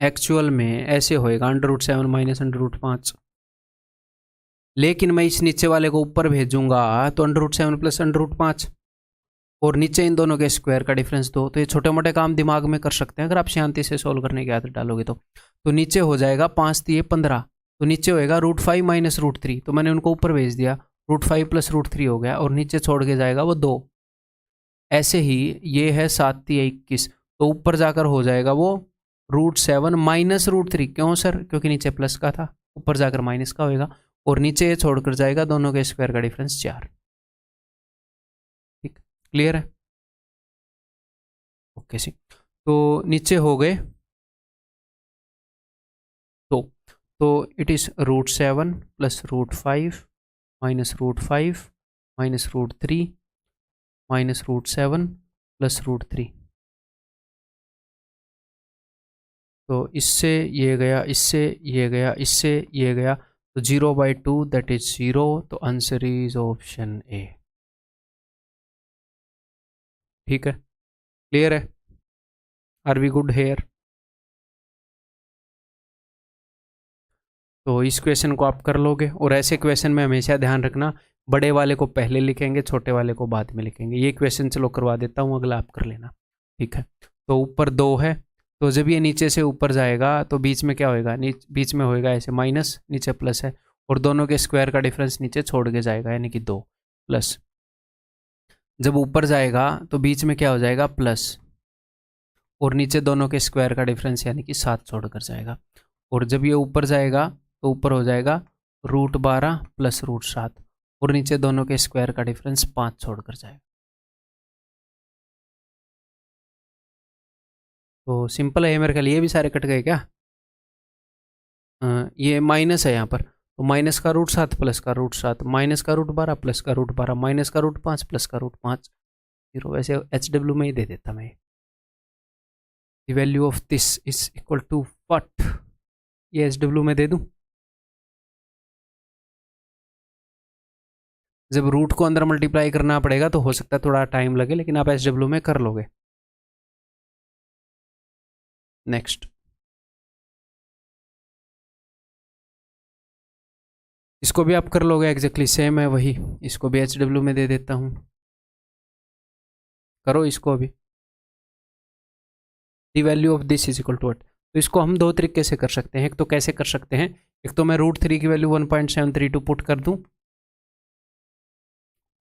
एक्चुअल में ऐसे होएगा √7 माइनस √5, लेकिन मैं इस नीचे वाले को ऊपर भेजूंगा तो √7 प्लस √5, और नीचे इन दोनों के स्क्वायर का डिफरेंस 2, तो ये छोटे मोटे काम दिमाग में कर सकते हैं अगर आप शांति से सोल्व करने की आदत डालोगे तो नीचे हो जाएगा 5 3 15, तो नीचे होएगा √5 माइनस √3, तो मैंने उनको ऊपर भेज दिया, √5 प्लस √3 हो गया, और नीचे छोड़ के जाएगा वो 2। ऐसे ही ये है 7 3 21, तो ऊपर जाकर हो जाएगा वो √7 माइनस √3, क्यों सर? क्योंकि नीचे प्लस का था, ऊपर जाकर माइनस का होएगा, और नीचे ये छोड़कर जाएगा, दोनों के स्क्वायर का डिफरेंस 4, ठीक, क्लियर है? ओके सी, तो नीचे हो गए, तो it is √7 plus √5 minus √5 minus √3 minus √7 plus √3, तो इससे ये गया, इससे ये गया, इससे ये गया, तो 0/2 दैट इज 0, तो आंसर इज ऑप्शन ए, ठीक है, क्लियर है? Are we good here? तो इस क्वेश्चन को आप कर लोगे, और ऐसे क्वेश्चन में हमेशा ध्यान रखना, बड़े वाले को पहले लिखेंगे, छोटे वाले को बाद में लिखेंगे। ये क्वेश्चन चलो करवा देता हूँ, अगला आप कर लेना, ठीक है। तो ऊपर 2 है, तो जब ये नीचे से ऊपर जाएगा तो बीच में क्या होएगा, बीच में होएगा ऐसे माइनस, नीचे प्लस है, और दोनों के स्क्वायर का डिफरेंस नीचे छोड़ के जाएगा, यानी कि 2 प्लस, जब ऊपर जाएगा तो बीच में क्या हो जाएगा, प्लस, और नीचे दोनों के स्क्वायर का डिफरेंस यानी कि 7 छोड़कर जाएगा, और जब ये ऊपर जाएगा तो ऊपर हो जाएगा √12 प्लस √7, और नीचे दोनों के स्क्वायर का डिफरेंस 5 छोड़कर जाएगा। तो सिंपल है मेरे ख्याल, ये भी सारे कट गए क्या? ये माइनस है यहाँ पर, तो माइनस का √7 प्लस का √7, माइनस का √12 प्लस का √12, माइनस का √5 प्लस का √5, जीरो, वैसे HW में ही दे देता मैं। The value of this is equal to what, ये HW में दे दूं, जब रूट को अंदर मल्टीप्लाई करना पड़ेगा तो हो सकता है थोड़ा टाइम लगे, लेकिन आप SW में कर लोगे। नेक्स्ट, इसको भी आप कर लोगे, एग्जैक्टली सेम है वही, इसको भी HW में दे देता हूँ, करो इसको भी। The value of this is equal to what, तो इसको हम दो तरीके से कर सकते हैं। एक तो कैसे कर सकते हैं, एक तो मैं √3 की वैल्यू 1.732 पुट कर दूं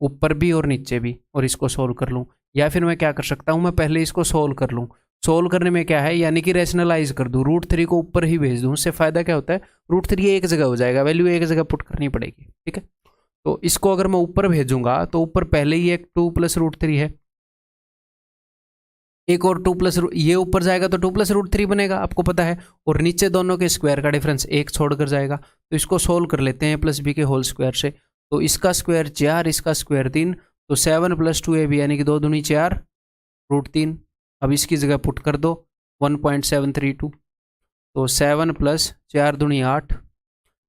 ऊपर भी और नीचे भी, और इसको सोल्व कर लूं। या फिर मैं क्या कर सकता हूं, मैं पहले इसको सोल्व कर लूं। सोल्व करने में क्या है, यानी कि रेशनलाइज कर दूं, √3 को ऊपर ही भेज दूं। उससे फायदा क्या होता है, √3 एक जगह हो जाएगा, वैल्यू एक जगह पुट करनी पड़ेगी, ठीक है। तो इसको अगर मैं ऊपर भेजूंगा तो ऊपर पहले ही एक 2 + √3 है, एक और 2 प्लस, ये ऊपर जाएगा तो 2 + √3 बनेगा, आपको पता है। और नीचे दोनों के स्क्वायर का डिफरेंस एक छोड़कर जाएगा। तो इसको सोल्व कर लेते हैं +b के होल स्क्वायर से। तो इसका स्क्वायर 4, इसका स्क्वायर 3, तो 7 + 2ab यानी कि 2 दूनी 4 √3। अब इसकी जगह पुट कर दो 1.732, तो 7 + 4 दूनी 8,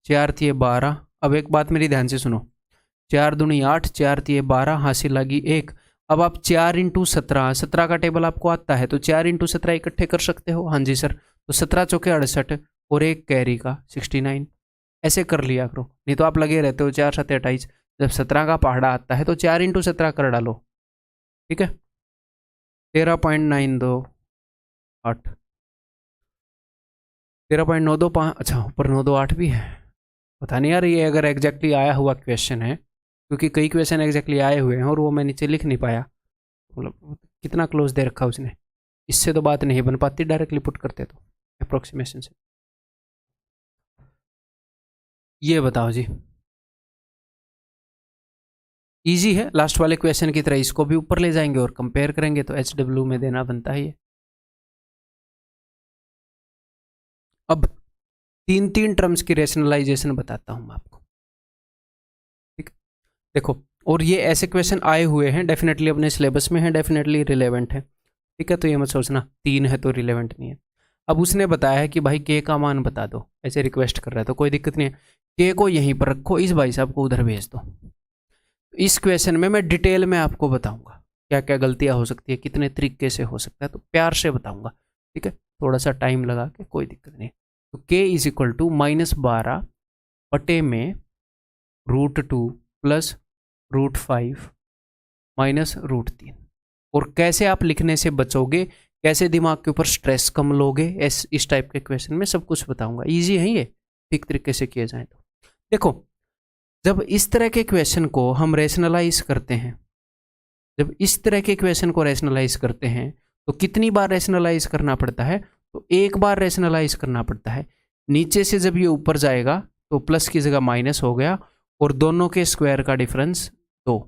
4 × 12। अब एक बात मेरी ध्यान से सुनो, 4 दूनी 8, 4 × 12, हासिल लगी 1। अब आप 4 × 17, 17 का टेबल आपको आता है, तो 4 × 17 इकट्ठे कर सकते हो। हाँ जी सर, तो 17 चौके 68 और एक कैरी का 69, ऐसे कर लिया करो, नहीं तो आप लगे रहते हो 4 × 7 = 28। जब 17 का पहाड़ा आता है तो 4 × 17 कर डालो, ठीक है। 13.928, 13.925, अच्छा ऊपर 928 भी है, पता नहीं यार ये अगर एग्जैक्टली आया हुआ क्वेश्चन है, क्योंकि कई क्वेश्चन एग्जैक्टली आए हुए हैं और वो मैं नीचे लिख नहीं पाया, मतलब कितना क्लोज दे रखा उसने, इससे तो बात नहीं बन पाती डायरेक्टली पुट करते तो अप्रोक्सीमेशन से। ये बताओ जी, इजी है, लास्ट वाले क्वेश्चन की तरह इसको भी ऊपर ले जाएंगे और कंपेयर करेंगे, तो HW में देना बनता है ये। अब 3 टर्म्स की रेशनलाइजेशन बताता हूं मैं आपको, ठीक। देखो, और ये ऐसे क्वेश्चन आए हुए हैं, डेफिनेटली अपने सिलेबस में है, डेफिनेटली रिलेवेंट है, ठीक है। तो ये मत सोचना 3 है तो रिलेवेंट नहीं है। अब उसने बताया है कि भाई के का मान बता दो, ऐसे रिक्वेस्ट कर रहा है, तो कोई दिक्कत नहीं है, के को यहीं पर रखो, इस भाई साहब को उधर भेज दो। इस क्वेश्चन में मैं डिटेल में आपको बताऊंगा क्या क्या गलतियां हो सकती है, कितने तरीके से हो सकता है, तो प्यार से बताऊंगा, ठीक है। थोड़ा सा टाइम लगा के, कोई दिक्कत नहीं। तो k = -12 बटे में √2 + √5 - √3। और कैसे आप लिखने से बचोगे, कैसे दिमाग के ऊपर स्ट्रेस कम लोगे, इस टाइप के क्वेश्चन में सब कुछ बताऊंगा। इजी है ये, ठीक तरीके से किए जाए तो। देखो, जब इस तरह के क्वेश्चन को हम रेशनलाइज करते हैं, जब इस तरह के क्वेश्चन को रेशनलाइज करते हैं, तो कितनी बार रेशनलाइज करना पड़ता है, तो एक बार रेशनलाइज करना पड़ता है। नीचे से जब ये ऊपर जाएगा तो प्लस की जगह माइनस हो गया, और दोनों के स्क्वायर का डिफरेंस 2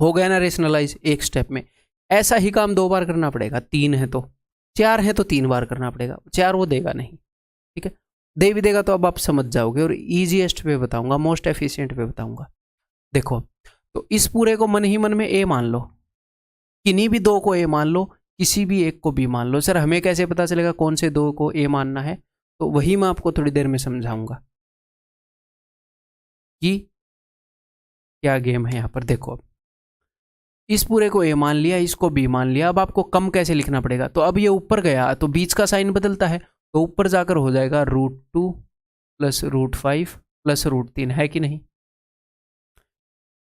हो गया ना रेशनलाइज एक स्टेप में। ऐसा ही काम 2 बार करना पड़ेगा, 3 है तो, 4 है तो 3 बार करना पड़ेगा, 4 वो देगा नहीं, ठीक है। दे भी देगा तो अब आप समझ जाओगे, और ईजीएस्ट वे बताऊंगा, मोस्ट एफिशिएंट वे बताऊंगा। देखो, तो इस पूरे को मन ही मन में ए मान लो, किन्हीं भी 2 को ए मान लो, किसी भी एक को बी मान लो। सर हमें कैसे पता चलेगा कौन से 2 को ए मानना है, तो वही मैं आपको थोड़ी देर में समझाऊंगा कि क्या गेम है यहाँ पर। देखो, इस पूरे को ए मान लिया, इसको बी मान लिया, अब आपको कम कैसे लिखना पड़ेगा, तो अब ये ऊपर गया तो बीच का साइन बदलता है, तो ऊपर जाकर हो जाएगा √2 + √5 + √3, है कि नहीं।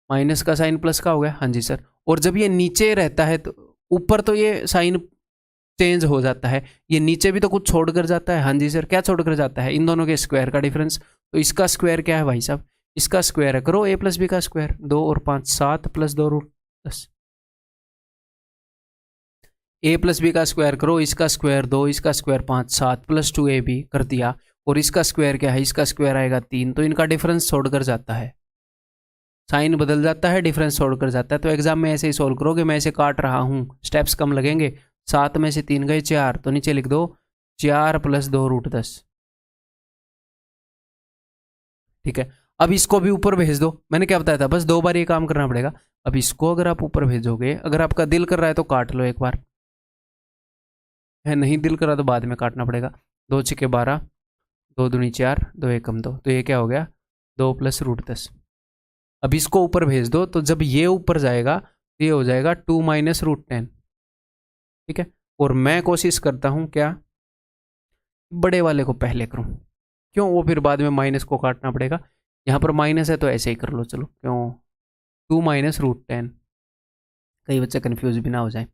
माइनस का साइन प्लस का हो गया, हाँ जी सर। और जब ये नीचे रहता है तो ऊपर तो ये साइन चेंज हो जाता है, ये नीचे भी तो कुछ छोड़कर जाता है, हाँ जी सर। क्या छोड़कर जाता है, इन दोनों के स्क्वायर का डिफरेंस। तो इसका स्क्वायर क्या है भाई साहब, इसका स्क्वायर है, करो a + b का स्क्वायर, 2 और 5 7 + 2 √10। a + b का स्क्वायर करो, इसका स्क्वायर 2, इसका स्क्वायर 5 7 + 2ab कर दिया, और इसका स्क्वायर क्या है, इसका स्क्वायर आएगा 3, तो इनका डिफरेंस छोड़कर जाता है, साइन बदल जाता है, डिफरेंस छोड़कर जाता है। तो एग्जाम में ऐसे ही सोल्व करोगे, मैं ऐसे काट रहा हूँ, स्टेप्स कम लगेंगे। 7 में से 3 गए 4, तो नीचे लिख दो 4 + 2 √10, ठीक है। अब इसको भी ऊपर भेज दो, मैंने क्या बताया था, बस 2 बार ये काम करना पड़ेगा। अब इसको अगर आप ऊपर भेजोगे, अगर आपका दिल कर रहा है तो काट लो एक बार, है नहीं दिल कर रहा तो बाद में काटना पड़ेगा। 2 × 12, 2 दूनी 4, 2 एकम 2, तो ये क्या हो गया, 2 + √10। अब इसको ऊपर भेज दो, तो जब ये ऊपर जाएगा तो ये हो जाएगा 2 - √10, ठीक है। और मैं कोशिश करता हूं क्या, बड़े वाले को पहले करूं, क्यों, वो फिर बाद में माइनस को काटना पड़ेगा। यहाँ पर माइनस है तो ऐसे ही कर लो, चलो क्यों, 2 माइनस रूट 10, कई बच्चे कन्फ्यूज भी ना हो जाए।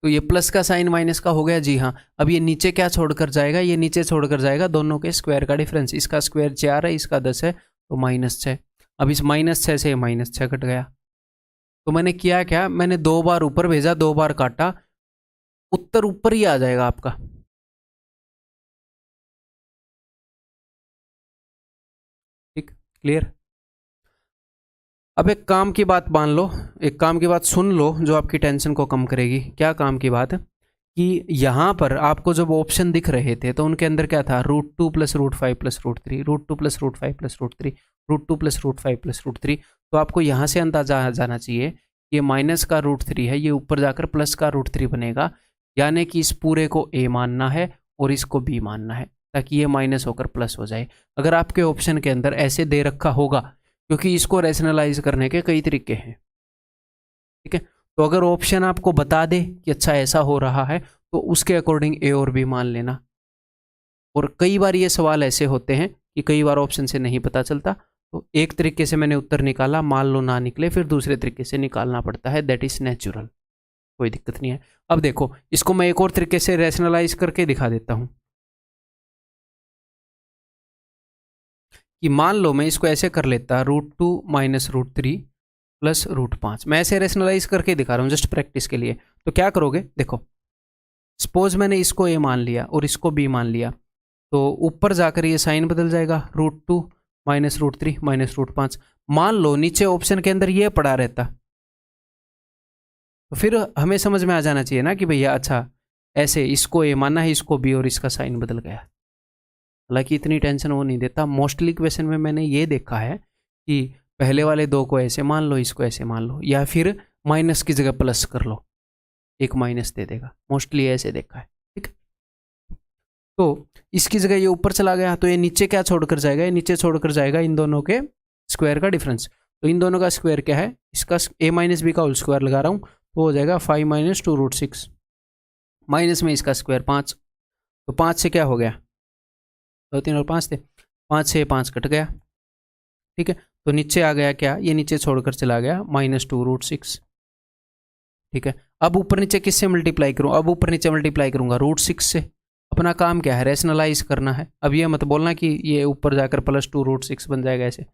तो ये प्लस का साइन माइनस का हो गया जी हाँ। अब ये नीचे क्या छोड़कर जाएगा, ये नीचे छोड़कर जाएगा दोनों के स्क्वायर का डिफरेंस। इसका स्क्वायर 4 है, इसका 10 है, तो -6। अब इस -6 से -6 कट गया। तो मैंने किया क्या, मैंने 2 बार ऊपर भेजा, 2 बार काटा, उत्तर ऊपर ही आ जाएगा आपका। ठीक, क्लियर। अब एक काम की बात मान लो, एक काम की बात सुन लो जो आपकी टेंशन को कम करेगी। क्या काम की बात है कि यहाँ पर आपको जब ऑप्शन दिख रहे थे तो उनके अंदर क्या था, √2 + √5 + √3, √2 + √5 + √3, √2 + √5 + √3। तो आपको यहाँ से अंदाजा आ जाना चाहिए, ये माइनस का √3 है, ये ऊपर जाकर प्लस का √3 बनेगा, यानी कि इस पूरे को a मानना है और इसको b मानना है, ताकि ये माइनस होकर प्लस हो जाए। अगर आपके ऑप्शन के अंदर ऐसे दे रखा होगा, क्योंकि इसको रैशनलाइज करने के कई तरीके हैं, ठीक है। तो अगर ऑप्शन आपको बता दे कि अच्छा ऐसा हो रहा है, तो उसके अकॉर्डिंग ए और बी मान लेना। और कई बार ये सवाल ऐसे होते हैं कि कई बार ऑप्शन से नहीं पता चलता, तो एक तरीके से मैंने उत्तर निकाला, मान लो ना निकले फिर दूसरे तरीके से निकालना पड़ता है, दैट इज नेचुरल, कोई दिक्कत नहीं है। अब देखो, इसको मैं एक और तरीके से रैशनलाइज करके दिखा देता हूं कि मान लो मैं इसको ऐसे कर लेता, √2 - √3 + √5। मैं ऐसे रैशनलाइज करके दिखा रहा हूँ जस्ट प्रैक्टिस के लिए। तो क्या करोगे, देखो सपोज मैंने इसको a मान लिया और इसको b मान लिया, तो ऊपर जाकर ये साइन बदल जाएगा, √2 - √3 - √5। मान लो नीचे ऑप्शन के अंदर ये पड़ा रहता, तो फिर हमें समझ में आ जाना चाहिए ना कि भैया अच्छा ऐसे इसको a मानना है, इसको b, और इसका साइन बदल गया। हालांकि इतनी टेंशन वो नहीं देता। मोस्टली क्वेश्चन में मैंने ये देखा है कि पहले वाले 2 को ऐसे मान लो, इसको ऐसे मान लो, या फिर माइनस की जगह प्लस कर लो, एक माइनस दे देगा, मोस्टली ऐसे देखा है, ठीक। तो इसकी जगह ये ऊपर चला गया, तो ये नीचे क्या छोड़कर जाएगा, ये नीचे छोड़कर जाएगा इन दोनों के स्क्वायर का डिफरेंस। तो इन दोनों का स्क्वायर क्या है, इसका a - b का होल स्क्वायर लगा रहा हूँ, तो हो जाएगा 5 - 2 √6, माइनस में इसका स्क्वायर 5। तो 5 से क्या हो गया, 2, 3 और 5 थे, 5 से 5 कट गया, ठीक है। तो नीचे आ गया क्या, ये नीचे छोड़कर चला गया -2 √6, ठीक है। अब ऊपर नीचे किससे मल्टीप्लाई करूं, अब ऊपर नीचे मल्टीप्लाई करूंगा √6 से। अपना काम क्या है, रैशनलाइज करना है। अब ये मत बोलना कि ये ऊपर जाकर +2 √6 बन जाएगा, ऐसे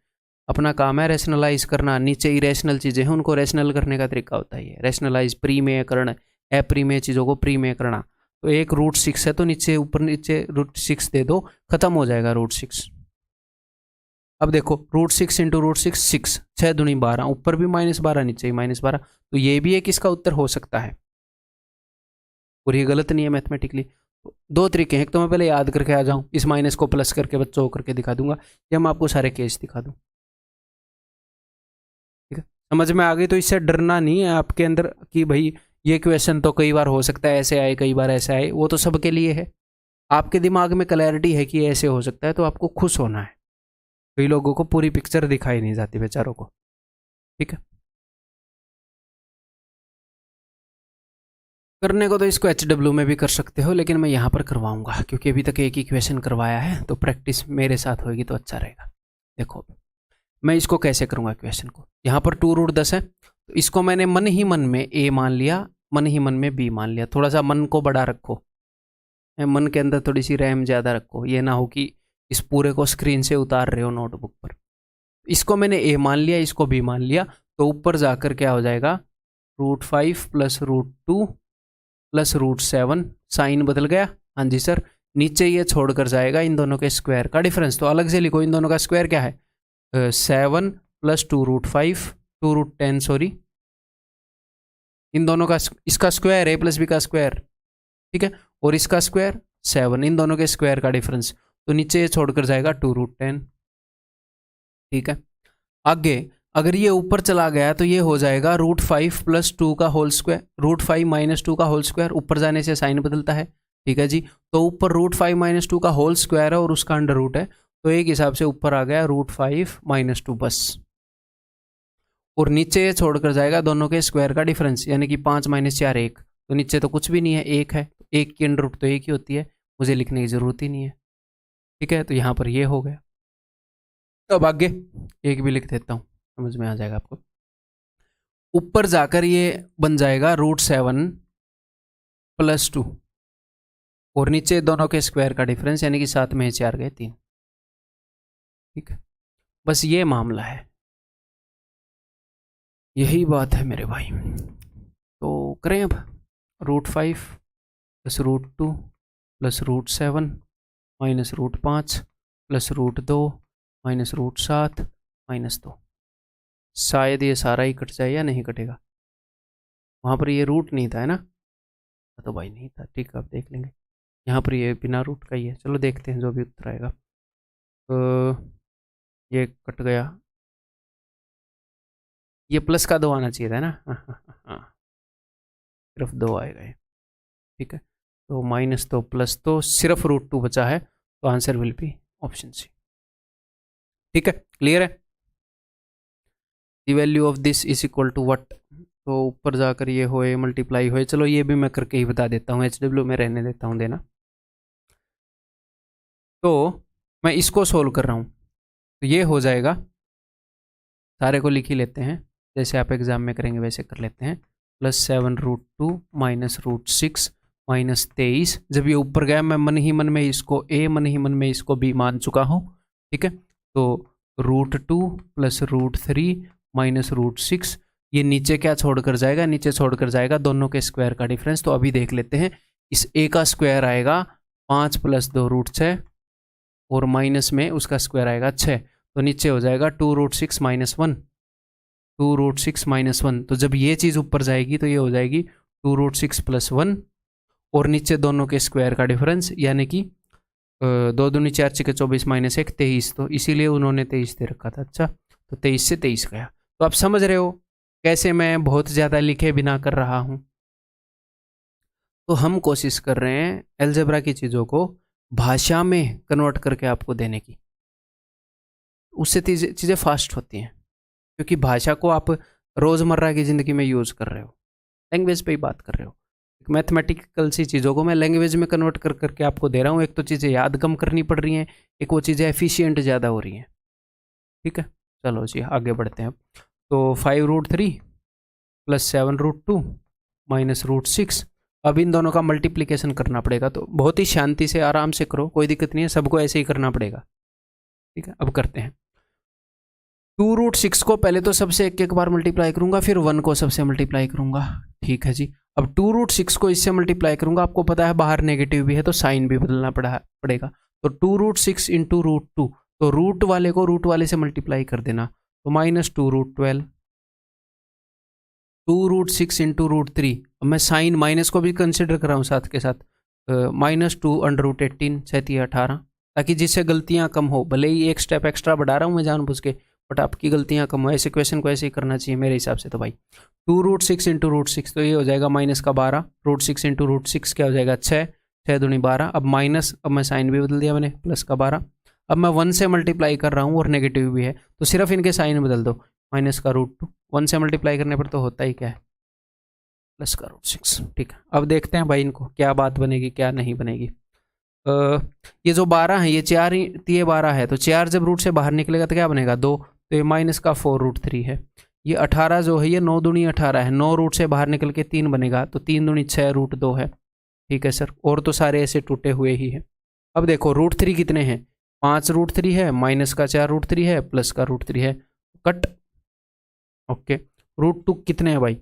अपना काम है रैशनलाइज करना। नीचे इरेशनल चीज़ें हैं, उनको रैशनल करने का तरीका होता है ये रैशनलाइज, प्रीमेय करण, अप्रीमेय चीज़ों को प्रीमेय करना। तो एक √6 है, तो नीचे ऊपर नीचे √6 दे दो, खत्म हो जाएगा √6। अब देखो √6 × √6 6, 6 दूनी 12, ऊपर भी -12 नीचे भी -12, तो ये भी एक इसका उत्तर हो सकता है, और ये गलत नहीं है मैथमेटिकली। तो 2 तरीके हैं, एक तो मैं पहले याद करके आ जाऊं, इस माइनस को प्लस करके बच्चों को करके दिखा दूंगा, या मैं आपको सारे केस दिखा दूं, ठीक है। समझ में आ गई, तो इससे डरना नहीं है आपके अंदर कि भाई ये क्वेश्चन तो कई बार हो सकता है ऐसे आए, कई बार ऐसे आए, वो तो सबके लिए है। आपके दिमाग में क्लैरिटी है कि ऐसे हो सकता है, तो आपको खुश होना है। कई लोगों को पूरी पिक्चर दिखाई नहीं जाती बेचारों को, ठीक है। करने को तो इसको HW में भी कर सकते हो, लेकिन मैं यहाँ पर करवाऊंगा क्योंकि अभी तक एक ही क्वेश्चन करवाया है, तो प्रैक्टिस मेरे साथ होगी तो अच्छा रहेगा। देखो मैं इसको कैसे करूँगा क्वेश्चन को, यहाँ पर 2√10 है, तो इसको मैंने मन ही मन में a मान लिया, मन ही मन में b मान लिया। थोड़ा सा मन को बड़ा रखो, मन के अंदर थोड़ी सी रैम ज़्यादा रखो, ये ना हो कि इस पूरे को स्क्रीन से उतार रहे हो नोटबुक पर। इसको मैंने a मान लिया, इसको b मान लिया, तो ऊपर जाकर क्या हो जाएगा, √5 + √2 + √7, साइन बदल गया, हाँ जी सर। नीचे ये छोड़कर जाएगा इन दोनों के स्क्वायर का डिफरेंस, तो अलग से लिखो, इन दोनों का स्क्वायर क्या है, 7 + 2 √5 2 √10 सॉरी, इन दोनों का इसका स्क्वायर a + b का स्क्वायर, ठीक है, और इसका स्क्वायर 7, इन दोनों के स्क्वायर का डिफरेंस, तो नीचे ये छोड़कर जाएगा 2 √10, ठीक है। आगे अगर ये ऊपर चला गया तो ये हो जाएगा √5 + 2 का होल स्क्वायर, √5 - 2 का होल स्क्वायर, ऊपर जाने से साइन बदलता है, ठीक है जी। तो ऊपर √5 - 2 का होल स्क्वायर है और उसका अंडर रूट है, तो एक हिसाब से ऊपर आ गया √5 - 2 बस, और नीचे ये छोड़कर जाएगा दोनों के स्क्वायर का डिफरेंस, यानी कि 5 - 4 1, तो नीचे तो कुछ भी नहीं है, एक है, एक की अंडर रूट तो एक ही होती है, मुझे लिखने की जरूरत ही नहीं है, ठीक है। तो यहाँ पर ये हो गया। अब आगे एक भी लिख देता हूँ, समझ में आ जाएगा आपको। ऊपर जाकर ये बन जाएगा √7 + 2 और नीचे दोनों के स्क्वायर का डिफरेंस, यानी कि 7 में 4 गए 3। ठीक है, बस ये मामला है, यही बात है मेरे भाई। तो करें अब √5 + √2 + √7 - √5 + √2 - √7 - 2। शायद ये सारा ही कट जाए या नहीं कटेगा। वहाँ पर ये रूट नहीं था, है ना? तो भाई नहीं था, ठीक है, अब देख लेंगे। यहाँ पर ये बिना रूट का ही है, चलो देखते हैं जो भी उत्तर आएगा। तो ये कट गया, ये प्लस का 2 आना चाहिए था ना। हाँ, सिर्फ 2 आएगा ये। ठीक है, तो -2 + 2 सिर्फ √2 बचा है, तो answer will be option C. ठीक है, क्लियर है? The value of this is equal to what? तो ऊपर जाकर ये होए मल्टीप्लाई होए, चलो ये भी मैं करके ही बता देता हूँ, HW में रहने देता हूँ देना। तो मैं इसको सोल्व कर रहा हूँ, तो ये हो जाएगा, सारे को लिख ही लेते हैं, जैसे आप एग्जाम में करेंगे वैसे कर लेते हैं। +7√2 - √6 - 23। जब ये ऊपर गया मैं मन ही मन में इसको A, मन ही मन में इसको B मान चुका हूँ। ठीक है, तो √2 + √3 - √6, ये नीचे क्या छोड़कर जाएगा? नीचे छोड़कर जाएगा दोनों के स्क्वायर का डिफरेंस। तो अभी देख लेते हैं, इस A का स्क्वायर आएगा 5 + 2 √6 और माइनस में उसका स्क्वायर आएगा 6, तो नीचे हो जाएगा 2√6 - 1, 2√6 - 1। तो जब ये चीज़ ऊपर जाएगी तो ये हो जाएगी 2√6 + 1 और नीचे दोनों के स्क्वायर का डिफरेंस, यानी कि 2 दूनी 4 × 24 - 1 23, तो इसीलिए उन्होंने 23 दे रखा था। अच्छा, तो 23 से 23 गया। तो आप समझ रहे हो कैसे मैं बहुत ज़्यादा लिखे बिना कर रहा हूँ। तो हम कोशिश कर रहे हैं अलजेब्रा की चीज़ों को भाषा में कन्वर्ट करके आपको देने की, उससे चीज़ें फास्ट होती हैं, क्योंकि भाषा को आप रोज़मर्रा की ज़िंदगी में यूज़ कर रहे हो, लैंग्वेज पे ही बात कर रहे हो। मैथमेटिकल सी चीज़ों को मैं लैंग्वेज में कन्वर्ट कर करके आपको दे रहा हूँ। एक तो चीज़ें याद कम करनी पड़ रही हैं, एक वो चीज़ें एफिशिएंट ज़्यादा हो रही हैं। ठीक है, चलो जी आगे बढ़ते हैं। तो 5√3 + 7√2 - √6, अब इन दोनों का मल्टीप्लिकेशन करना पड़ेगा। तो बहुत ही शांति से आराम से करो, कोई दिक्कत नहीं है, सबको ऐसे ही करना पड़ेगा। ठीक है, अब करते हैं। 2√6 को पहले तो सबसे एक बार मल्टीप्लाई करूंगा, फिर 1 को सबसे मल्टीप्लाई करूंगा। ठीक है जी, अब 2√6 को इससे मल्टीप्लाई करूंगा, आपको पता है बाहर नेगेटिव भी है तो साइन भी बदलना पड़ेगा। तो 2√6 × √2, तो रूट वाले को रूट वाले से मल्टीप्लाई कर देना, तो -2√12। 2√6 × √3, अब मैं साइन माइनस को भी कंसिडर कर रहा हूँ साथ के साथ, -2√18 7 18, ताकि जिससे गलतियाँ कम हो। भले ही एक स्टेप एक्स्ट्रा बढ़ा रहा हूँ मैं जानबूझ के, बट आपकी गलतियाँ कम हो। ऐसे क्वेश्चन को ऐसे ही करना चाहिए मेरे हिसाब से। तो भाई 2√6 × √6, तो ये हो जाएगा -12, √6 × √6 क्या हो जाएगा 6, 6 दूनी 12, अब माइनस, अब मैं साइन भी बदल दिया मैंने, +12। अब मैं 1 से मल्टीप्लाई कर रहा हूँ और नेगेटिव भी है, तो सिर्फ इनके साइन बदल दो, -√2, 1 से मल्टीप्लाई करने पर तो होता ही क्या है, +√6। ठीक है, अब देखते हैं भाई इनको क्या बात बनेगी क्या नहीं बनेगी। ये जो 12 है, ये 4 ही, ये 12 है, तो 4 जब रूट से बाहर निकलेगा तो क्या बनेगा 2, तो ये -4√3 है। ये 18 जो है, ये 9 दूनी 18 है, 9 रूट से बाहर निकल के 3 बनेगा, तो 3 दूनी 6√2 है। ठीक है सर, और तो सारे ऐसे टूटे हुए ही हैं। अब देखो √3 कितने हैं, 5√3 है, -4√3 है, +√3 है, कट। ओके, √2 कितने हैं भाई,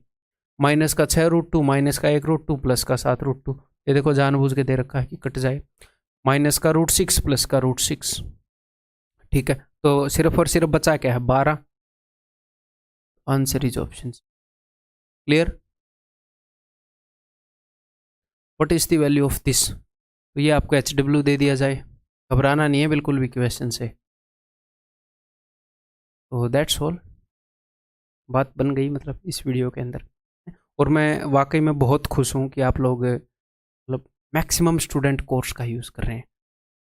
-6√2, -1√2, +7√2। ये देखो जानबूझ के दे रखा है कि कट जाए, -√6 +√6। ठीक है, तो सिर्फ और सिर्फ बचा क्या है 12, answer is option clear. What is the value of this? तो ये आपको HW दे दिया जाए, घबराना नहीं है बिल्कुल भी क्वेश्चन से। तो दैट्स ऑल, बात बन गई मतलब इस वीडियो के अंदर। और मैं वाकई में बहुत खुश हूँ कि आप लोग मतलब मैक्सिमम स्टूडेंट कोर्स का यूज़ कर रहे हैं,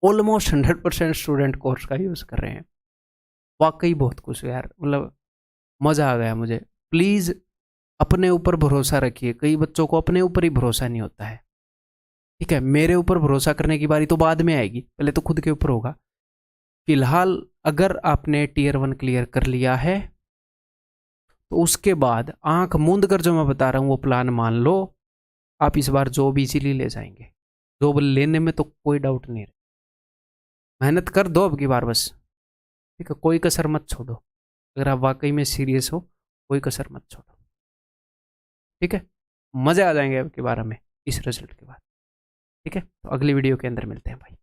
ऑलमोस्ट 100% स्टूडेंट कोर्स का यूज़ कर रहे हैं। वाकई बहुत खुश हूँ यार, मतलब मज़ा आ गया मुझे। प्लीज़ अपने ऊपर भरोसा रखिए, कई बच्चों को अपने ऊपर ही भरोसा नहीं होता है। ठीक है, मेरे ऊपर भरोसा करने की बारी तो बाद में आएगी, पहले तो खुद के ऊपर होगा। फिलहाल अगर आपने टीयर 1 क्लियर कर लिया है तो उसके बाद आंख मूंद कर जो मैं बता रहा हूँ वो प्लान मान लो, आप इस बार जॉब इजीली ले जाएंगे। जॉब लेने में तो कोई डाउट नहीं है। मेहनत कर दो अब की बार बस, ठीक है, कोई कसर मत छोड़ो। अगर आप वाकई में सीरियस हो, कोई कसर मत छोड़ो, ठीक है। मज़े आ जाएंगे अब की बार हमें इस रिजल्ट के बाद, ठीक है। तो अगली वीडियो के अंदर मिलते हैं भाई।